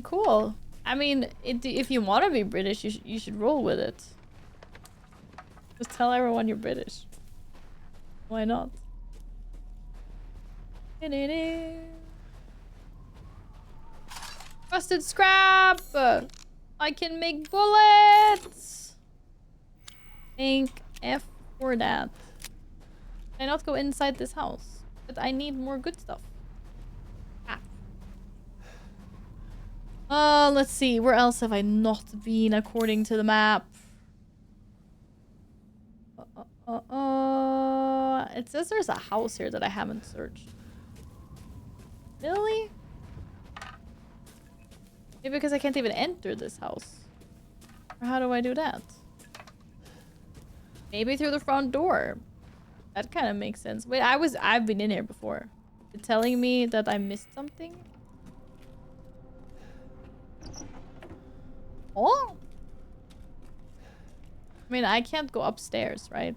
Cool. I mean, if you want to be British, you should roll with it. Just tell everyone you're British. Why not? Rusted scrap! I can make bullets! Thank F for that. Can I not go inside this house? But I need more good stuff. Let's see. Where else have I not been according to the map? It says there's a house here that I haven't searched. Really? Maybe because I can't even enter this house. Or how do I do that? Maybe through the front door. That kind of makes sense. Wait, I've been in here before. You're telling me that I missed something? Oh? I mean, I can't go upstairs, right?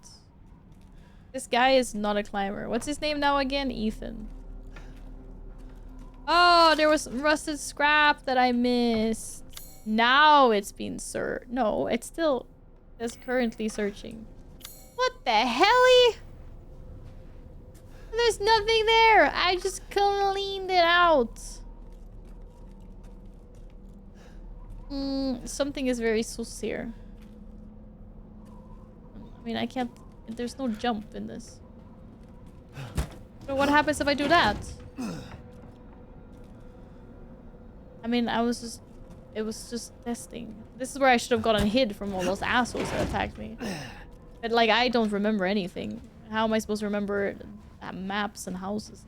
This guy is not a climber. What's his name now again? Ethan. Oh, there was some rusted scrap that I missed. Now it's been searched. No, it's still says currently searching. What the hell? There's nothing there. I just cleaned it out. Something is very sus here. I mean, I can't... There's no jump in this. So what happens if I do that? I mean, it was just testing. This is where I should have gotten hid from all those assholes that attacked me. But like, I don't remember anything. How am I supposed to remember maps and houses?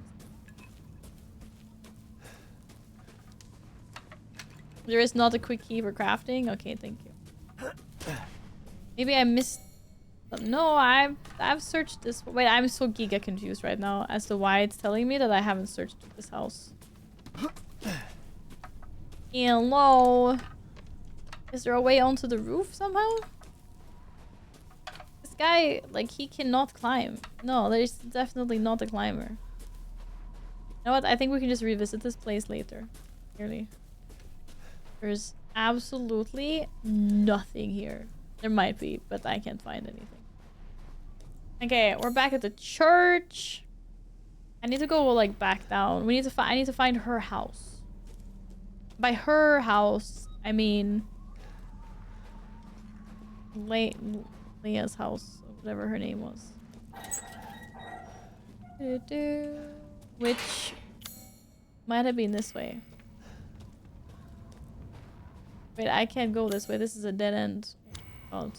There is not a quick key for crafting? Okay, thank you. Maybe I missed... No, I've searched this... Wait, I'm so giga confused right now as to why it's telling me that I haven't searched this house. Hello? Is there a way onto the roof somehow? This guy, like, he cannot climb. No, there's definitely not a climber. You know what? I think we can just revisit this place later. Clearly. There's absolutely nothing here. There might be, but I can't find anything. Okay, we're back at the church. I need to go, like, back down. I need to find her house. By her house, I mean... Leah's house, whatever her name was. Which might have been this way. Wait, I can't go this way. This is a dead end. God.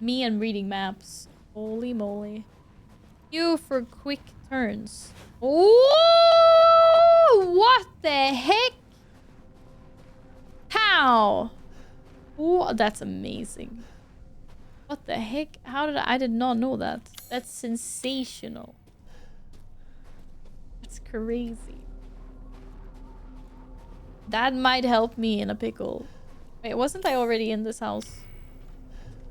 Me and reading maps. Holy moly. You for quick turns. Oh! What the heck? How? Oh, that's amazing. What the heck? How did I did not know that. That's sensational. That's crazy. That might help me in a pickle. Wait, wasn't I already in this house?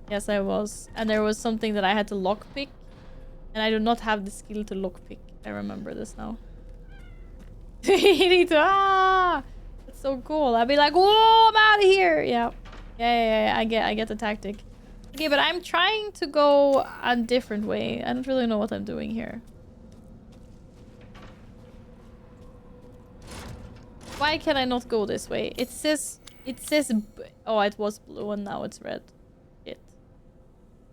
Yes, I was. And there was something that I had to lockpick. And I do not have the skill to lockpick. I remember this now. You need to... Ah! That's so cool. I'd be like, whoa, I'm out of here! Yeah. Yeah. I get the tactic. Okay, but I'm trying to go a different way. I don't really know what I'm doing here. Why can I not go this way? It says... Oh, it was blue and now it's red. Shit.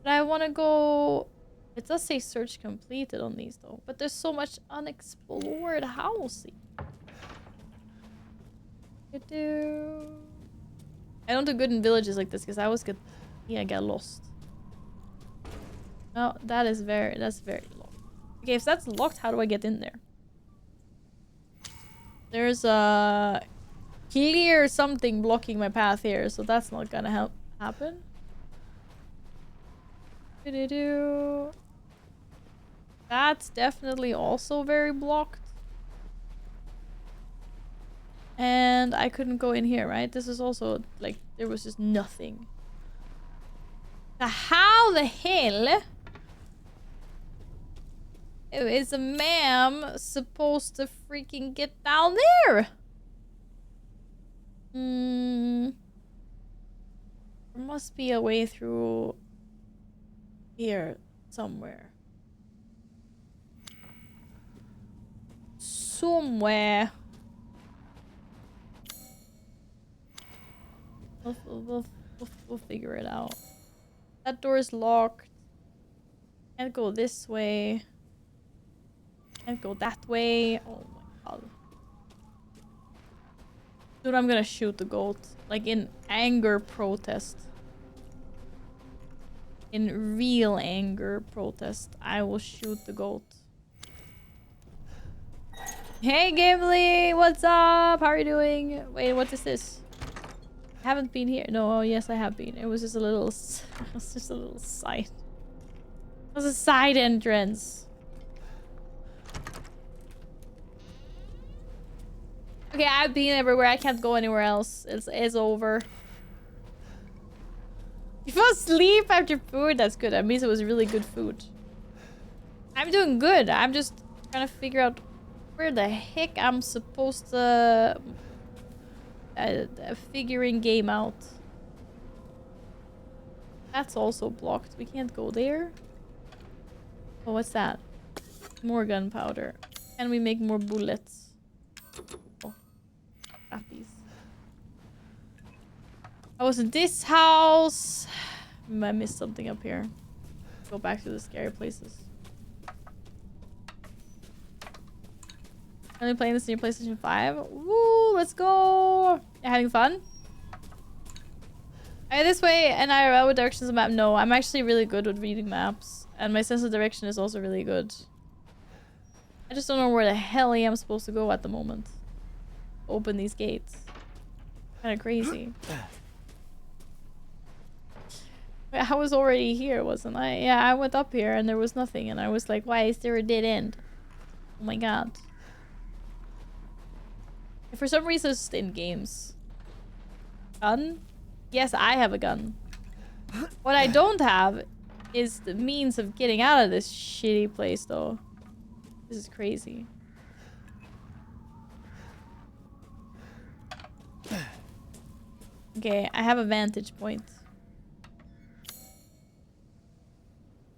But I want to go... It does say search completed on these though. But there's so much unexplored housing. I don't do good in villages like this because I always get lost. No, that's very locked. Okay, if that's locked, how do I get in there? There's a clear something blocking my path here, so that's not gonna happen. That's definitely also very blocked. And I couldn't go in here, right? This is also, like, there was just nothing. So how the hell is a ma'am supposed to freaking get down there? There must be a way through here somewhere. Somewhere. We'll figure it out. That door is locked. Can't go this way. Can't go that way. Oh my god. Dude, I'm gonna shoot the goat. Like in anger protest. In real anger protest, I will shoot the goat. Hey Gimli, what's up? How are you doing? Wait, what is this? I haven't been here. No, oh yes, I have been. It was just a little... It was just a little side. It was a side entrance. Okay, I've been everywhere. I can't go anywhere else. It's over. You fell asleep after food? That's good. That means it was really good food. I'm doing good. I'm just trying to figure out where the heck I'm supposed to... figuring game out. That's also blocked. We can't go there. Oh, what's that? More gunpowder. Can we make more bullets? Oh, crappies. I was in this house. I missed something up here. Go back to the scary places. Only playing this in your PlayStation 5? Woo, let's go! You're having fun? This way, and IRL with directions on map? No, I'm actually really good with reading maps. And my sense of direction is also really good. I just don't know where the hell I am supposed to go at the moment. Open these gates. Kind of crazy. Wait, I was already here, wasn't I? Yeah, I went up here and there was nothing. And I was like, why is there a dead end? Oh my god. For some reason, it's in games. Gun? Yes, I have a gun. What I don't have is the means of getting out of this shitty place, though. This is crazy. Okay, I have a vantage point.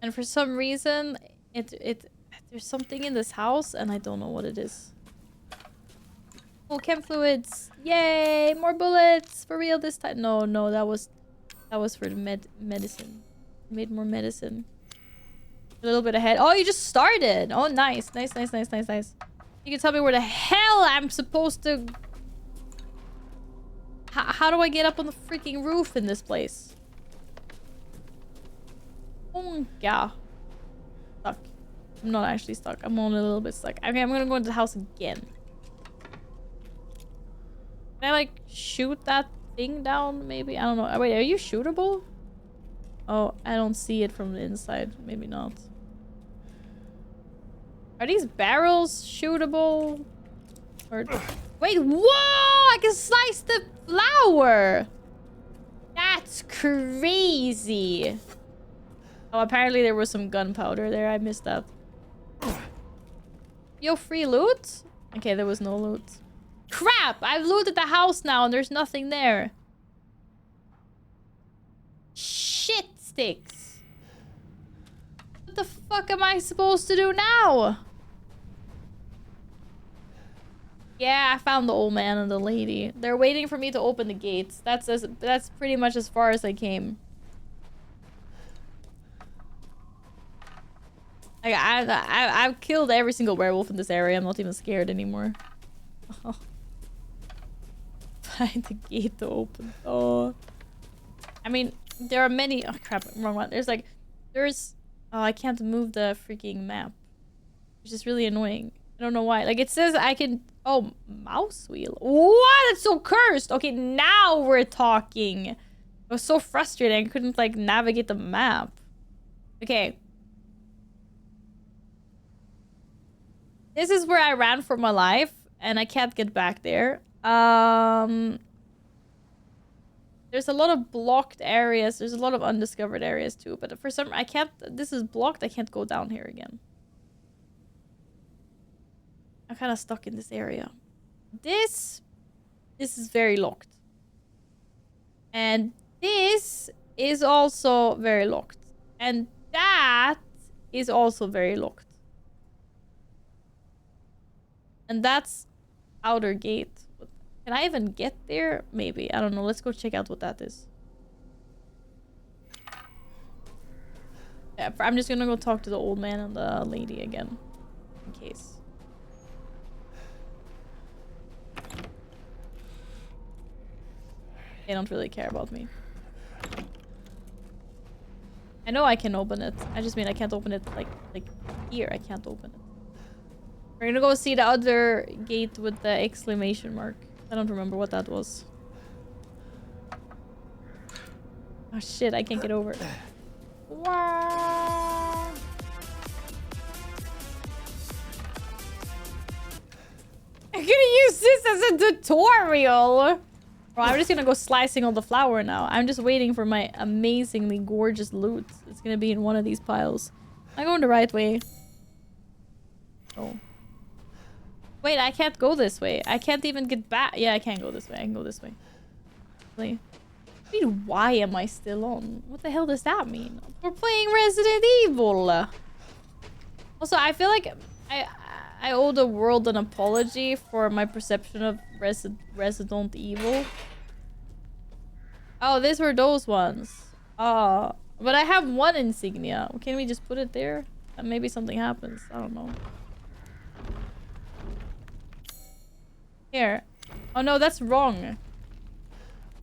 And for some reason, there's something in this house, and I don't know what it is. Oh, chem fluids! Yay! More bullets! For real this time. No, that was for the medicine. Made more medicine. A little bit ahead. Oh, you just started! Oh, nice. Nice. You can tell me where the hell I'm supposed to... How do I get up on the freaking roof in this place? Oh, yeah. Stuck. I'm not actually stuck. I'm only a little bit stuck. Okay, I'm gonna go into the house again. Can I, like, shoot that thing down, maybe? I don't know. Wait, are you shootable? Oh, I don't see it from the inside. Maybe not. Are these barrels shootable? Or... Wait, whoa! I can slice the flower! That's crazy! Oh, apparently there was some gunpowder there. I missed that. Yo, free loot? Okay, there was no loot. Crap! I've looted the house now and there's nothing there. Shit sticks. What the fuck am I supposed to do now? Yeah, I found the old man and the lady. They're waiting for me to open the gates. That's pretty much as far as I came. Like, I've killed every single werewolf in this area. I'm not even scared anymore. Oh. Find the gate to open. Oh. I mean, there are many... Oh, crap. Wrong one. There's... Oh, I can't move the freaking map. Which is really annoying. I don't know why. Like, it says I can... Oh, mouse wheel. What? It's so cursed. Okay, now we're talking. I was so frustrated. I couldn't, like, navigate the map. Okay. This is where I ran for my life. And I can't get back there. There's a lot of blocked areas. There's a lot of undiscovered areas too. But for some... I can't... This is blocked. I can't go down here again. I'm kind of stuck in this area. This is very locked. And this is also very locked. And that is also very locked. And that's outer gate. Can I even get there? Maybe. I don't know. Let's go check out what that is. Yeah, I'm just gonna go talk to the old man and the lady again. In case. They don't really care about me. I know I can open it. I just mean I can't open it like here. I can't open it. We're gonna go see the other gate with the exclamation mark. I don't remember what that was. Oh shit, I can't get over it. Wow. I'm gonna use this as a tutorial! Bro, I'm just gonna go slicing all the flour now. I'm just waiting for my amazingly gorgeous loot. It's gonna be in one of these piles. Am I going the right way? Oh. Wait, I can't go this way. I can't even get back. Yeah, I can't go this way. I can go this way. Wait. I mean, why am I still on? What the hell does that mean? We're playing Resident Evil. Also, I feel like I owe the world an apology for my perception of Resident Evil. Oh, these were those ones. Oh, but I have one insignia. Can we just put it there? And maybe something happens. I don't know. Here. Oh no, that's wrong.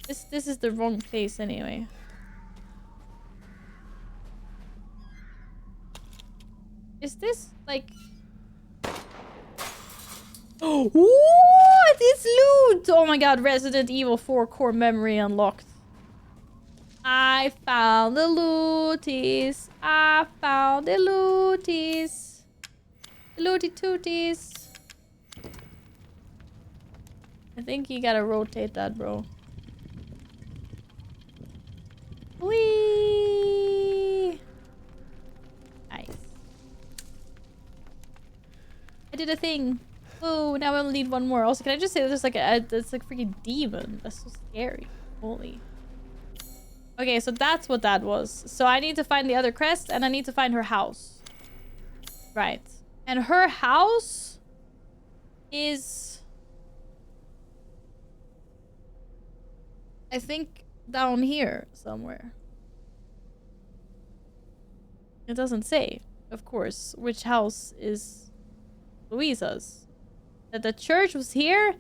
This is the wrong place anyway. Is this like... Oh, this loot! Oh my god, Resident Evil 4 core memory unlocked. I found the looties. I found the looties. The looty tooties. I think you gotta rotate that, bro. Whee! Nice. I did a thing. Oh, now I only need one more. Also, can I just say that there's like it's like freaking demon. That's so scary. Holy. Okay, so that's what that was. So I need to find the other crest and I need to find her house. Right. And her house is... I think down here somewhere. It doesn't say, of course, which house is Louisa's. That the church was here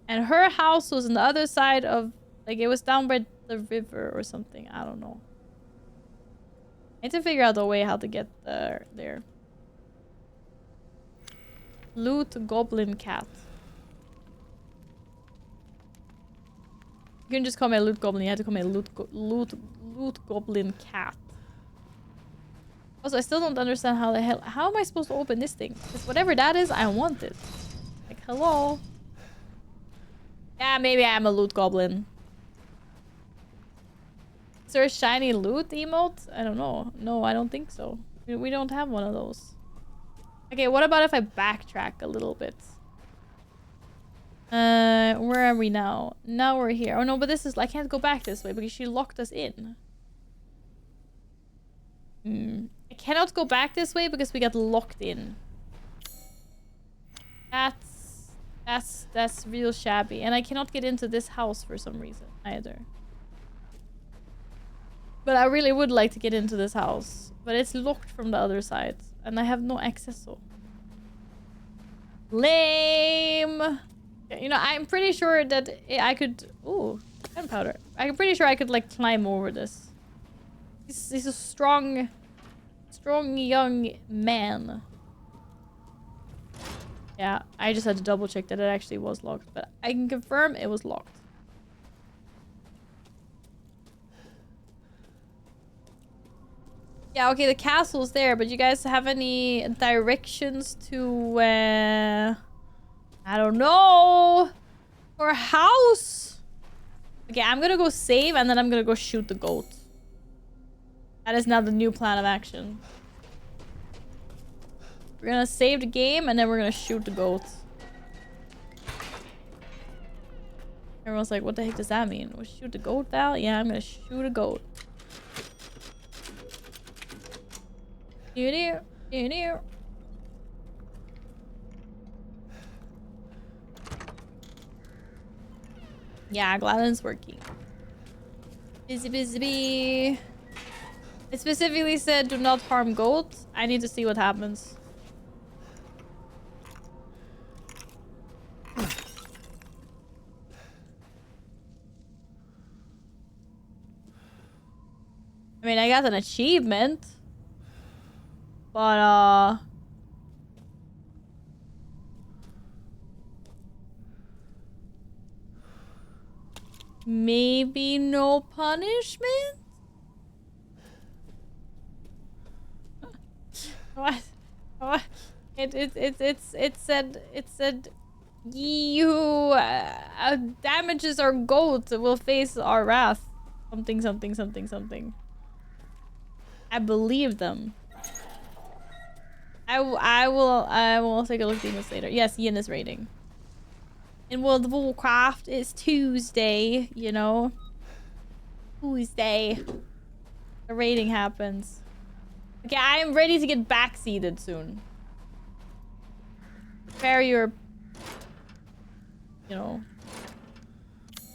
and her house was on the other side of, like, it was down by the river or something. I don't know. I need to figure out a way how to get there. Loot goblin cat. You can just call me a loot goblin. You have to call me a loot goblin cat. Also, I still don't understand how the hell... How am I supposed to open this thing? Because whatever that is, I want it. Like, hello? Yeah, maybe I am a loot goblin. Is there a shiny loot emote? I don't know. No, I don't think so. We don't have one of those. Okay, what about if I backtrack a little bit? Where are we now? Now we're here. Oh no, but this is... I can't go back this way because she locked us in. I cannot go back this way because we got locked in. That's real shabby. And I cannot get into this house for some reason either. But I really would like to get into this house. But it's locked from the other side. And I have no access, so... Lame! You know, I'm pretty sure that I could... Ooh, gunpowder. I'm pretty sure I could, like, climb over this. He's a strong young man. Yeah, I just had to double check that it actually was locked. But I can confirm it was locked. Yeah, okay, the castle's there. But you guys have any directions to... I don't know. For a house? Okay, I'm gonna go save and then I'm gonna go shoot the goat. That is now the new plan of action. We're gonna save the game and then we're gonna shoot the goat. Everyone's like, what the heck does that mean? We'll shoot the goat, Val? Yeah, I'm gonna shoot a goat. Yeah, Gladden's working. Busy, busy, bee. It specifically said do not harm goats. I need to see what happens. I mean, I got an achievement. But, maybe no punishment? What? What? It said you damages our goat will face our wrath. Something, something, something, something. I believe them. I will take a look at this later. Yes, Yin is raiding. In World of Warcraft, it's Tuesday, you know. Tuesday. The raiding happens. Okay, I am ready to get backseated soon. Prepare your, you know,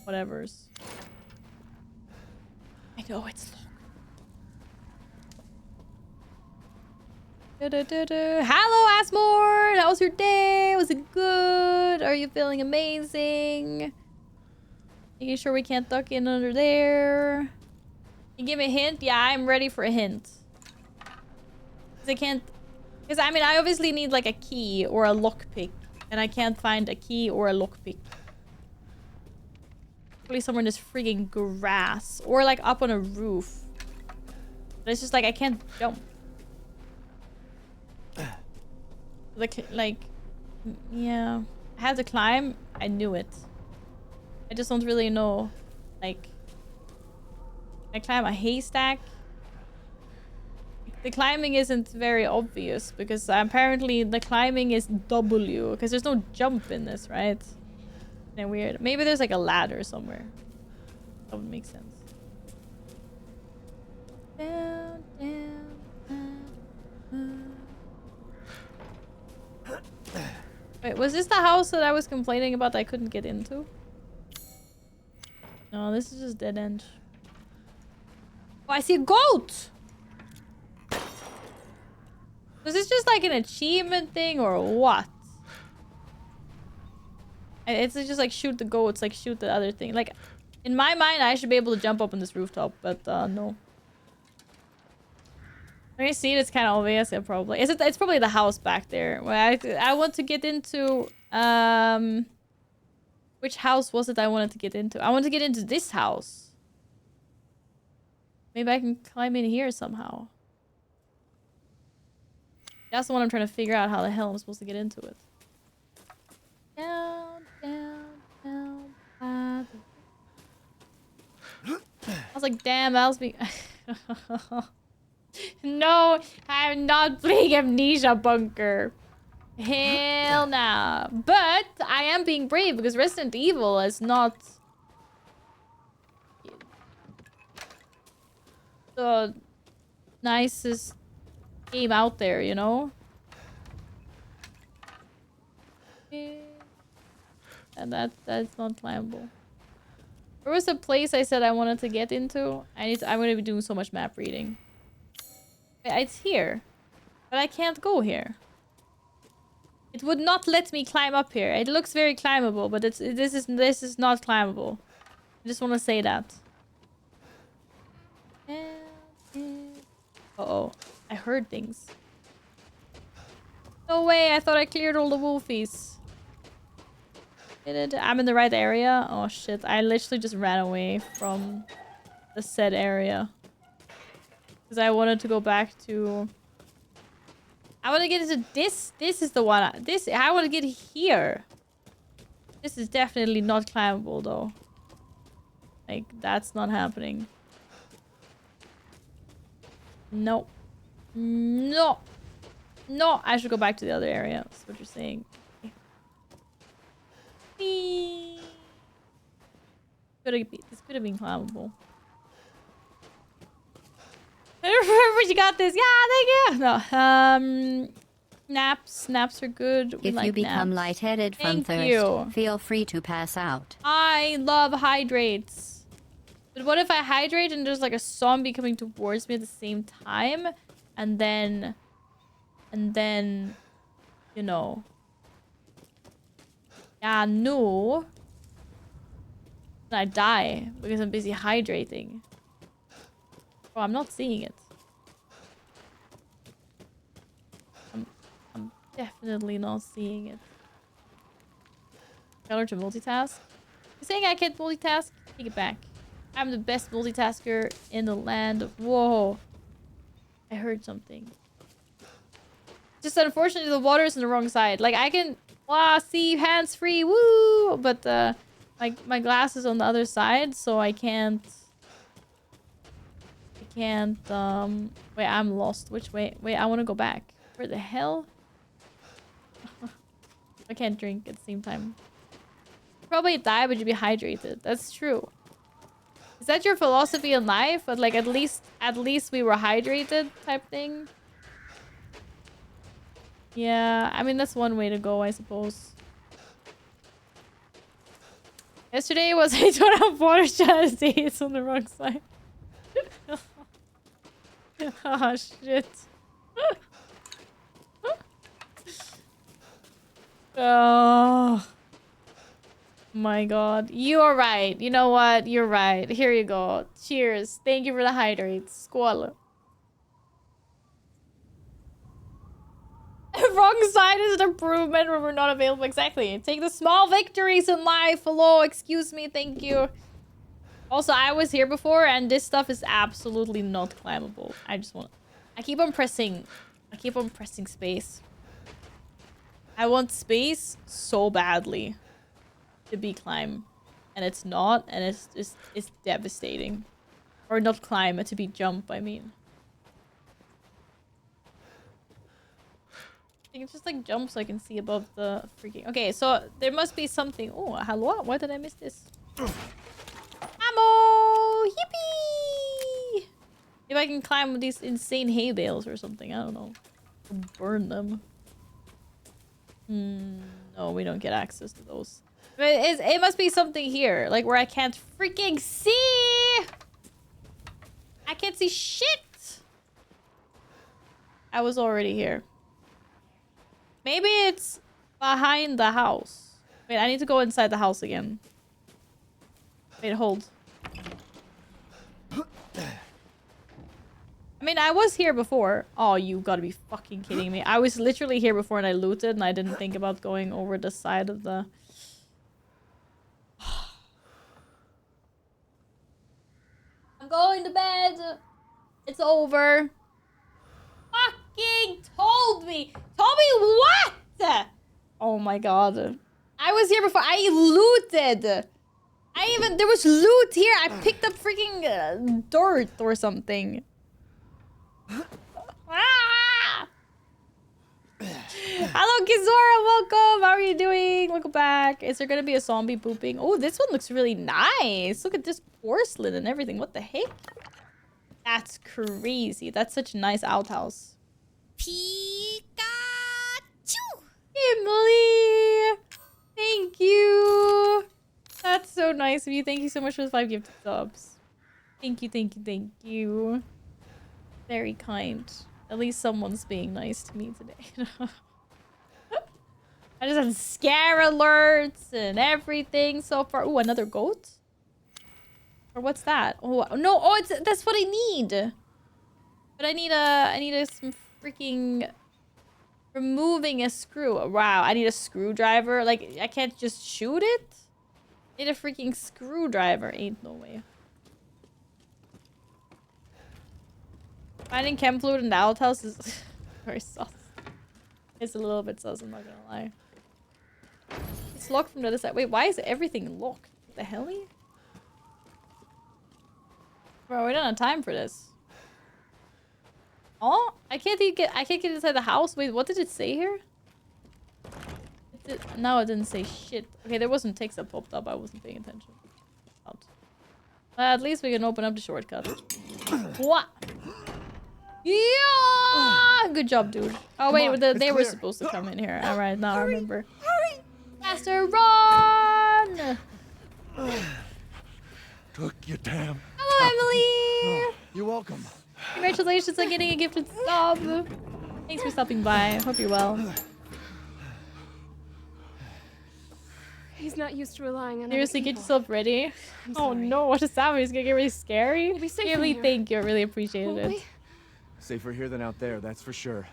whatevers. I know it's long. Hello, Asmore! How was your day? Was it good? Are you feeling amazing? Making sure we can't duck in under there. Can you give me a hint? Yeah, I'm ready for a hint. Because I can't... Because, I mean, I obviously need, like, a key or a lockpick. And I can't find a key or a lockpick. Probably somewhere in this frigging grass. Or, like, up on a roof. But it's just, like, I can't jump. Like, yeah. I had to climb. I knew it. I just don't really know. Like, I climb a haystack. The climbing isn't very obvious because apparently the climbing is W because there's no jump in this, right? Isn't weird? Maybe there's like a ladder somewhere. That would make sense. Down, down, down. Wait, was this the house that I was complaining about that I couldn't get into? No, this is just dead end. Oh, I see a goat! Was this just like an achievement thing or what? It's just like shoot the goats, like shoot the other thing. Like, in my mind, I should be able to jump up on this rooftop, but no. When you see it, it's kind of obvious. Yeah, probably. It's probably the house back there. Well, I want to get into... Which house was it I wanted to get into? I want to get into this house. Maybe I can climb in here somehow. That's the one I'm trying to figure out how the hell I'm supposed to get into it. Down, down, down. I was like, damn, that was me. No, I'm not playing Amnesia Bunker. Hell nah. But I am being brave because Resident Evil is not the nicest game out there, you know? And that's not climbable. There was a place I said I wanted to get into. I'm gonna be doing so much map reading. It's here. But I can't go here. It would not let me climb up here. It looks very climbable, but this is not climbable. I just want to say that. Uh-oh. I heard things. No way, I thought I cleared all the wolfies. I'm in the right area? Oh shit, I literally just ran away from the said area. Because I wanted to go back to... I want to get into this. This is the one. I want to get here. This is definitely not climbable though. Like, that's not happening. No. No. No, I should go back to the other area. That's what you're saying. This could have been climbable. I don't remember you got this. Yeah, thank you. No. Naps are good. We If like you become naps. lightheaded from Thank thirst, you. feel free to pass out. I love hydrates. But what if I hydrate and there's like a zombie coming towards me at the same time? And then, you know. Yeah, no. And I die because I'm busy hydrating. Oh, I'm not seeing it. I'm definitely not seeing it. Better to multitask. You're saying I can't multitask? Take it back. I'm the best multitasker in the land. Whoa. I heard something. Just unfortunately the water is on the wrong side. Like I can see hands free, woo! But my glass is on the other side, so I can't wait, I'm lost. Which way? Wait, I want to go back. Where the hell? I can't drink at the same time. Probably die, but you'd be hydrated. That's true. Is that your philosophy in life? But like at least we were hydrated type thing? Yeah, I mean that's one way to go, I suppose. Yesterday was I don't have water trying to it's on the wrong side. Oh shit. Oh my god. You are right. You know what? You're right. Here you go. Cheers. Thank you for the hydrates. Skål. Wrong side is an improvement when we're not available. Exactly. Take the small victories in life. Hello. Excuse me. Thank you. Also, I was here before and this stuff is absolutely not climbable. I keep on pressing space. I want space so badly to be climb, and it's not, and it's devastating. Or not climb, to be jump, I mean. I can just like jump so I can see above the freaking... Okay, so there must be something... Oh, hello? Why did I miss this? Ammo! Yippee! If I can climb these insane hay bales or something, I don't know. Or burn them. No, we don't get access to those. But it must be something here, like where I can't freaking see! I can't see shit! I was already here. Maybe it's behind the house. Wait, I need to go inside the house again. Wait, hold. I mean, I was here before. Oh, you gotta be fucking kidding me. I was literally here before and I looted and I didn't think about going over the side of the... I'm going to bed. It's over. Fucking told me. Told me what? Oh my god. I was here before. I looted. There was loot here. I picked up freaking dirt or something. Ah! Hello, Kizora. Welcome. How are you doing? Welcome back. Is there gonna be a zombie pooping? Oh, this one looks really nice. Look at this porcelain and everything. What the heck? That's crazy. That's such a nice outhouse. Pikachu! Emily! Thank you. That's so nice of you. Thank you so much for the 5 gifted subs. Thank you, thank you, thank you. Very kind. At least someone's being nice to me today. I just had scare alerts and everything so far. Oh, another goat? Or what's that? Oh no! Oh, that's what I need. But I need some freaking removing a screw. Wow, I need a screwdriver. Like I can't just shoot it. I need a freaking screwdriver. Ain't no way. Finding chem fluid in the outhouse is very sus. It's a little bit sus, I'm not gonna lie. It's locked from the other side. Wait, why is everything locked? What the hell? Bro, we don't have time for this. Oh, I can't get inside the house. Wait, what did it say here? No, it didn't say shit. Okay, there wasn't text that popped up. I wasn't paying attention. At least we can open up the shortcut. What? Yeah! Ah, good job, dude. Oh wait, on, they were clear. supposed to come in here. All right, now I remember. Hurry! Faster, run! Took your damn. Hello, Emily. You're welcome. Congratulations on getting a gifted sub. Thanks for stopping by. Hope you're well. He's not used to relying on Seriously, other get people. yourself ready. Oh no, what is happening? It's gonna get really scary. We'll be safe in Really, here. thank you. I really appreciated Won't it. we? Safer here than out there, that's for sure.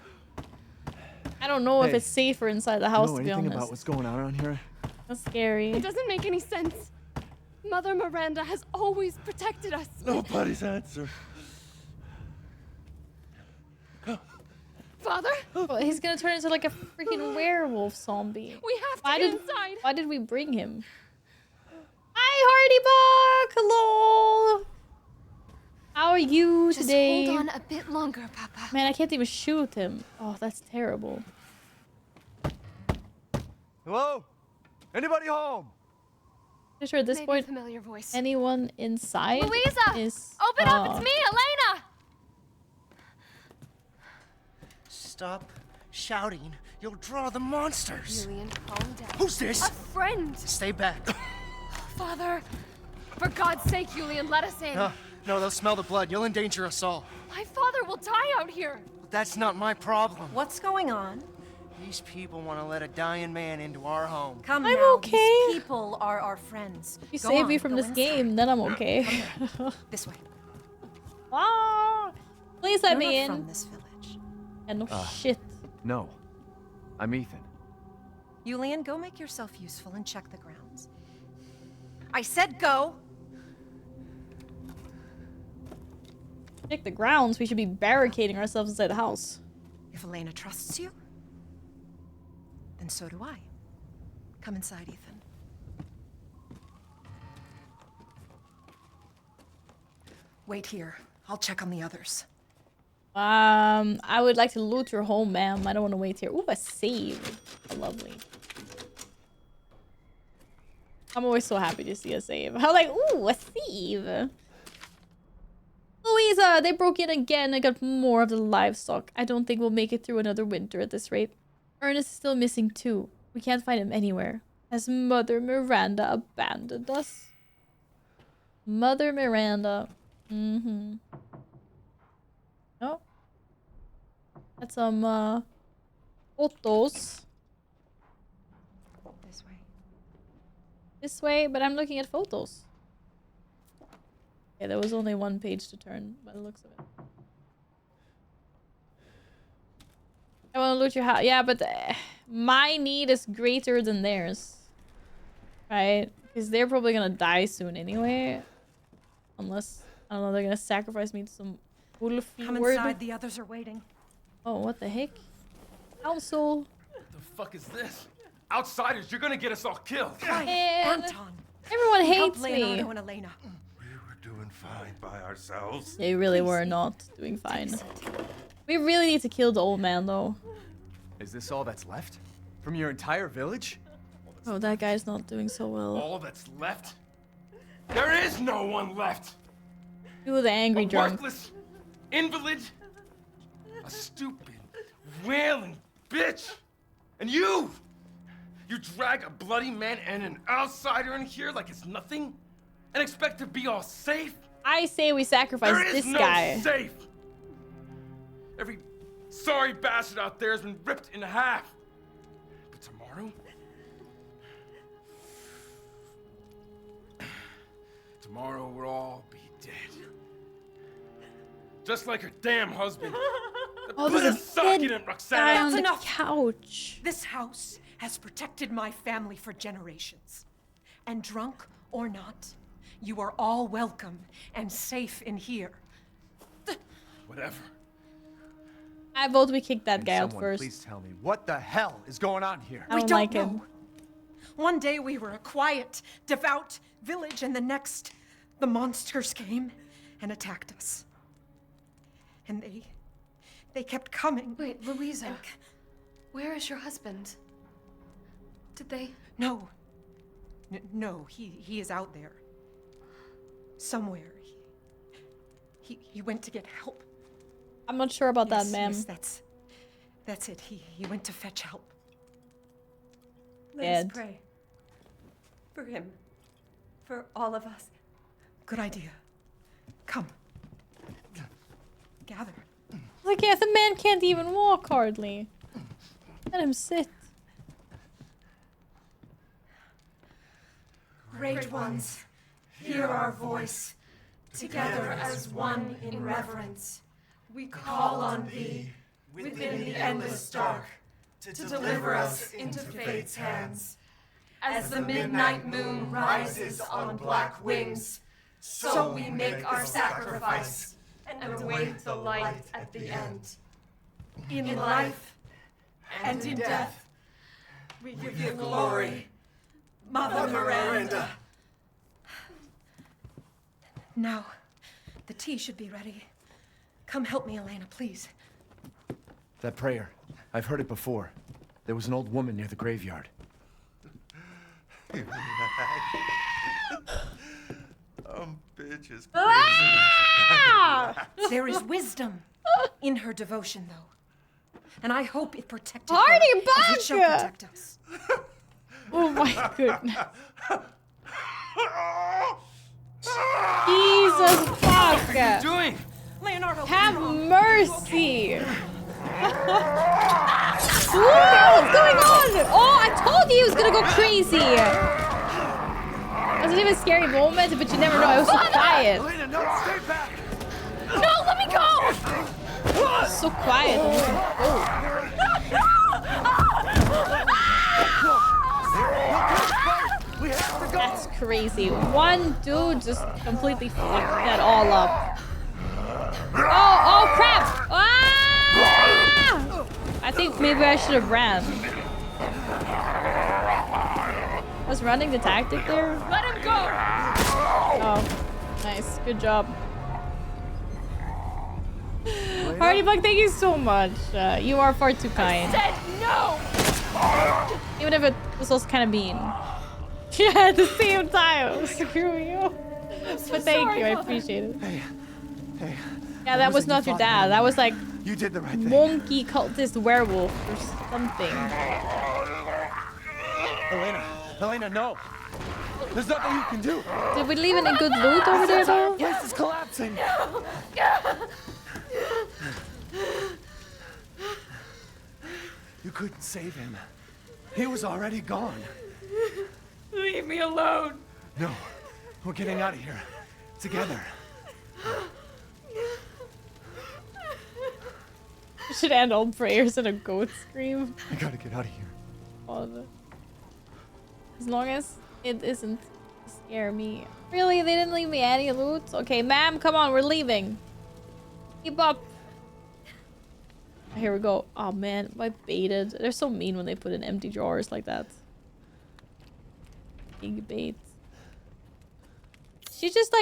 I don't know if Hey, it's safer inside the You house, know to be anything honest. about what's going on around here? That's scary. It doesn't make any sense. Mother Miranda has always protected us. Nobody's answer. Father, Well, he's gonna turn into like a freaking werewolf zombie. we have to Why get did inside. Why did we bring him? Hi, Hardy Buck. Hello. How are you Just today? hold on a bit longer, Papa. Man, I can't even shoot him. Oh, that's terrible. Hello? Anybody home? I'm sure at this Maybe point, a familiar voice. anyone inside Louisa! is. Open up! Oh. It's me, Elena. Stop shouting. You'll draw the monsters. Julian, calm down. Who's this? A friend. Stay back. Father, for God's sake, Julian, let us in. No, they'll smell the blood. You'll endanger us all. My father will die out here. That's not my problem. What's going on? These people want to let a dying man into our home. Come I'm now. okay. These people are our friends. If you Go save on, me from go this inside. game, then I'm okay. This way. Ah, please let You're me not in. from this village. And no shit. No. I'm Ethan. Julian, go make yourself useful and check the grounds. I said go. Check the grounds. We should be barricading ourselves inside the house. If Elena trusts you, then so do I. Come inside, Ethan. Wait here. I'll check on the others. I would like to loot your home, ma'am. I don't want to wait here. Ooh, a save. Lovely. I'm always so happy to see a save. I'm like, ooh, a save. Louisa, they broke in again. I got more of the livestock. I don't think we'll make it through another winter at this rate. Ernest is still missing too. We can't find him anywhere. Has Mother Miranda abandoned us? Mother Miranda. Mm-hmm. Oh. Got some, photos. This way. This way, but I'm looking at photos. Okay, there was only one page to turn by the looks of it. I want to loot your house. Yeah, but my need is greater than theirs. Right? Because they're probably gonna die soon anyway. Unless, I don't know, they're gonna sacrifice me to some wolfy Come word. inside. The others are waiting. Oh, what the heck? Council. What the fuck is this? Outsiders, you're gonna get us all killed. And Anton. everyone Help hates me. Leonardo and Elena. Doing fine by ourselves. They really were not doing fine. We really need to kill the old man, though. Is this all that's left? From your entire village? Oh, that guy's not doing so well. All that's left? There is no one left. You the angry A drunk. worthless invalid, a stupid, wailing bitch, and you drag a bloody man and an outsider in here like it's nothing, and expect to be all safe. I say we sacrifice There is this no guy. safe. Every sorry bastard out there has been ripped in half. But tomorrow, we'll all be dead. Just like her damn husband. Oh, Put there's a a socket dead in guy Roxana. on the enough. couch. This house has protected my family for generations. And drunk or not, you are all welcome and safe in here. Whatever. I vote we kick that Can guy out someone first. please tell me what the hell is going on here? I We don't don't like know. him. One day we were a quiet, devout village, and the next, the monsters came and attacked us. And they kept coming. Wait, Louisa. Where is your husband? Did they? No. No, he is out there. Somewhere. He went to get help. I'm not sure about Yes, that, ma'am. yes, That's it. He went to fetch help. Dead. Let's pray. For him. For all of us. Good idea. Come. Gather. Like, yeah, the man can't even walk hardly. Let him sit. Great ones, hear our voice. Together as one in reverence, we call on thee within the endless dark to deliver us into fate's hands. As the midnight moon rises on black wings, so we make our sacrifice and await the light at the end. In life and in death, we give you glory, Mother Miranda. Now, the tea should be ready. Come help me, Elena, please. That prayer. I've heard it before. There was an old woman near the graveyard. Bitches. There is wisdom in her devotion, though. And I hope it protected Hardy her as it shall Bunker! protect us. Oh my goodness. Jesus fuck. What are you doing? Leonardo, Have mercy. What's going on? Oh, I told you he was gonna go crazy. It wasn't even a scary moment, but you never know. I was so quiet. Elena, no, stay back. No, let me go. So quiet. That's crazy. One dude just completely fucked that all up. Oh crap! Ah! I think maybe I should have ran. Was running the tactic there? Let him go! Oh, nice. Good job. Hardybug, thank you so much. You are far too kind. Said no! Even if it was also kind of mean. Yeah, at the same time. Screw you. But thank you, I appreciate it. Hey. Yeah, that was not your dad. That was like You did the right thing. monkey cultist werewolf or something. Elena, no. There's nothing you can do. Did we leave any good loot over there though? Place is collapsing. You couldn't save him. He was already gone. Leave me alone. No, we're getting out of here. Together. We should end all prayers in a goat scream. I gotta get out of here. As long as it isn't to scare me. Really? They didn't leave me any loot? Okay, ma'am, come on, we're leaving. Keep up. Here we go. Oh man, I baited. They're so mean when they put in empty drawers like that. Big bait. She's just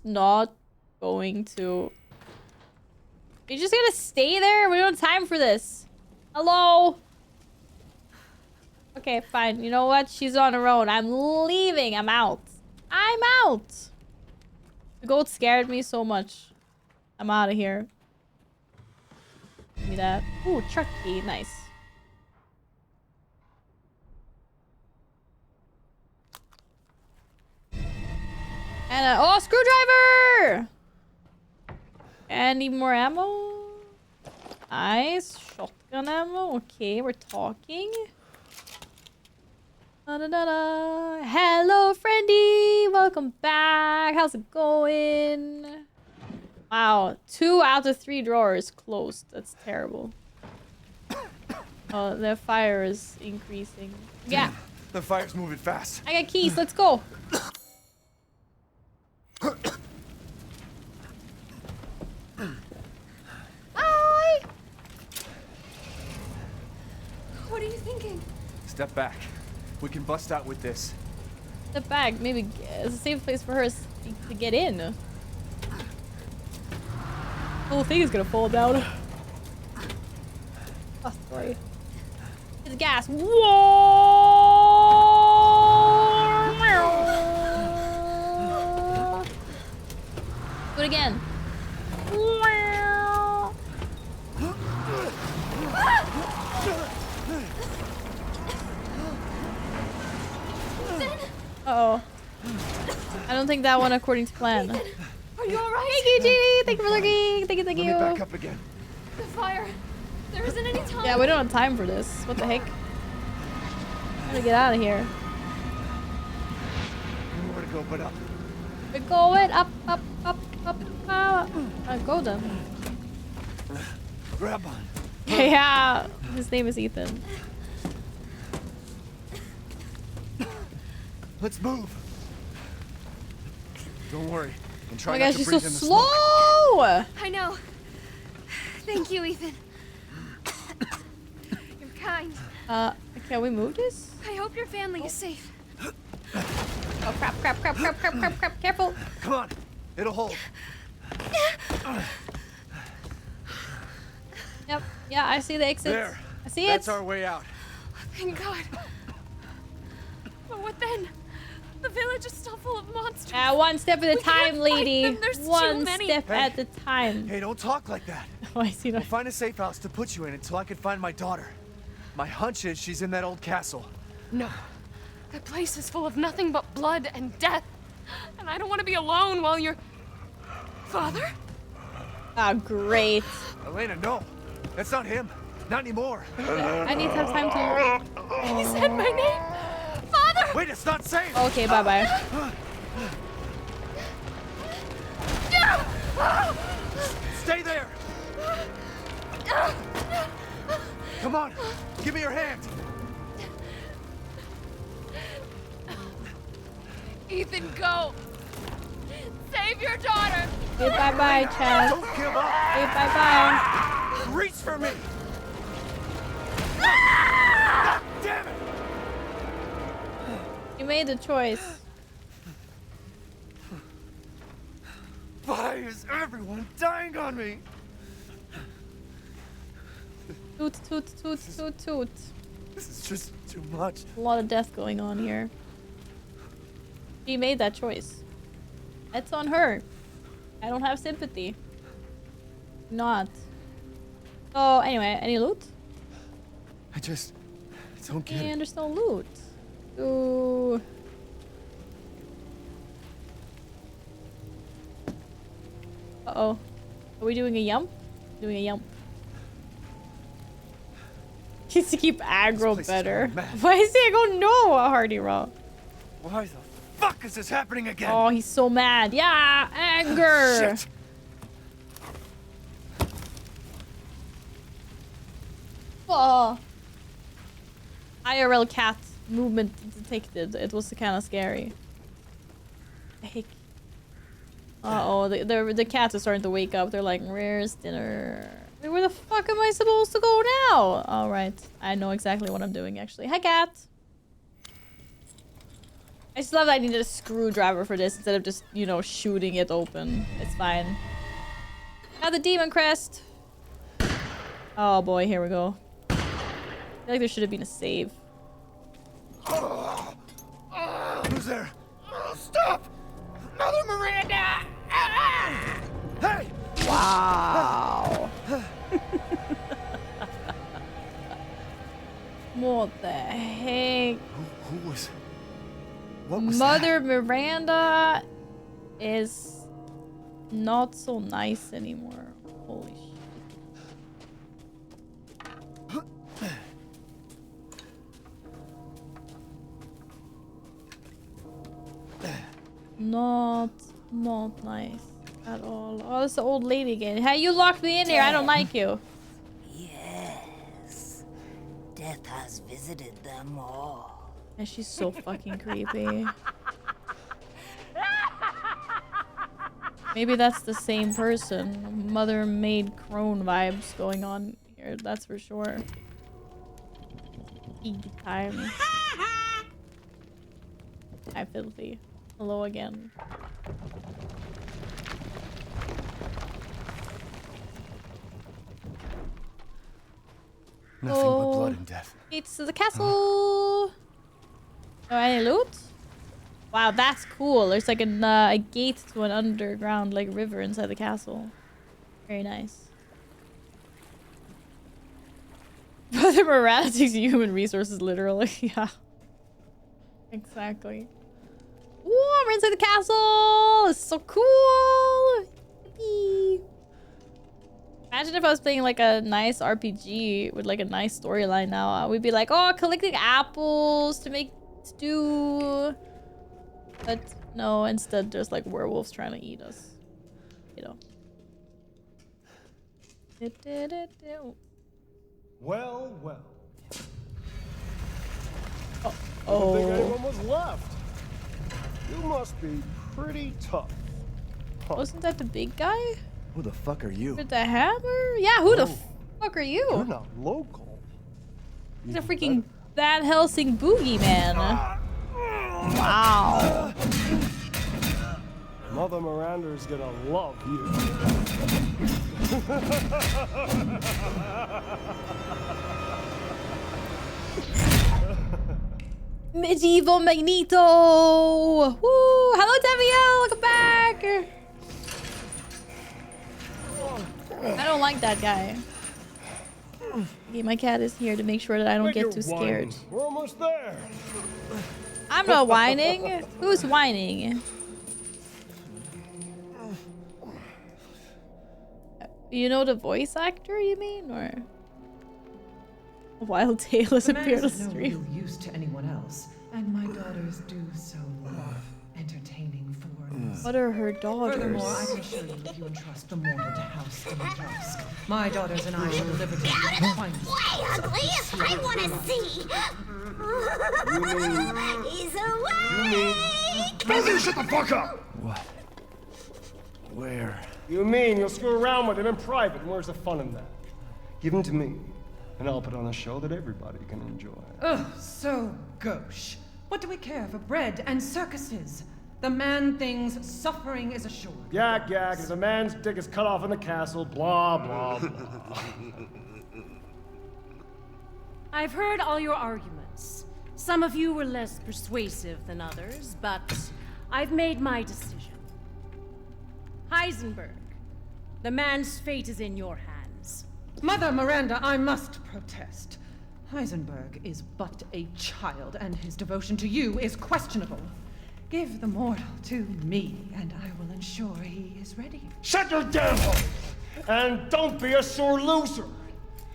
not going to... You're just gonna stay there? We don't have time for this. Hello? Okay, fine. You know what? She's on her own. I'm leaving. I'm out. I'm out. The goat scared me so much. I'm out of here. Give me that. Ooh, truck key. Nice. And oh, screwdriver! And need more ammo. Nice. Shotgun ammo. Okay, we're talking. Da-da-da-da. Hello, friendy. Welcome back. How's it going? Wow. 2 out of 3 drawers closed. That's terrible. Oh, the fire is increasing. Yeah. The fire's moving fast. I got keys. Let's go. Hi. What are you thinking? Step back. We can bust out with this. Step back. Maybe it's a safe place for her to get in. The whole thing is gonna fall down. Oh, sorry. It's gas. Whoa! Do it again. Uh-oh. I don't think that went according to plan. Ethan, are you alright? Thank you, Jeannie! Thank you for lurking! Thank you, thank you! Let me back up again. The fire. There isn't any time. Yeah, we don't have time for this. What the heck? I'm gonna get out of here. Nowhere to go but up. We're going up, up, up, up, up. Go then. Grab on. Yeah, his name is Ethan. Let's move. Don't worry. And Oh try my not gosh, to she's so breathe in the slow! smoke. I know. Thank you, Ethan. You're kind. Can we move this? I hope your family is safe. Oh crap, crap, crap, crap, crap, crap, crap, careful! Come on. It'll hold. Yep, yeah, I see the exit. There. I see That's it. our way out. Thank God. But what then? The village is still full of monsters. One step at a time, lady. them. There's too One many. step Hey. at a time. Hey, don't talk like that. Oh, I see We'll that. find a safe house to put you in until I can find my daughter. My hunch is she's in that old castle. No. That place is full of nothing but blood and death. And I don't want to be alone while you're... Father? Oh, great. Elena, no. That's not him. Not anymore. I need to have time to... He said my name. Father! Wait, it's not safe. Okay, bye-bye. Stay there. Come on. Give me your hand. Ethan, go. Save your daughter. Say bye-bye, Chaz. Don't give up. Say bye-bye. Reach for me. God damn it. You made the choice. Why is everyone dying on me? Toot, toot, toot, toot, toot. This is just too much. A lot of death going on here. She made that choice. That's on her. I don't have sympathy. Not. So anyway, any loot? I don't get And it. there's no loot. Ooh. Uh-oh. Are we doing a yump? Doing a yump. Needs to keep aggro place is better. going mad. Why is he going no, Hardy Raw? Why the fuck is this happening again? Oh, he's so mad. Yeah, anger. Shit. Oh. IRL cat movement detected. It was kind of scary. Heck. Uh-oh, the cats are starting to wake up. They're like, where's dinner? Wait, where the fuck am I supposed to go now? All right, I know exactly what I'm doing, actually. Hi, cat. I just love that I needed a screwdriver for this instead of just, you know, shooting it open. It's fine. Got the demon crest. Oh boy, here we go. I feel like there should have been a save. Who's there? Stop! Mother Miranda! Hey! Wow. What the heck? Who was... What was Mother Miranda is not so nice anymore. Holy shit. Not nice at all. Oh, this old lady again. Hey, you locked me in here. I don't like you. Yes. Death has visited them all. And she's so fucking creepy. Maybe that's the same person. Mother maid crone vibes going on here. That's for sure. Eat time. Hi, filthy. Hello again. Nothing but blood and death. It's the castle. Oh, any loot? Wow, that's cool. There's like a gate to an underground like river inside the castle. Very nice. Mother Miranda takes human resources literally. Yeah. Exactly. we're inside the castle. It's so cool. Yippee. Imagine if I was playing like a nice RPG with like a nice storyline now. We'd be like, oh, collecting apples to make stew. But no, instead there's like werewolves trying to eat us. You know. Well, well. Oh. I don't think anyone was left. You must be pretty tough. Huh. Wasn't that the big guy? Who the fuck are you? With the hammer? Yeah, who the fuck are you? You're not local. He's a freaking Van Helsing boogeyman. Wow. Mother Miranda's gonna love you. Medieval Magneto! Woo! Hello, Deviel! Welcome back! I don't like that guy. Okay, my cat is here to make sure that I don't get too scared. We're almost there. I'm not whining. Who's whining? You know the voice actor, you mean? Or a wild tale has appeared on the street? No real use to anyone else, and my daughters do so love entertaining foreigners. What are her daughters? Furthermore, I can assure you if you entrust the mortal to House Dimitrescu, my daughters and I shall deliver to you the finest. Way ugly! I want to see! He's awake! Rosie, shut the fuck up! What? Where? You mean you'll screw around with him in private? Where's the fun in that? Give him to me, and I'll put on a show that everybody can enjoy. Ugh, so gauche. What do we care for bread and circuses? The man thinks suffering is assured. Yak, yak, if a man's dick is cut off in the castle, blah, blah, blah. I've heard all your arguments. Some of you were less persuasive than others, but I've made my decision. Heisenberg, the man's fate is in your hands. Mother Miranda, I must protest. Heisenberg is but a child, and his devotion to you is questionable. Give the mortal to me, and I will ensure he is ready. Shut your damn hole! And don't be a sore loser!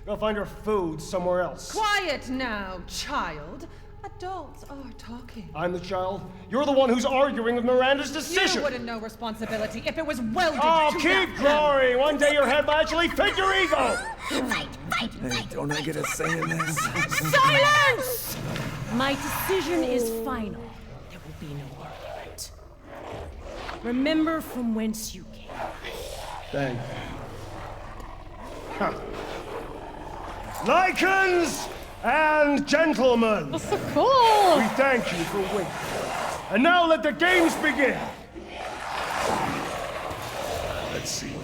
Go find your food somewhere else. Quiet now, child. Adults are talking. I'm the child. You're the one who's arguing with Miranda's decision. You wouldn't know responsibility if it was welded to that keep growing! One day your head will actually fit your ego! Fight! Hey, don't I get a say in this? Silence! My decision is final. There will be no argument. Remember from whence you came. Thank you. Huh. Lycans and gentlemen! That's so cool! We thank you for waiting. And now let the games begin! Let's see,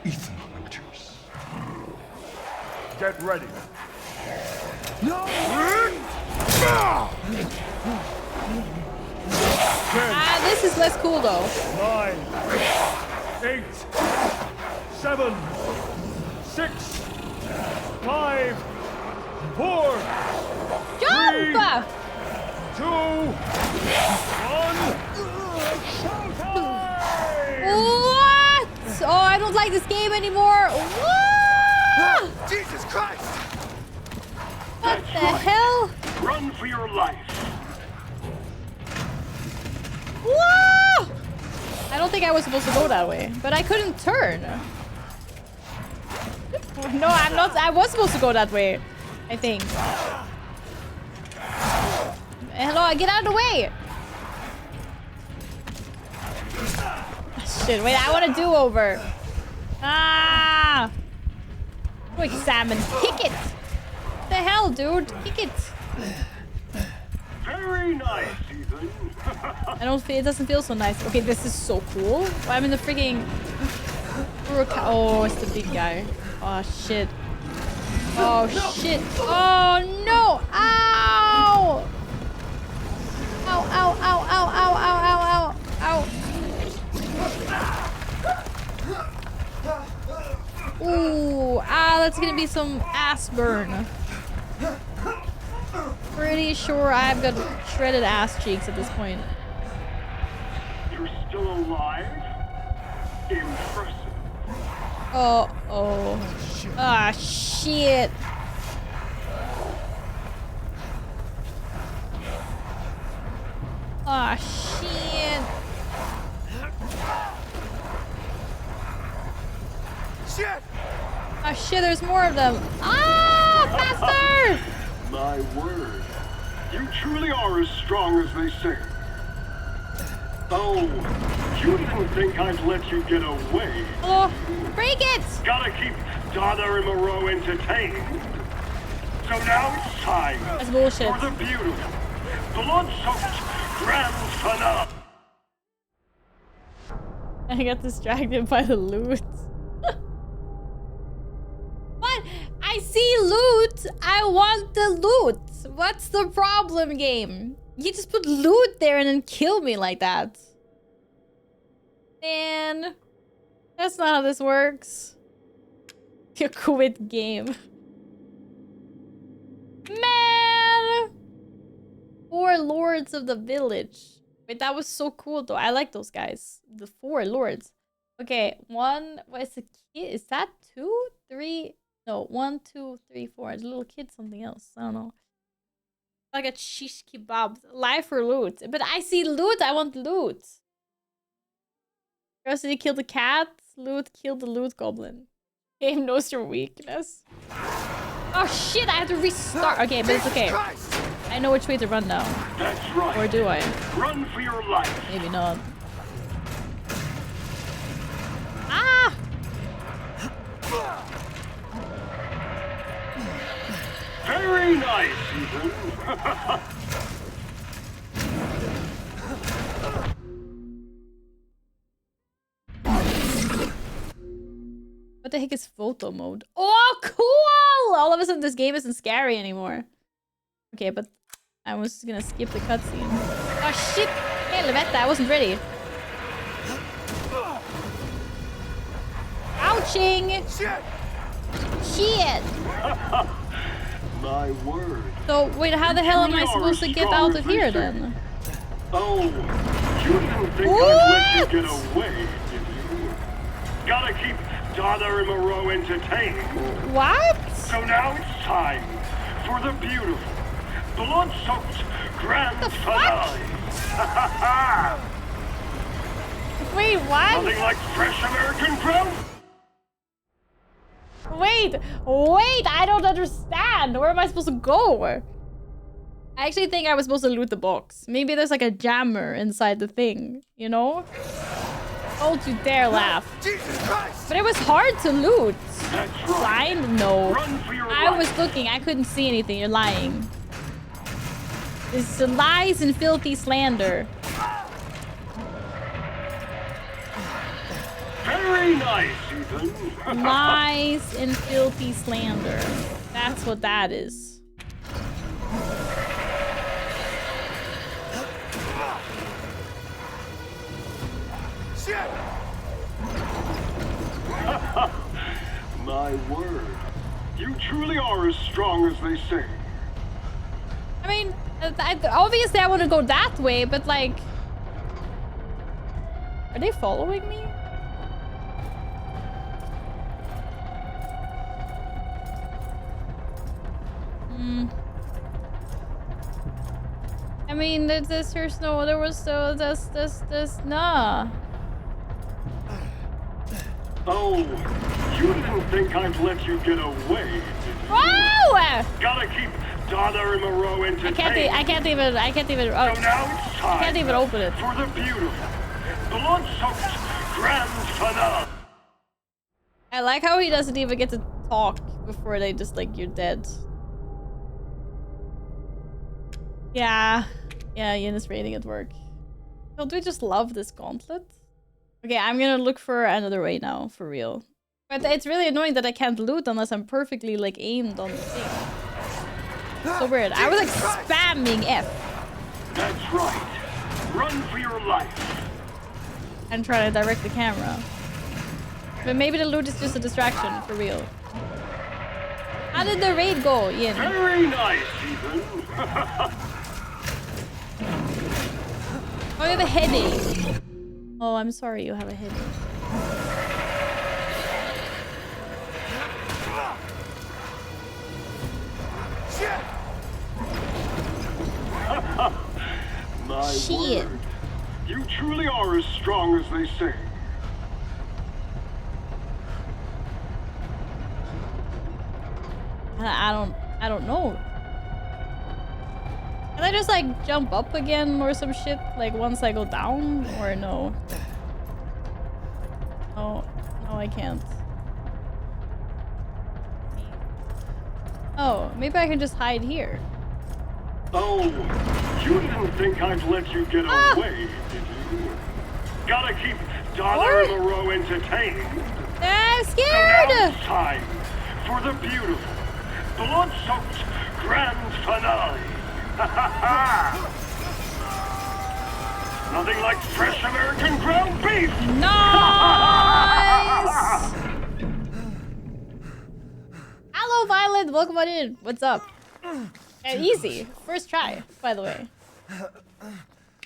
Ethan Winters. Get ready. No! This is less cool though. 9, 8, 7, 6, 5, 4, Jump! 3, 2, 1. What? Oh, I don't like this game anymore. What? Jesus Christ! What the hell? Run for your life. Whoa! I don't think I was supposed to go that way, but I couldn't turn. No, I'm not. I was supposed to go that way, I think. Hello, get out of the way! Shit, wait, I want a do-over. Ah! Quick, salmon, kick it! What the hell, dude? Kick it! Very nice, Ethan. I don't feel, it doesn't feel so nice. Okay, this is so cool. I'm in the freaking... Oh, it's the big guy. Oh, shit. Oh, shit. Oh, no! Ow! Ow, ow, ow, ow, ow, ow, ow, ow, ow. Ooh, that's gonna be some ass burn. Pretty sure I've got shredded ass cheeks at this point. still alive? Impressive. Oh. Ah, shit. Ah, shit. Shit! Ah, shit, there's more of them. Ah, faster! My word. You truly are as strong as they say. Oh, you didn't think I'd let you get away. Oh, break it! Gotta keep Donna and Moreau entertained. So now it's time That's bullshit. for the beautiful, blood-soaked grand finale. I got distracted by the loot. What? I see loot! I want the loot! What's the problem, game? You just put loot there and then kill me like that. Man. That's not how this works. You quit game. Man! 4 lords of the village. Wait, that was so cool though. I like those guys. The 4 lords. Okay, 1. What is the kid? Is that 2? 3? No, 1, 2, 3, 4. It's a little kid, something else. I don't know. Like a shish kebab. Life or loot. But I see loot. I want loot. Curiosity killed the cat. Loot killed the loot goblin. Game knows your weakness. Oh shit, I have to restart. Okay, but it's okay. I know which way to run now. That's right. Or do I? Run for your life. Maybe not. Ah! Very nice, Ethan. What the heck is photo mode? Oh, cool! All of a sudden, this game isn't scary anymore. Okay, but I was gonna skip the cutscene. Oh shit! Helvete, I wasn't ready. Ouching! Shit! My word. So, wait, how the hell am I supposed to get out of here then? Oh, you didn't think I'd let you get away, did you? Gotta keep Donna and Moreau entertained. What? So now it's time for the beautiful, blood-soaked grand finale. Wait, what? Nothing like fresh American growth. Wait, I don't understand. Where am I supposed to go? I actually think I was supposed to loot the box. Maybe there's like a jammer inside the thing, you know? Don't you dare laugh. Jesus Christ! But it was hard to loot. That's right. Blind? No. Run for your I life. was looking. I couldn't see anything. You're lying. This is lies and filthy slander. Very nice, Ethan. Lies and filthy slander. That's what that is. Shit! My word. You truly are as strong as they say. I mean, obviously I want to go that way, but like... Are they following me? I mean, there's no, there was so, this, nah. Oh, you didn't think I'd let you get away, did you? Whoa! Gotta keep Donna and Moreau entertained. I can't even, oh, So now it's time I can't even open it. for the beautiful, blood-soaked grand finale. I like how he doesn't even get to talk before they just like, you're dead. Yeah, Eunice rating at work. Don't we just love this gauntlet? Okay, I'm gonna look for another way now, for real. But it's really annoying that I can't loot unless I'm perfectly like aimed on the thing. So weird. I was like spamming F. That's right. Run for your life. And try to direct the camera. But maybe the loot is just a distraction, for real. How did the raid go, Ian? Very nice, Ethan. Oh, you have a headache. Oh, I'm sorry you have a headache. My Shit. word. You truly are as strong as they say. I don't know. Can I just like jump up again or some shit? Like once I go down or no? No, I can't. Oh, maybe I can just hide here. Oh, you didn't think I'd let you get away, did you? Gotta keep Donna and Moreau entertained. I'm So scared! now it's time for the beautiful, blood-soaked grand finale. Nothing like fresh American ground beef! Nice! Hello, Violet. Welcome on in. What's up? Easy. First try, by the way.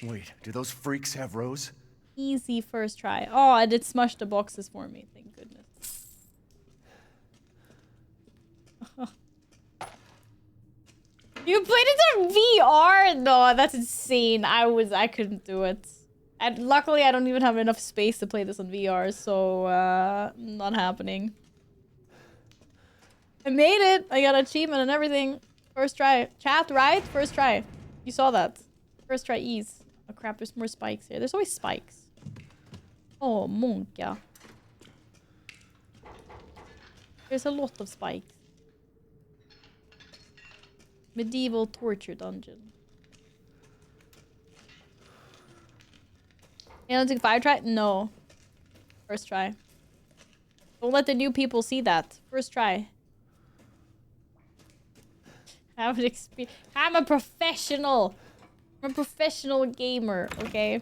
Wait, do those freaks have Rose? Easy first try. Oh, and it smushed the boxes for me. Thank goodness. You played it on VR? No, that's insane. I couldn't do it. And luckily, I don't even have enough space to play this on VR, so not happening. I made it. I got an achievement and everything. First try. Chat, right? First try. You saw that. First try ease. Oh crap, there's more spikes here. There's always spikes. Oh, monka. There's a lot of spikes. Medieval torture dungeon. You don't think 5 try? No. First try. Don't let the new people see that. First try. Have an experience. I'm a professional. I'm a professional gamer, okay?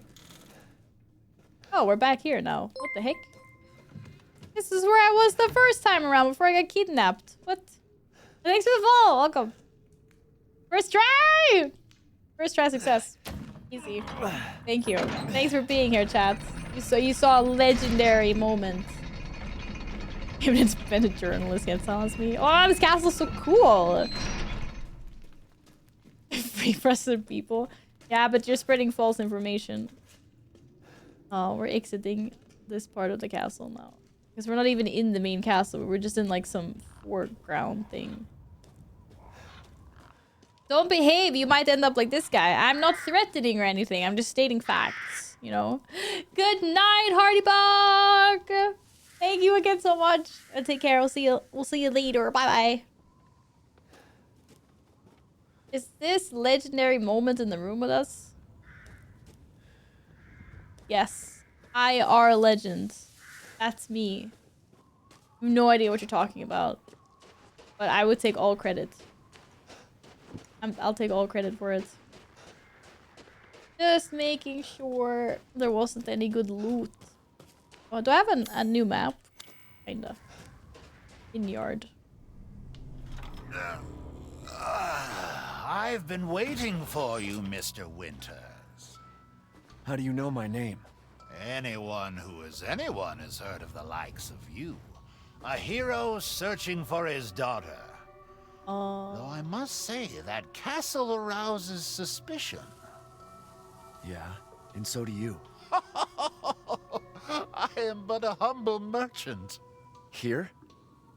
Oh, we're back here now. What the heck? This is where I was the first time around before I got kidnapped. What? Thanks for the follow. Welcome. First try! First try success. Easy. Thank you. Thanks for being here, chat. You saw a legendary moment. Even it's been a journalist can't silence me. Oh, this castle's so cool. Free president people. Yeah, but you're spreading false information. Oh, we're exiting this part of the castle now. Because we're not even in the main castle. We're just in like some foreground thing. Don't behave. You might end up like this guy. I'm not threatening or anything. I'm just stating facts, you know? Good night, Hardy Bug! Thank you again so much. Take care. We'll see you later. Bye-bye. Is this legendary moment in the room with us? Yes. I are a legend. That's me. I have no idea what you're talking about. But I would take all credit. I'll take all credit for it. Just making sure there wasn't any good loot. Oh, do I have a new map? Kinda. Vineyard. I've been waiting for you, Mr. Winters. How do you know my name? Anyone who is anyone has heard of the likes of you. A hero searching for his daughter. Though I must say, that castle arouses suspicion. Yeah, and so do you. I am but a humble merchant. Here?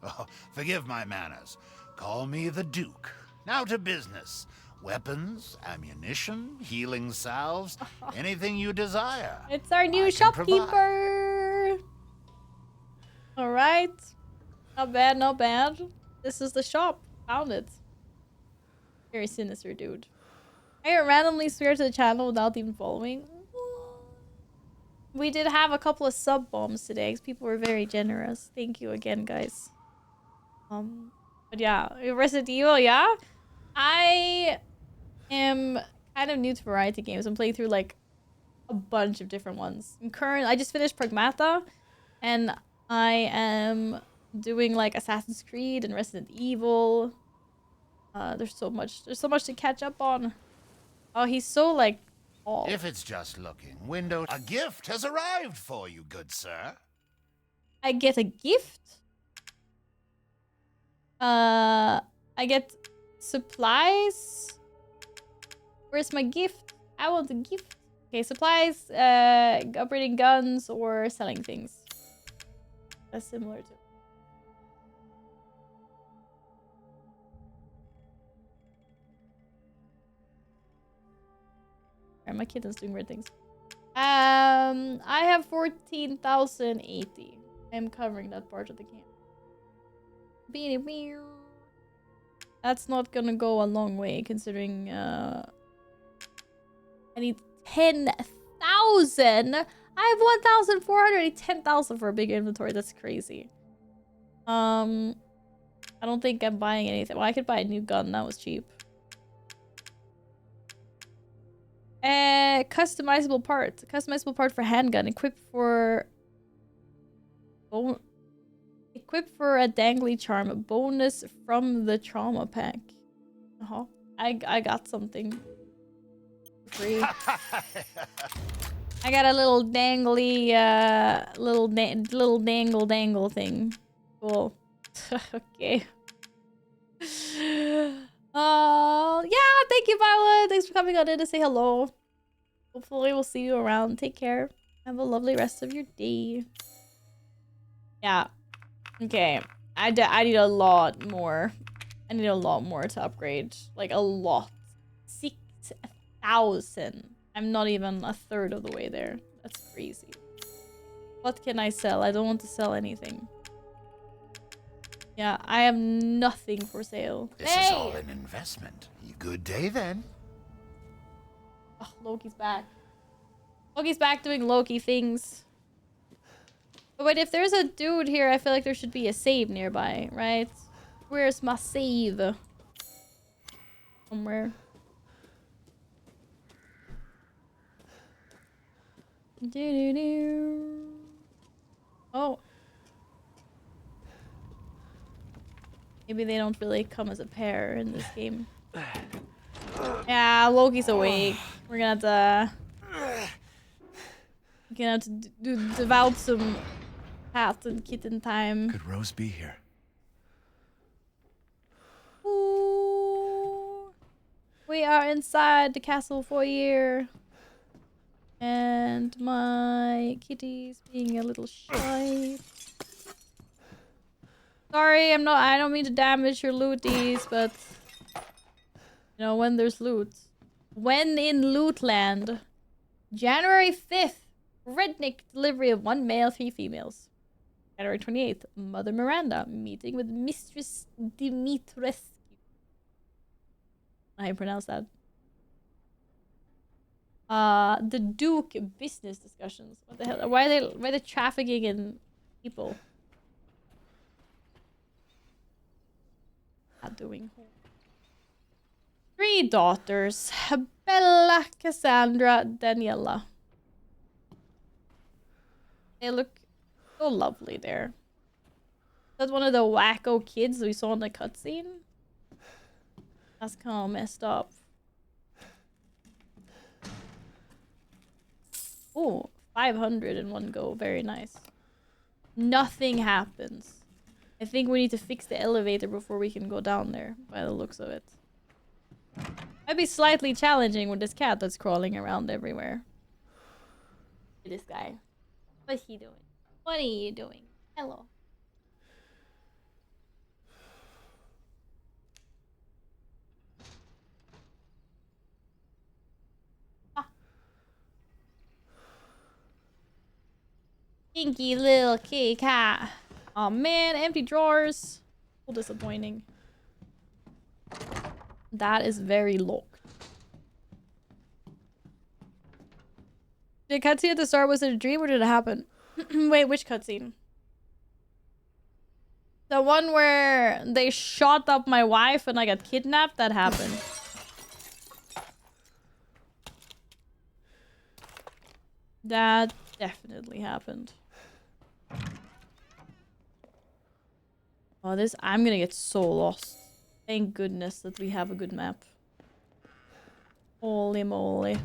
Oh, forgive my manners. Call me the Duke. Now to business. Weapons, ammunition, healing salves, anything you desire. It's our new shopkeeper. All right. Not bad, not bad. This is the shop. Found it. Very sinister, dude. I randomly swear to the channel without even following. We did have a couple of sub bombs today because people were very generous. Thank you again, guys. But yeah, Resident Evil, yeah. I am kind of new to variety games. I'm playing through like a bunch of different ones. I just finished Pragmata, and I am doing like Assassin's Creed and Resident Evil. There's so much to catch up on. Oh, he's so like Oh. If it's just looking, window, a gift has arrived for you, good sir. I get a gift? I get supplies? Where's my gift? I want a gift. Okay, supplies, upgrading guns, or selling things. That's similar to... Alright, my kitten's doing weird things. I have 14,080. I'm covering that part of the game. That's not gonna go a long way, considering, I need 10,000! I have 1,400! I need 10,000 for a big inventory. That's crazy. I don't think I'm buying anything. Well, I could buy a new gun. That was cheap. Customizable part. Customizable part for handgun. Equipped for... Equipped for a dangly charm. A bonus from the trauma pack. Uh-huh. I got something. Free. I got a little dangly, little dangle thing. Cool. Okay. Oh, yeah, thank you, Violet. Thanks for coming on in to say hello. Hopefully we'll see you around. Take care. Have a lovely rest of your day. Yeah. Okay. I need a lot more. I need a lot more to upgrade. Like, a lot. 6,000. I'm not even a third of the way there. That's crazy. What can I sell? I don't want to sell anything. Yeah, I have nothing for sale. This is all an investment. Good day then. Oh, Loki's back. Loki's back doing Loki things. But wait, if there's a dude here, I feel like there should be a save nearby, right? Where's my save? Somewhere. Oh. Maybe they don't really come as a pair in this game. Yeah, Loki's awake. We're gonna have to devout some cat and kitten time. Could Rose be here? Ooh. We are inside the castle foyer. And my kitty's being a little shy. Sorry, I don't mean to damage your looties, but you know, when there's loot. When in Lootland. January 5th, Redneck delivery of 1 male, 3 females. January 28th, Mother Miranda meeting with Mistress Dimitrescu. How you pronounce that? The Duke business discussions. What the hell? Why are they trafficking in people? Not doing. 3 daughters. Bella, Cassandra, Daniela. They look so lovely there. That's one of the wacko kids we saw in the cutscene. That's kind of messed up. Oh, 500 in one go. Very nice. Nothing happens. I think we need to fix the elevator before we can go down there, by the looks of it. Might be slightly challenging with this cat that's crawling around everywhere. This guy. What's he doing? What are you doing? Hello. Stinky little kitty cat. Oh man, empty drawers. So disappointing. That is very locked. The cutscene at the start, was it a dream or did it happen? Wait, which cutscene? The one where they shot up my wife and I got kidnapped? That happened. That definitely happened. Oh, I'm gonna get so lost. Thank goodness that we have a good map. Holy moly.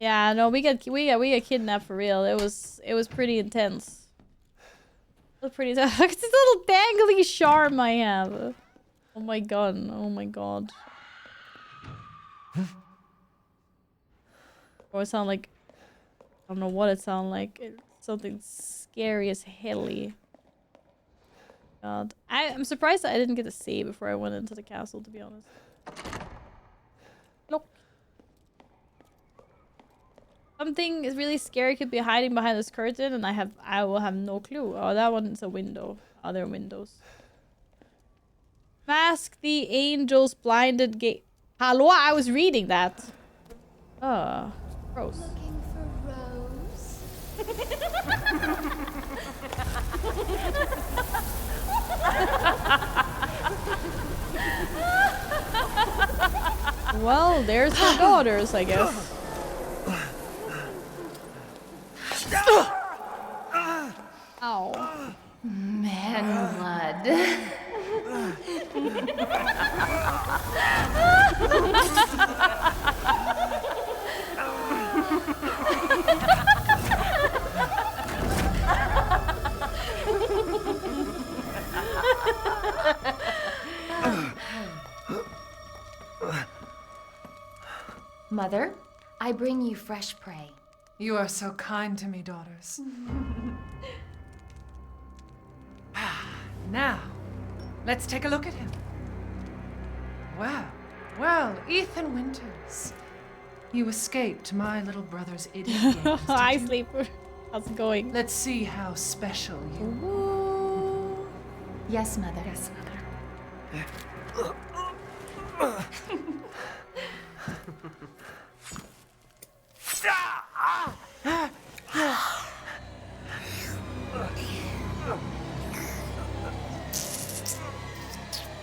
Yeah, no, we got kidnapped for real. It was pretty intense. It was pretty tough. It's this little dangly charm I have. Oh my god. Oh my god. Or it sound like, I don't know what it sound like. It's something scary as helly. God, I'm surprised that I didn't get to save before I went into the castle, to be honest. Look. Something is really scary could be hiding behind this curtain, and I will have no clue. Oh, that one's a window. Other windows. Mask the angel's blinded gate. Hello, I was reading that. Gross. Looking for Rose? Well, there's her daughters, I guess. Ow. Man blood. Mother, I bring you fresh prey. You are so kind to me, daughters. Now, let's take a look at him. Well, Ethan Winters. You escaped my little brother's idiot games. Hi, sleeper. How's it going? Let's see how special you are. Yes, Mother. Yes, Mother.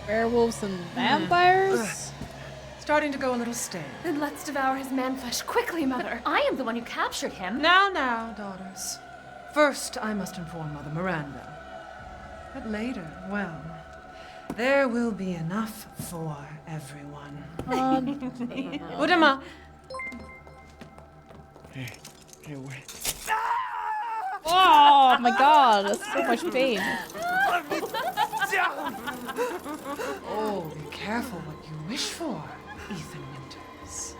Werewolves and vampires? Starting to go a little stale. Then let's devour his man flesh quickly, Mother. I am the one who captured him. Now, daughters. First, I must inform Mother Miranda. But later, well, there will be enough for everyone. Put him up. Hey, wait. Oh my god, that's so much pain. Oh, be careful what you wish for, Ethan Winters.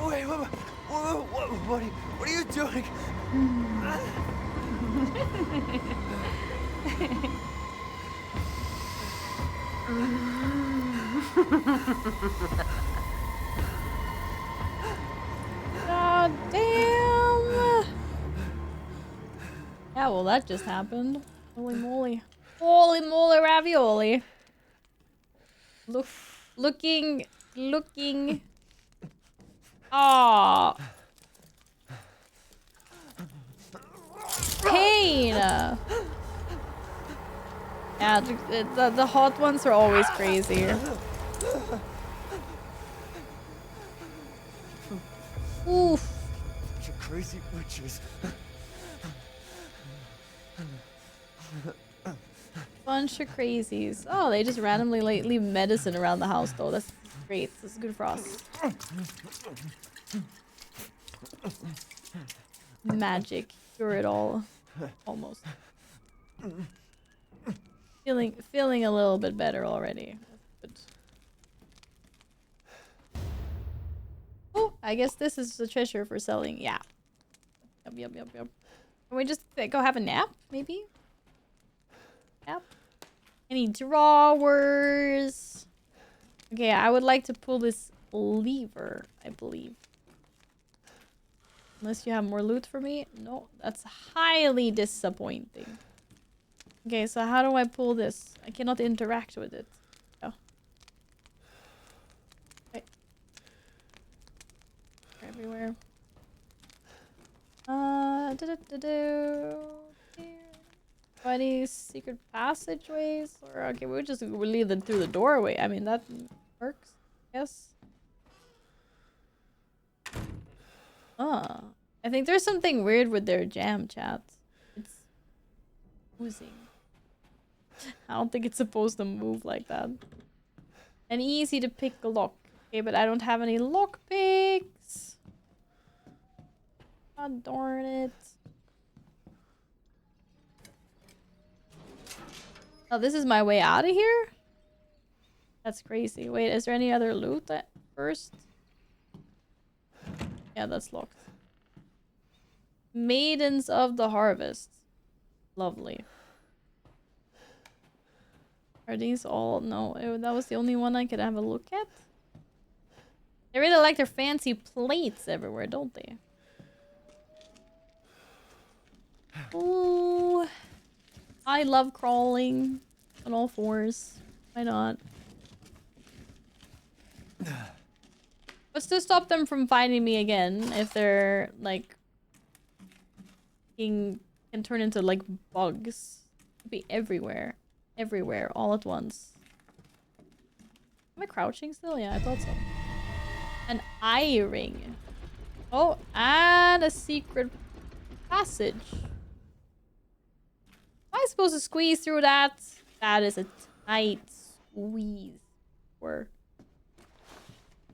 Wait, what are you doing? God damn. Yeah, well, that just happened. Holy moly. Holy moly ravioli. Looking. Aww. Pain. Yeah, the hot ones are always crazy. Oof. You crazy witches. Bunch of crazies. Oh, they just randomly leave medicine around the house though. That's great. This is good for us. Magic. Cure it all. Almost. Feeling a little bit better already. That's good. Oh, I guess this is the treasure for selling. Yeah. Yep. Can we just go have a nap, maybe? Yep. Any drawers? Okay, I would like to pull this lever, I believe. Unless you have more loot for me? No, that's highly disappointing. Okay, so how do I pull this? I cannot interact with it. Oh. Okay. Everywhere. Any secret passageways? Or okay, we'll leave them through the doorway. I mean, that works. Yes. I think there's something weird with their jam chat. It's oozing. I don't think it's supposed to move like that. And easy to pick a lock. Okay, but I don't have any lock picks. God darn it. Oh, this is my way out of here? That's crazy. Wait, is there any other loot at first? Yeah, that's locked. Maidens of the Harvest. Lovely. Are these all? No, that was the only one I could have a look at. They really like their fancy plates everywhere, don't they? Ooh. I love crawling on all fours. Why not? What's to stop them from finding me again if they're like can turn into like bugs? Could be everywhere. Everywhere, all at once. Am I crouching still? Yeah, I thought so. An eye ring. Oh, and a secret passage. Am I supposed to squeeze through that? That is a tight squeeze. Or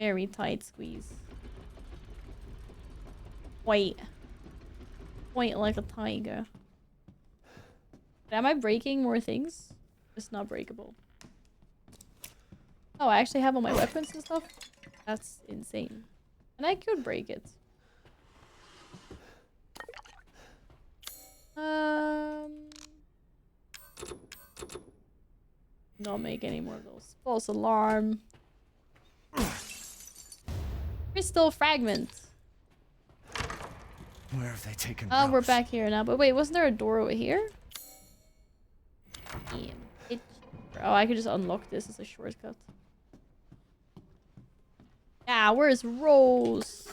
very tight squeeze. Wait. Point like a tiger. Am I breaking more things? It's not breakable. Oh, I actually have all my weapons and stuff? That's insane. And I could break it. Don't make any more of those. False alarm. Crystal fragment. Where have they taken Oh, we're Rose? back here now. But wait, wasn't there a door over here? Damn. Oh, I could just unlock this as a shortcut. Yeah, where's Rose?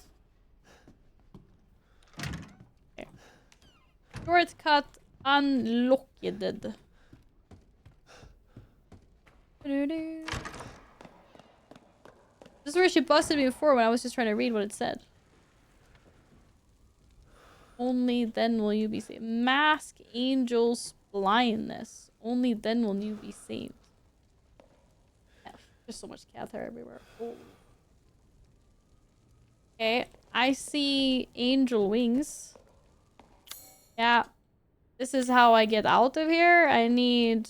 Okay. Shortcut unlocked. This is where she busted me before when I was just trying to read what it said. Only then will you be saved. Mask Angel's blindness. Only then will you be saved. Yeah, there's so much cat hair everywhere. Oh. Okay, I see angel wings. Yeah, this is how I get out of here. I need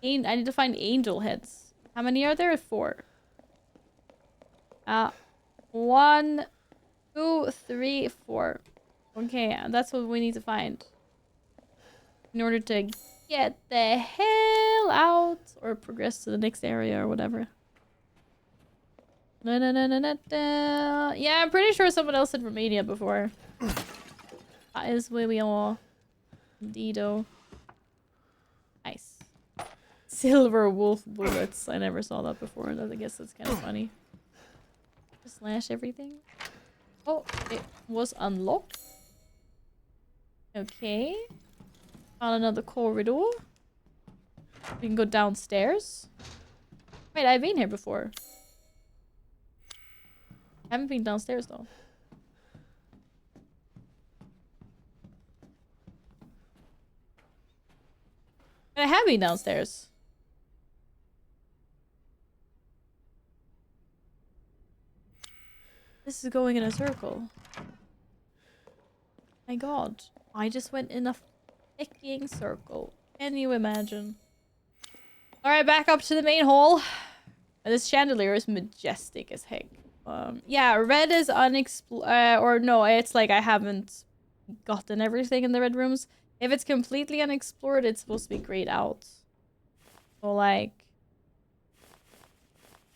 to find angel heads. How many are there? 4. 1, 2, 3, 4. Okay, that's what we need to find in order to get the hell out or progress to the next area or whatever. Yeah, I'm pretty sure someone else said Romania before. That is where we are. Indeedo. Nice. Silver wolf bullets. I never saw that before. I guess that's kind of funny. Just slash everything. Oh, it was unlocked. Okay. Found another corridor. We can go downstairs. Wait, I've been here before. I haven't been downstairs though. I have been downstairs. This is going in a circle. My god. I just went in a fucking circle. Can you imagine? Alright, back up to the main hall. This chandelier is majestic as heck. Yeah, red is unexplored. Or no, it's like I haven't gotten everything in the red rooms. If it's completely unexplored, it's supposed to be grayed out. So like...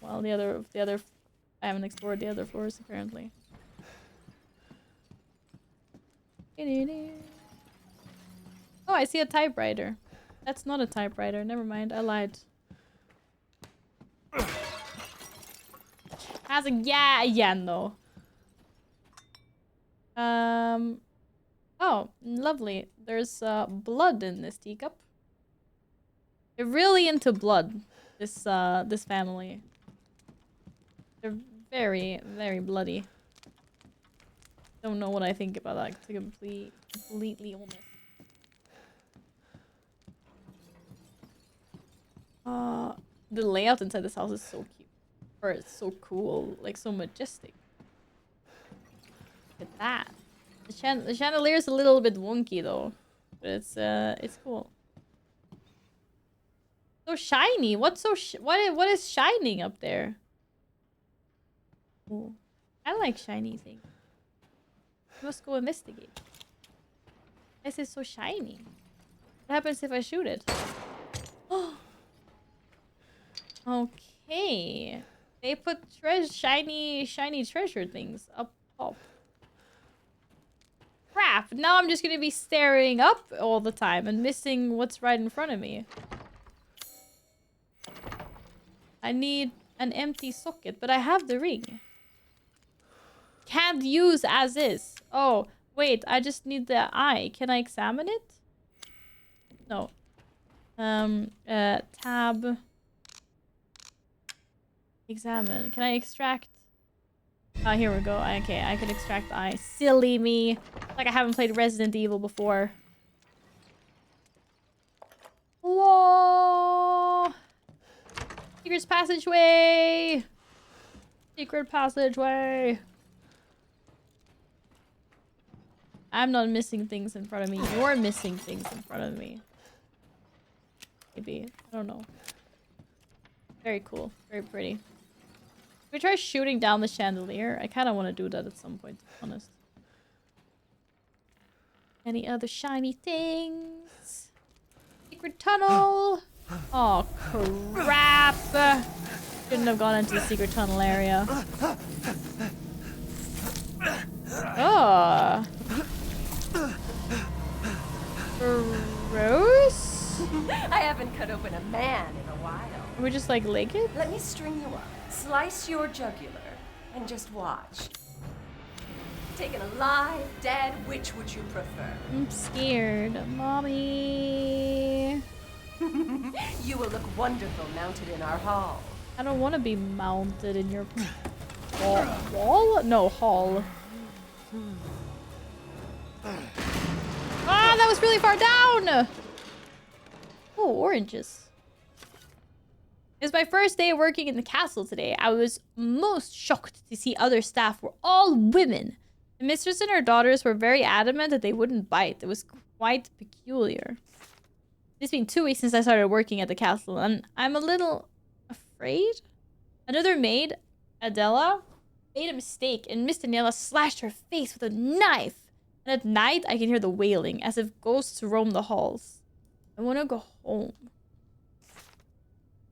Well, the other... I haven't explored the other floors, apparently. Oh, I see a typewriter. That's not a typewriter. Never mind. I lied. How's it? Yeah, again, though. Oh, lovely. There's blood in this teacup. They're really into blood. This family. They're very, very bloody. Don't know what I think about that, to be completely honest. The layout inside this house is so cute. Or it's so cool. Like, so majestic. Look at that. The chandelier is a little bit wonky, though. But it's cool. So shiny. What's so what is shining up there? Ooh. I like shiny things. Let's go investigate. This is so shiny. What happens if I shoot it? Okay. They put shiny treasure things up top. Crap. Now I'm just gonna be staring up all the time and missing what's right in front of me. I need an empty socket, but I have the ring. Can't use as is. Oh, wait. I just need the eye. Can I examine it? No. Tab. Examine. Can I extract? Oh, here we go. Okay, I can extract the eye. Silly me. Like I haven't played Resident Evil before. Whoa! Secret passageway! Secret passageway! I'm not missing things in front of me. You're missing things in front of me. Maybe. I don't know. Very cool. Very pretty. Can we try shooting down the chandelier? I kind of want to do that at some point, to be honest. Any other shiny things? Secret tunnel! Oh, crap! Shouldn't have gone into the secret tunnel area. Oh! Gross? I haven't cut open a man in a while. Are we just like lick it? Let me string you up, slice your jugular, and just watch. Taken alive, dead, which would you prefer? I'm scared. Mommy. You will look wonderful mounted in our hall. I don't want to be mounted in your wall? No, hall. Ah, that was really far down! Oh, oranges. It's my first day working in the castle today. I was most shocked to see other staff were all women. The mistress and her daughters were very adamant that they wouldn't bite. It was quite peculiar. It's been 2 weeks since I started working at the castle, and I'm a little afraid. Another maid, Adela, made a mistake, and Miss Daniela slashed her face with a knife. And at night, I can hear the wailing, as if ghosts roam the halls. I want to go home.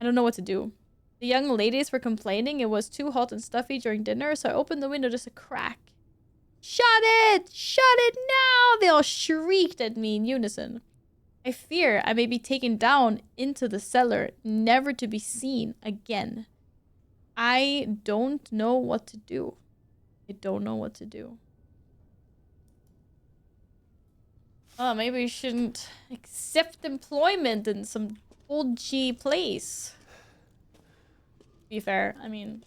I don't know what to do. The young ladies were complaining it was too hot and stuffy during dinner, so I opened the window just a crack. Shut it! Shut it now! They all shrieked at me in unison. I fear I may be taken down into the cellar, never to be seen again. I don't know what to do. I don't know what to do. Oh, maybe we shouldn't accept employment in some dodgy place. To be fair, I mean,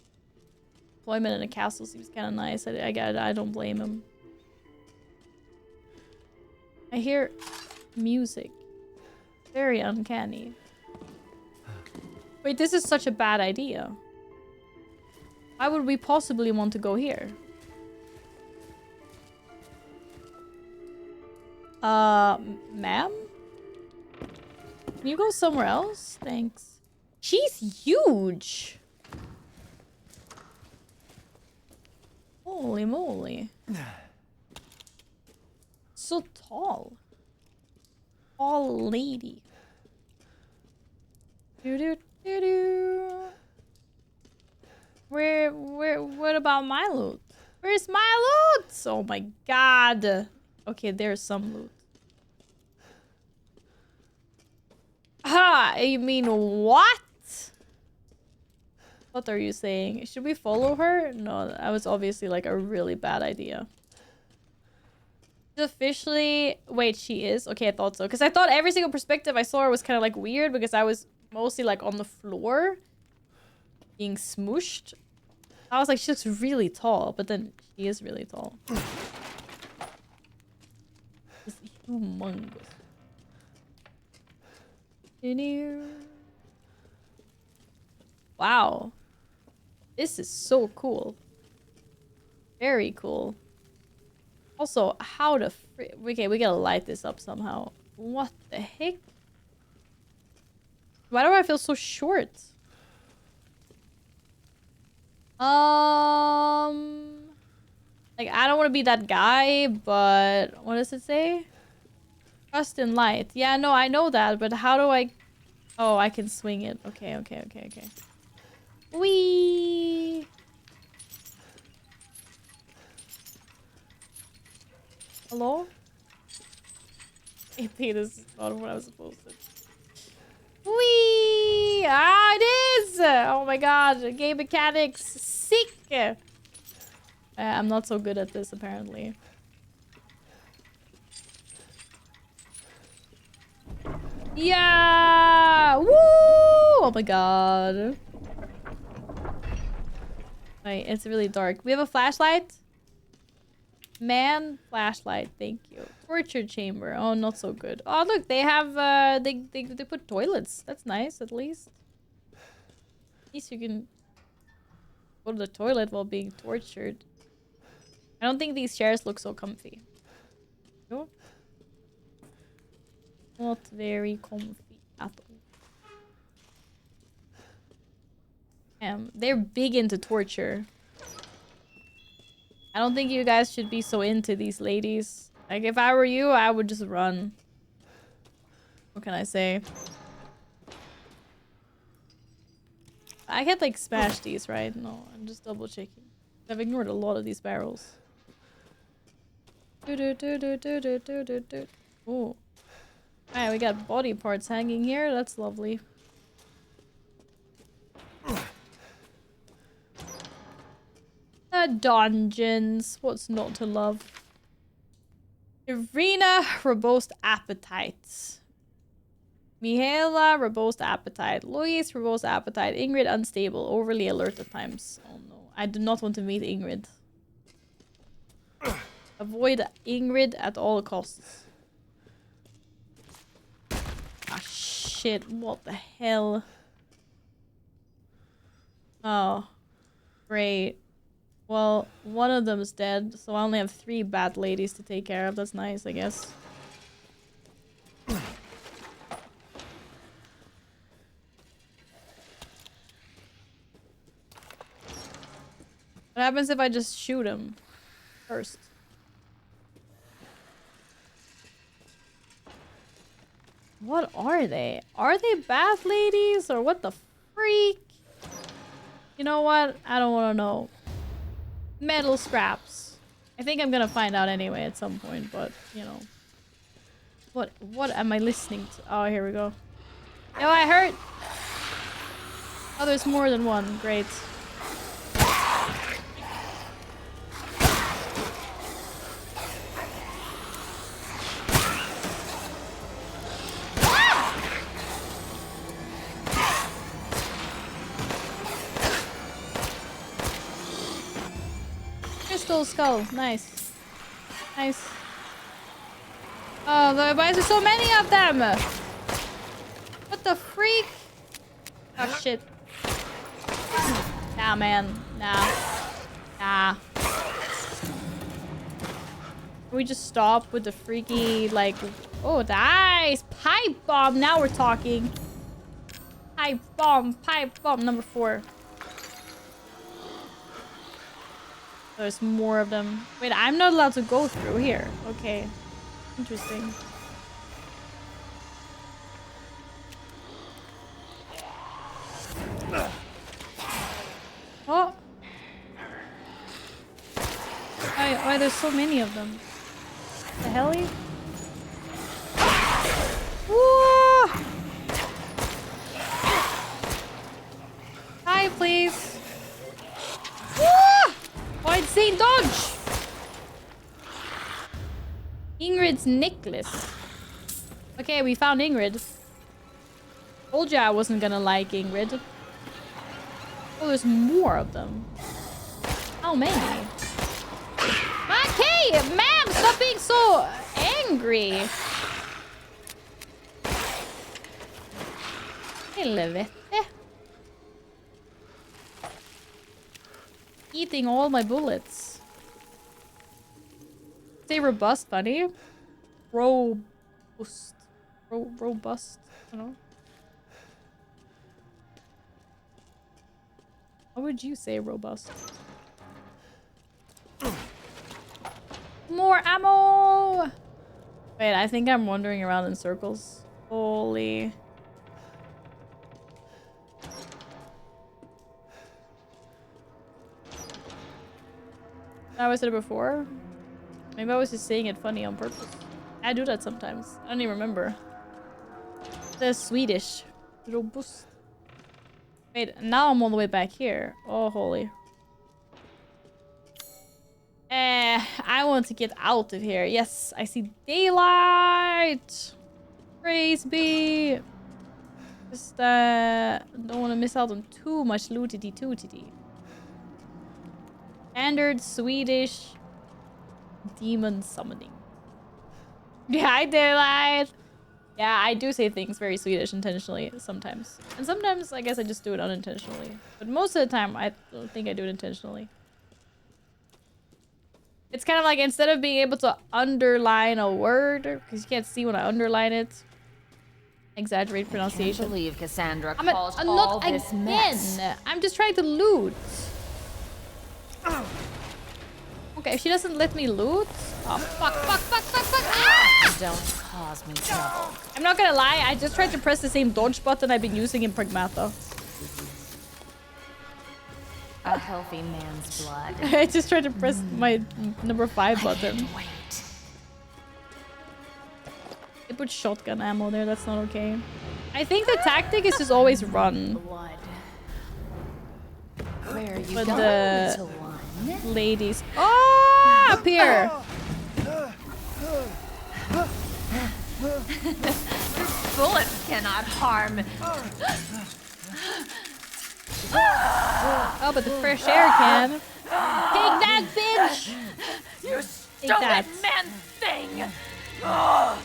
employment in a castle seems kind of nice. I don't blame him. I hear music. Very uncanny. Wait, this is such a bad idea. Why would we possibly want to go here? Ma'am? Can you go somewhere else? Thanks. She's huge! Holy moly. So tall. Tall lady. What about my loot? Where's my loot? Oh my god. Okay, there's some loot. Ah, you mean what? What are you saying? Should we follow her? No, that was obviously like a really bad idea. She's officially... Wait, she is? Okay, I thought so. Because I thought every single perspective I saw her was kind of like weird because I was mostly like on the floor being smooshed. I was like, she looks really tall, but then she is really tall. It's humongous. Wow. This is so cool. Very cool. Also, how the okay, we gotta light this up somehow. What the heck? Why do I feel so short? Like, I don't want to be that guy, but what does it say? Trust in light. Yeah, no, I know that, but how do I... Oh, I can swing it. Okay. Whee! Hello? AP, this is not what I was supposed to... Whee! Ah, it is! Oh my god, game mechanics. Sick! I'm not so good at this, apparently. Yeah! Woo! Oh my god. Wait, it's really dark. We have a flashlight? Man, flashlight, thank you. Torture chamber. Oh, not so good. Oh, look, they have, they put toilets. That's nice, at least. At least you can go to the toilet while being tortured. I don't think these chairs look so comfy. No? Not very comfy at all. They're big into torture. I don't think you guys should be so into these ladies. Like, if I were you, I would just run. What can I say? I can't, like, smash these, right? No, I'm just double checking. I've ignored a lot of these barrels. Oh. Alright, we got body parts hanging here. That's lovely. Dungeons. What's not to love? Irina, robust appetite. Mihaela, robust appetite. Louise, robust appetite. Ingrid, unstable. Overly alert at times. Oh no. I do not want to meet Ingrid. Avoid Ingrid at all costs. Ah, shit. What the hell? Oh. Great. Well, one of them's dead, so I only have 3 bad ladies to take care of. That's nice, I guess. What happens if I just shoot him first? What are they? Are they bath ladies or what the freak? You know what? I don't want to know. Metal scraps. I think I'm gonna find out anyway at some point, but you know. What am I listening to? Oh, here we go. Yo, I hurt! Oh, there's more than one. Great. Crystal skull. Nice. Nice. Oh, why is there so many of them? What the freak? Oh, shit. Nah, man. Nah. Nah. Can we just stop with the freaky, like... Oh, nice! Pipe bomb! Now we're talking. Pipe bomb number 4. There's more of them. Wait, I'm not allowed to go through here. Okay. Interesting. Oh! Why there's so many of them? The helly? Whoa! Hi, please. Whoa! Oh, it's Saint Dodge! Ingrid's necklace. Okay, we found Ingrid. Told you I wasn't gonna like Ingrid. Oh, there's more of them. How many? Okay, man, stop being so angry. Helvete. eating all my bullets. Say robust, buddy. Robust. Robust. I don't know. How would you say robust? More ammo! Wait, I think I'm wandering around in circles. Holy. I said it before. Maybe I was just saying it funny on purpose. I do that sometimes. I don't even remember. The Swedish. Robust. Wait, now I'm all the way back here. Oh, holy. I want to get out of here. Yes, I see daylight. Praise be. Just don't want to miss out on too much lootity tootity. Standard Swedish demon summoning. Yeah, hi daylight. Yeah, I do say things very Swedish intentionally sometimes. And sometimes I guess I just do it unintentionally. But most of the time I don't think I do it intentionally. It's kind of like instead of being able to underline a word, because you can't see when I underline it, exaggerate pronunciation. I can't believe Cassandra caused all not this again. mess. I'm just trying to loot. Okay, if she doesn't let me loot. Oh, fuck. Ah! Don't cause me trouble. I'm not gonna lie, I just tried to press the same dodge button I've been using in Pragmata. A healthy man's blood. I just tried to press my number 5 button. Wait. They put shotgun ammo there, that's not okay. I think the tactic is just always run. Blood. Where are you But going, the little one? ladies. Oh, up here! Bullets cannot harm. Oh, but the fresh air can. Take that, bitch! You Take that. stupid man thing! Oh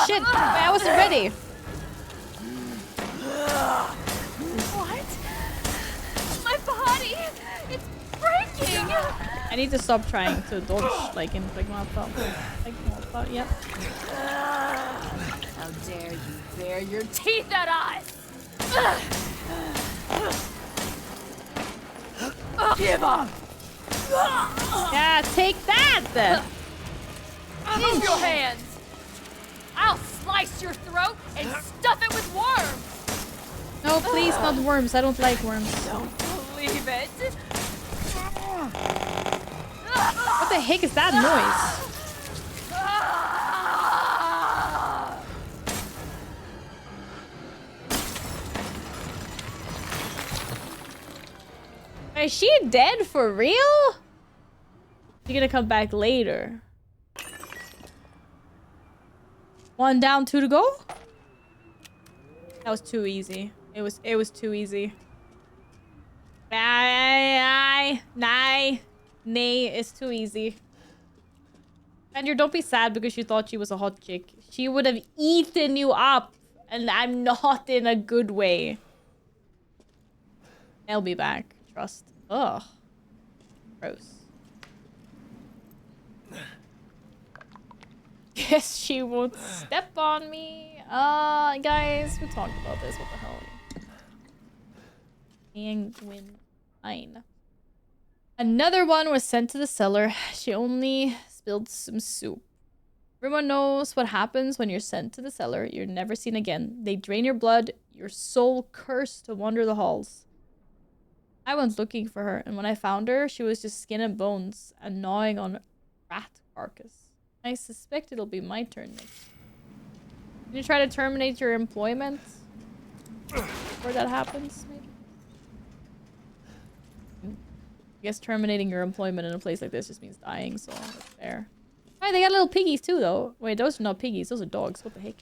shit! I wasn't ready. What? My body! It's breaking! I need to stop trying to dodge like in Pragmata. Yep. How dare you bare your teeth at us! Give up! Yeah, take that! Move your hands! I'll slice your throat and stuff it with worms! No, please, not worms. I don't like worms. Don't believe it! What the heck is that noise? Is she dead for real? She's gonna come back later. 1 down, 2 to go? That was too easy. It was too easy. Nay, it's too easy. And don't be sad because you thought she was a hot chick. She would have eaten you up, and I'm not in a good way. I'll be back. Trust. Ugh. Gross. Guess she won't step on me. Guys, we talked about this. What the hell? Penguin 9. Another one was sent to the cellar. She only spilled some soup. Everyone knows what happens when you're sent to the cellar. You're never seen again. They drain your blood, your soul cursed to wander the halls. I went looking for her, and when I found her, she was just skin and bones and gnawing on a rat carcass. I suspect it'll be my turn next. Can you try to terminate your employment before that happens, maybe? I guess terminating your employment in a place like this just means dying, so that's fair. Alright, they got little piggies too, though. Wait, those are not piggies. Those are dogs. What the heck?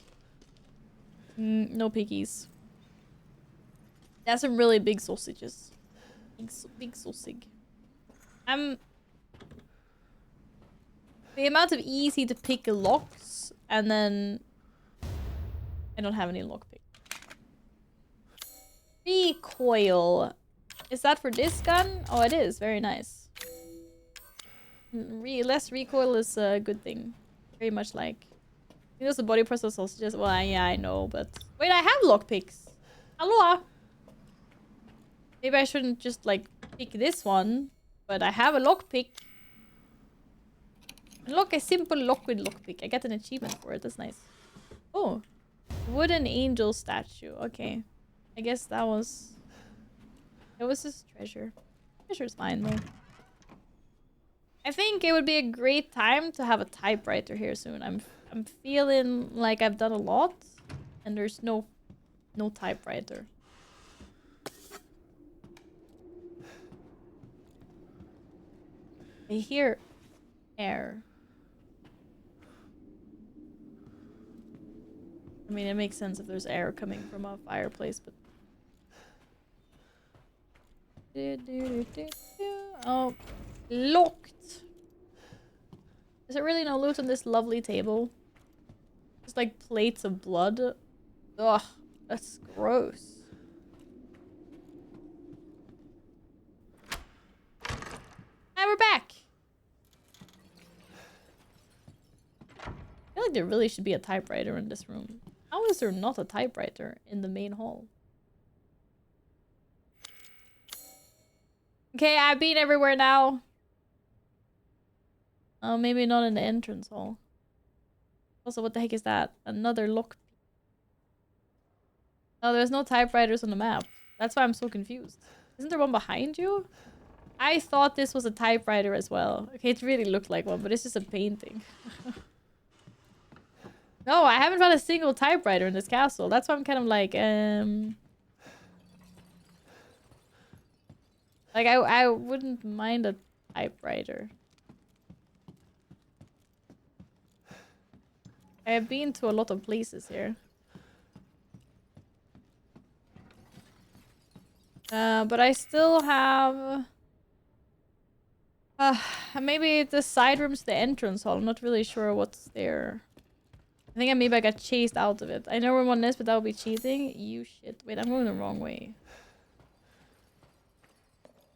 No piggies. That's some really big sausages. Big sausage. The amount of easy to pick locks, and then I don't have any lockpick. Recoil. Is that for this gun? Oh, it is. Very nice. Less recoil is a good thing. Very much like. I think the body process also just. Well, yeah, I know, but wait, I have lockpicks. Hello. Maybe I shouldn't just like pick this one, but I have a lockpick. Unlock a simple lock with lockpick. I get an achievement for it. That's nice. Oh, wooden angel statue. Okay, I guess that was. It was his treasure. Treasure's fine though. I think it would be a great time to have a typewriter here soon. I'm feeling like I've done a lot, and there's no typewriter. I hear air. I mean, it makes sense if there's air coming from a fireplace, but. Oh, locked. Is there really no loot on this lovely table? Just like plates of blood. Ugh, that's gross. Hi, we're back. I feel like there really should be a typewriter in this room. How is there not a typewriter in the main hall? Okay, I've been everywhere now. Oh, maybe not in the entrance hall. Also, what the heck is that? Another lock. Oh, there's no typewriters on the map. That's why I'm so confused. Isn't there one behind you? I thought this was a typewriter as well. Okay, it really looked like one, but it's just a painting. No, I haven't found a single typewriter in this castle. That's why I'm kind of like, like, I wouldn't mind a typewriter. I have been to a lot of places here. But I still have... maybe the side room's the entrance hall. I'm not really sure what's there. I think maybe I got chased out of it. I know where one is, but that would be cheating. You shit. Wait, I'm going the wrong way.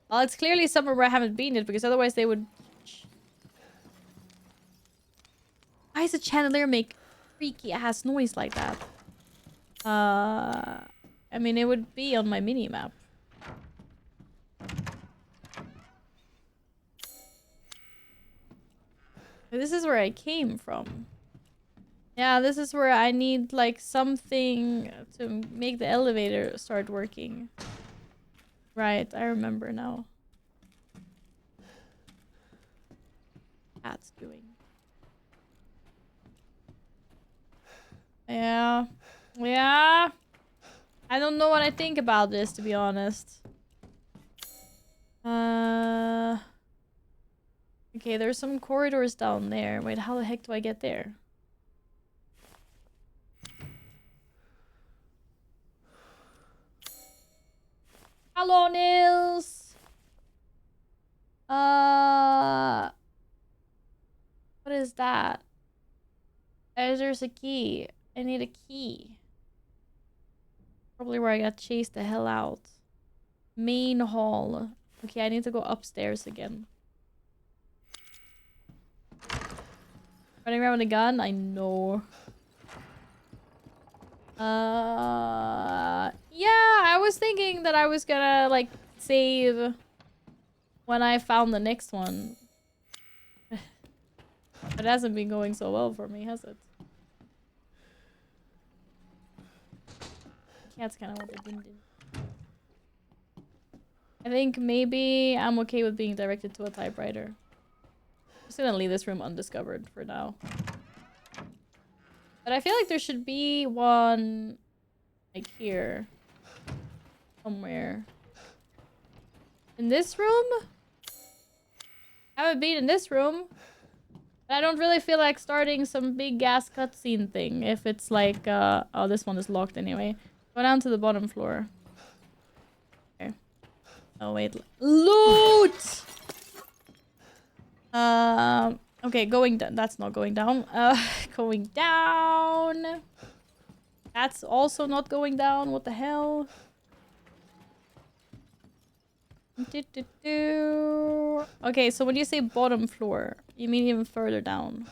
Well, it's clearly somewhere where I haven't been yet, because otherwise they would... Why does a chandelier make freaky ass noise like that? I mean, it would be on my mini-map. This is where I came from. Yeah, this is where I need, like, something to make the elevator start working. Right, I remember now. Cat's doing. Yeah. Yeah. I don't know what I think about this, to be honest. Okay, there's some corridors down there. Wait, how the heck do I get there? Hello, Nils! What is that? There's a key. I need a key. Probably where I got chased the hell out. Main hall. Okay, I need to go upstairs again. Running around with a gun? I know. Yeah, I was thinking that I was gonna, like, save when I found the next one. It hasn't been going so well for me, has it? That's kind of what I did. I think maybe I'm okay with being directed to a typewriter. I'm just gonna leave this room undiscovered for now. But I feel like there should be one, like, here. Somewhere. In this room? I haven't been in this room. But I don't really feel like starting some big gas cutscene thing if it's like, oh, this one is locked anyway. Go down to the bottom floor. Okay. Oh, wait. Loot! Okay, going down. That's not going down. Going down. That's also not going down. What the hell? Okay, so when you say bottom floor, you mean even further down.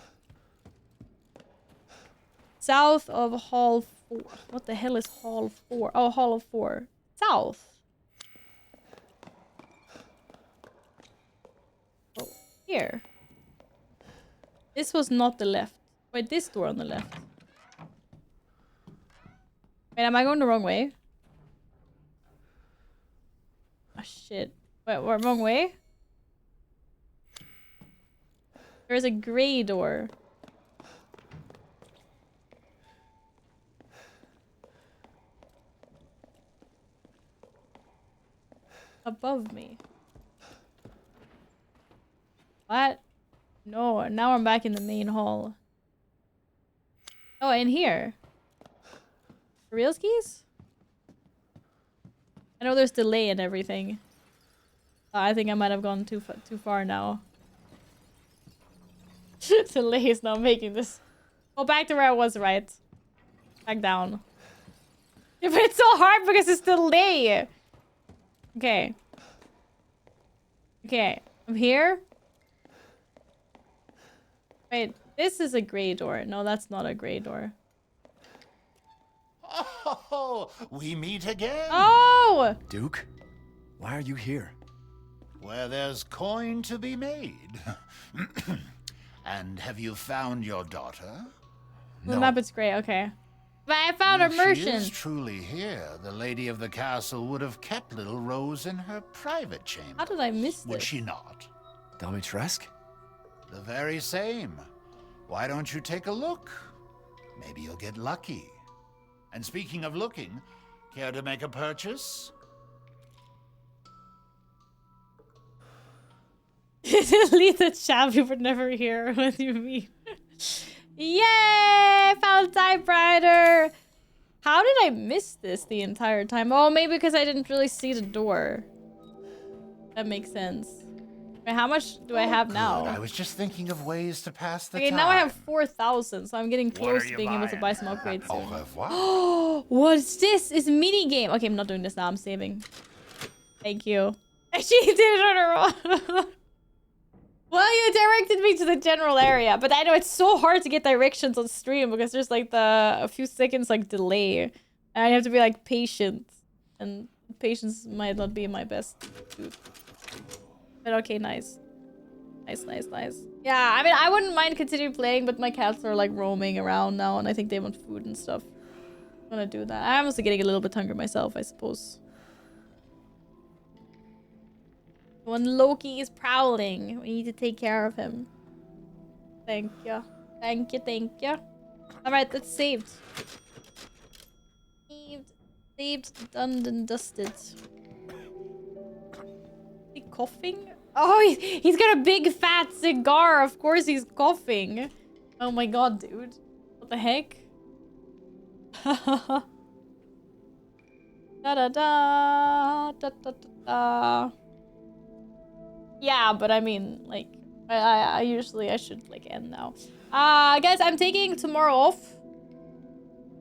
South of Hall 4. What the hell is Hall 4? Oh, Hall of 4. South. Oh, here. This was not the left. Wait, this door on the left. Wait, am I going the wrong way? Oh, shit. Wait, what, wrong way? There's a gray door. Above me. What? No, now I'm back in the main hall. Oh, in here. For real skis? I know there's delay and everything. I think I might have gone too far now. Delay is not making this. Go back to where I was, right? Back down. Yeah, but it's so hard because it's delay. Okay. Okay, I'm here. Wait, this is a gray door. No, that's not a gray door. Oh, we meet again. Oh! Duke, why are you here? Where there's coin to be made. And have you found your daughter? The map is gray, okay. But I found a If she merchant. is truly here, the lady of the castle would have kept little Rose in her private chamber. How did I miss Would this? she not? Domitresk? The very same. Why don't you take a look? Maybe you'll get lucky. And speaking of looking, care to make a purchase? Delete the chat, we would never hear what you mean. Yay! Found typewriter! How did I miss this the entire time? Oh, maybe because I didn't really see the door. That makes sense. Wait, how much do I have now? I was just thinking of ways to pass the Okay, time. now I have 4,000, so I'm getting What close are to you being able to buying? buy some upgrades Au soon. revoir. Oh, what's this? It's mini game. Okay, I'm not doing this now. I'm saving. Thank you. She did it on her own. Well, you directed me to the general area, but I know it's so hard to get directions on stream because there's like a few seconds like delay, and I have to be like patient, and patience might not be my best suit. But okay, nice. Nice. Yeah, I mean, I wouldn't mind continuing playing, but my cats are like roaming around now, and I think they want food and stuff. I'm gonna do that. I'm also getting a little bit hungry myself, I suppose. When Loki is prowling, we need to take care of him. Thank you. Thank you. Alright, that's saved. Saved, done and dusted. Is he coughing? Oh, he's got a big fat cigar. Of course he's coughing. Oh my god, dude. What the heck? Da-da-da. Yeah, but I mean, like, I usually, I should, like, end now. Guys, I'm taking tomorrow off.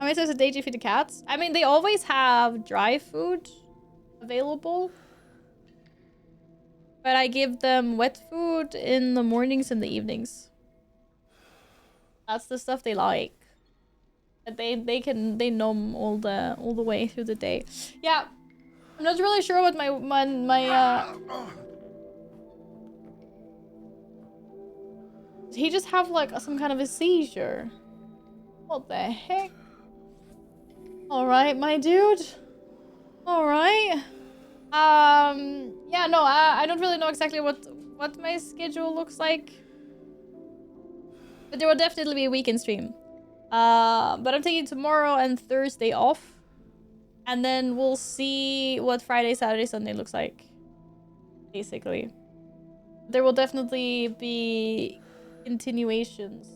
How many times a day do you feed the cats? I mean, they always have dry food available. But I give them wet food in the mornings and the evenings. That's the stuff they like. But they numb all the way through the day. Yeah. I'm not really sure what Did he just have like some kind of a seizure? What the heck? Alright, my dude. Alright. Yeah, no, I don't really know exactly what my schedule looks like. But there will definitely be a weekend stream. But I'm taking tomorrow and Thursday off. And then we'll see what Friday, Saturday, Sunday looks like. Basically. There will definitely be continuations.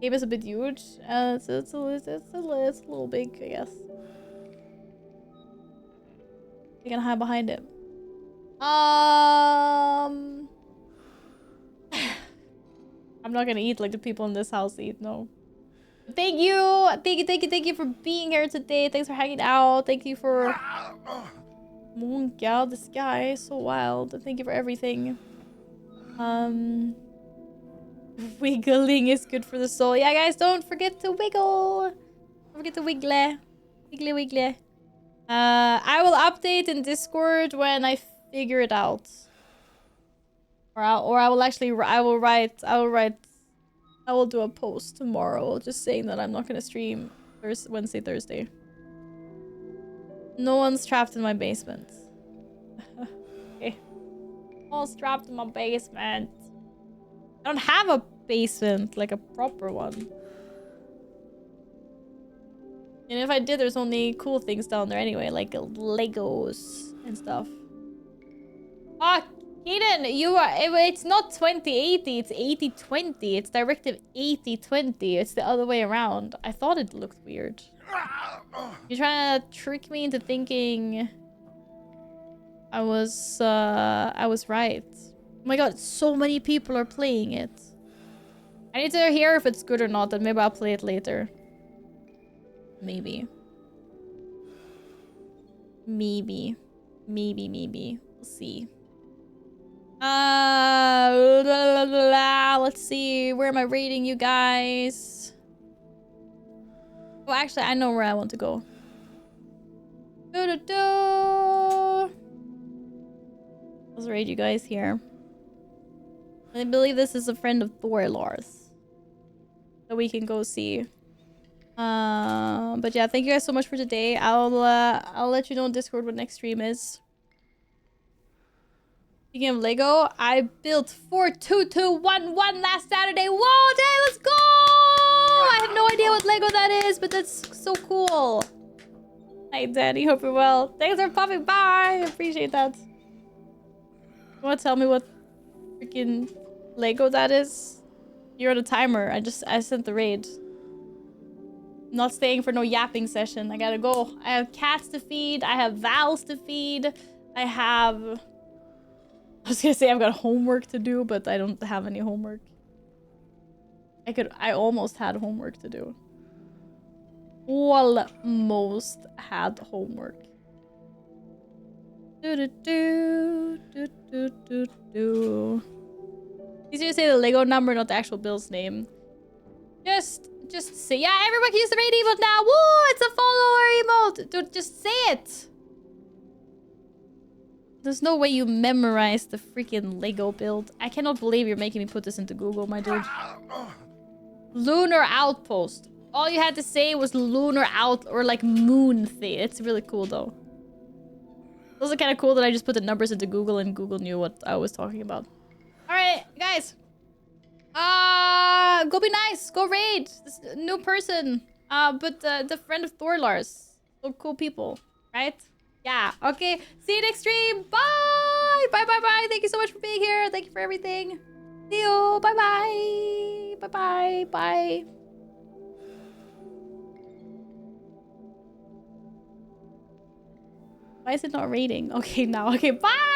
Game is a bit huge. It's a little big, I guess. You can hide behind it. I'm not gonna eat like the people in this house eat, no. Thank you for being here today. Thanks for hanging out. Thank you for Monk, yeah, the sky is so wild. Thank you for everything. Wiggling is good for the soul. Yeah, guys, don't forget to wiggle. Don't forget to wiggle. Wiggly, wiggly. I will update in Discord when I figure it out. Or I will actually, I will do a post tomorrow just saying that I'm not gonna stream Wednesday, Thursday. No one's trapped in my basement. Okay. No one's trapped in my basement. I don't have a basement, like a proper one. And if I did, there's only cool things down there anyway, like Legos and stuff. Ah, Keaton, it's not 2080, it's 8020. It's directive 8020. It's the other way around. I thought it looked weird. You're trying to trick me into thinking I was right. Oh my god, so many people are playing it. I need to hear if it's good or not, and maybe I'll play it later. Maybe. Maybe. We'll see. Let's see. Where am I rating you guys? Oh, actually, I know where I want to go. Let's rate you guys here. I believe this is a friend of Thorlar's that we can go see. But yeah, thank you guys so much for today. I'll let you know on Discord what next stream is. Speaking of Lego, I built 42211 last Saturday. Whoa, Day, let's go! I have no idea what Lego that is, but that's so cool. Hi, Danny. Hope you're well. Thanks for popping by. I appreciate that. You want to tell me what freaking Lego that is? You're on a timer. I sent the raid. I'm not staying for no yapping session. I gotta go. I have cats to feed. I have Vals to feed. I was gonna say I've got homework to do, but I don't have any homework. I almost had homework to do. Almost had homework. Easier to say the Lego number, not the actual Bill's name. Just say, yeah, everyone can use the raid emote now. Woo, it's a follower emote. Dude, just say it. There's no way you memorize the freaking Lego build. I cannot believe you're making me put this into Google, my dude. Lunar outpost. All you had to say was lunar out or like moon thing. It's really cool though. It was kind of cool that I just put the numbers into Google and Google knew what I was talking about. All right, guys. Go be nice. Go raid. This new person. But the friend of Thorlar's. So cool people, right? Yeah. Okay. See you next stream. Bye. Bye. Bye. Bye. Thank you so much for being here. Thank you for everything. See you. Bye. Bye. Bye. Bye. Bye. Why is it not rating? Okay, now. Okay. Bye.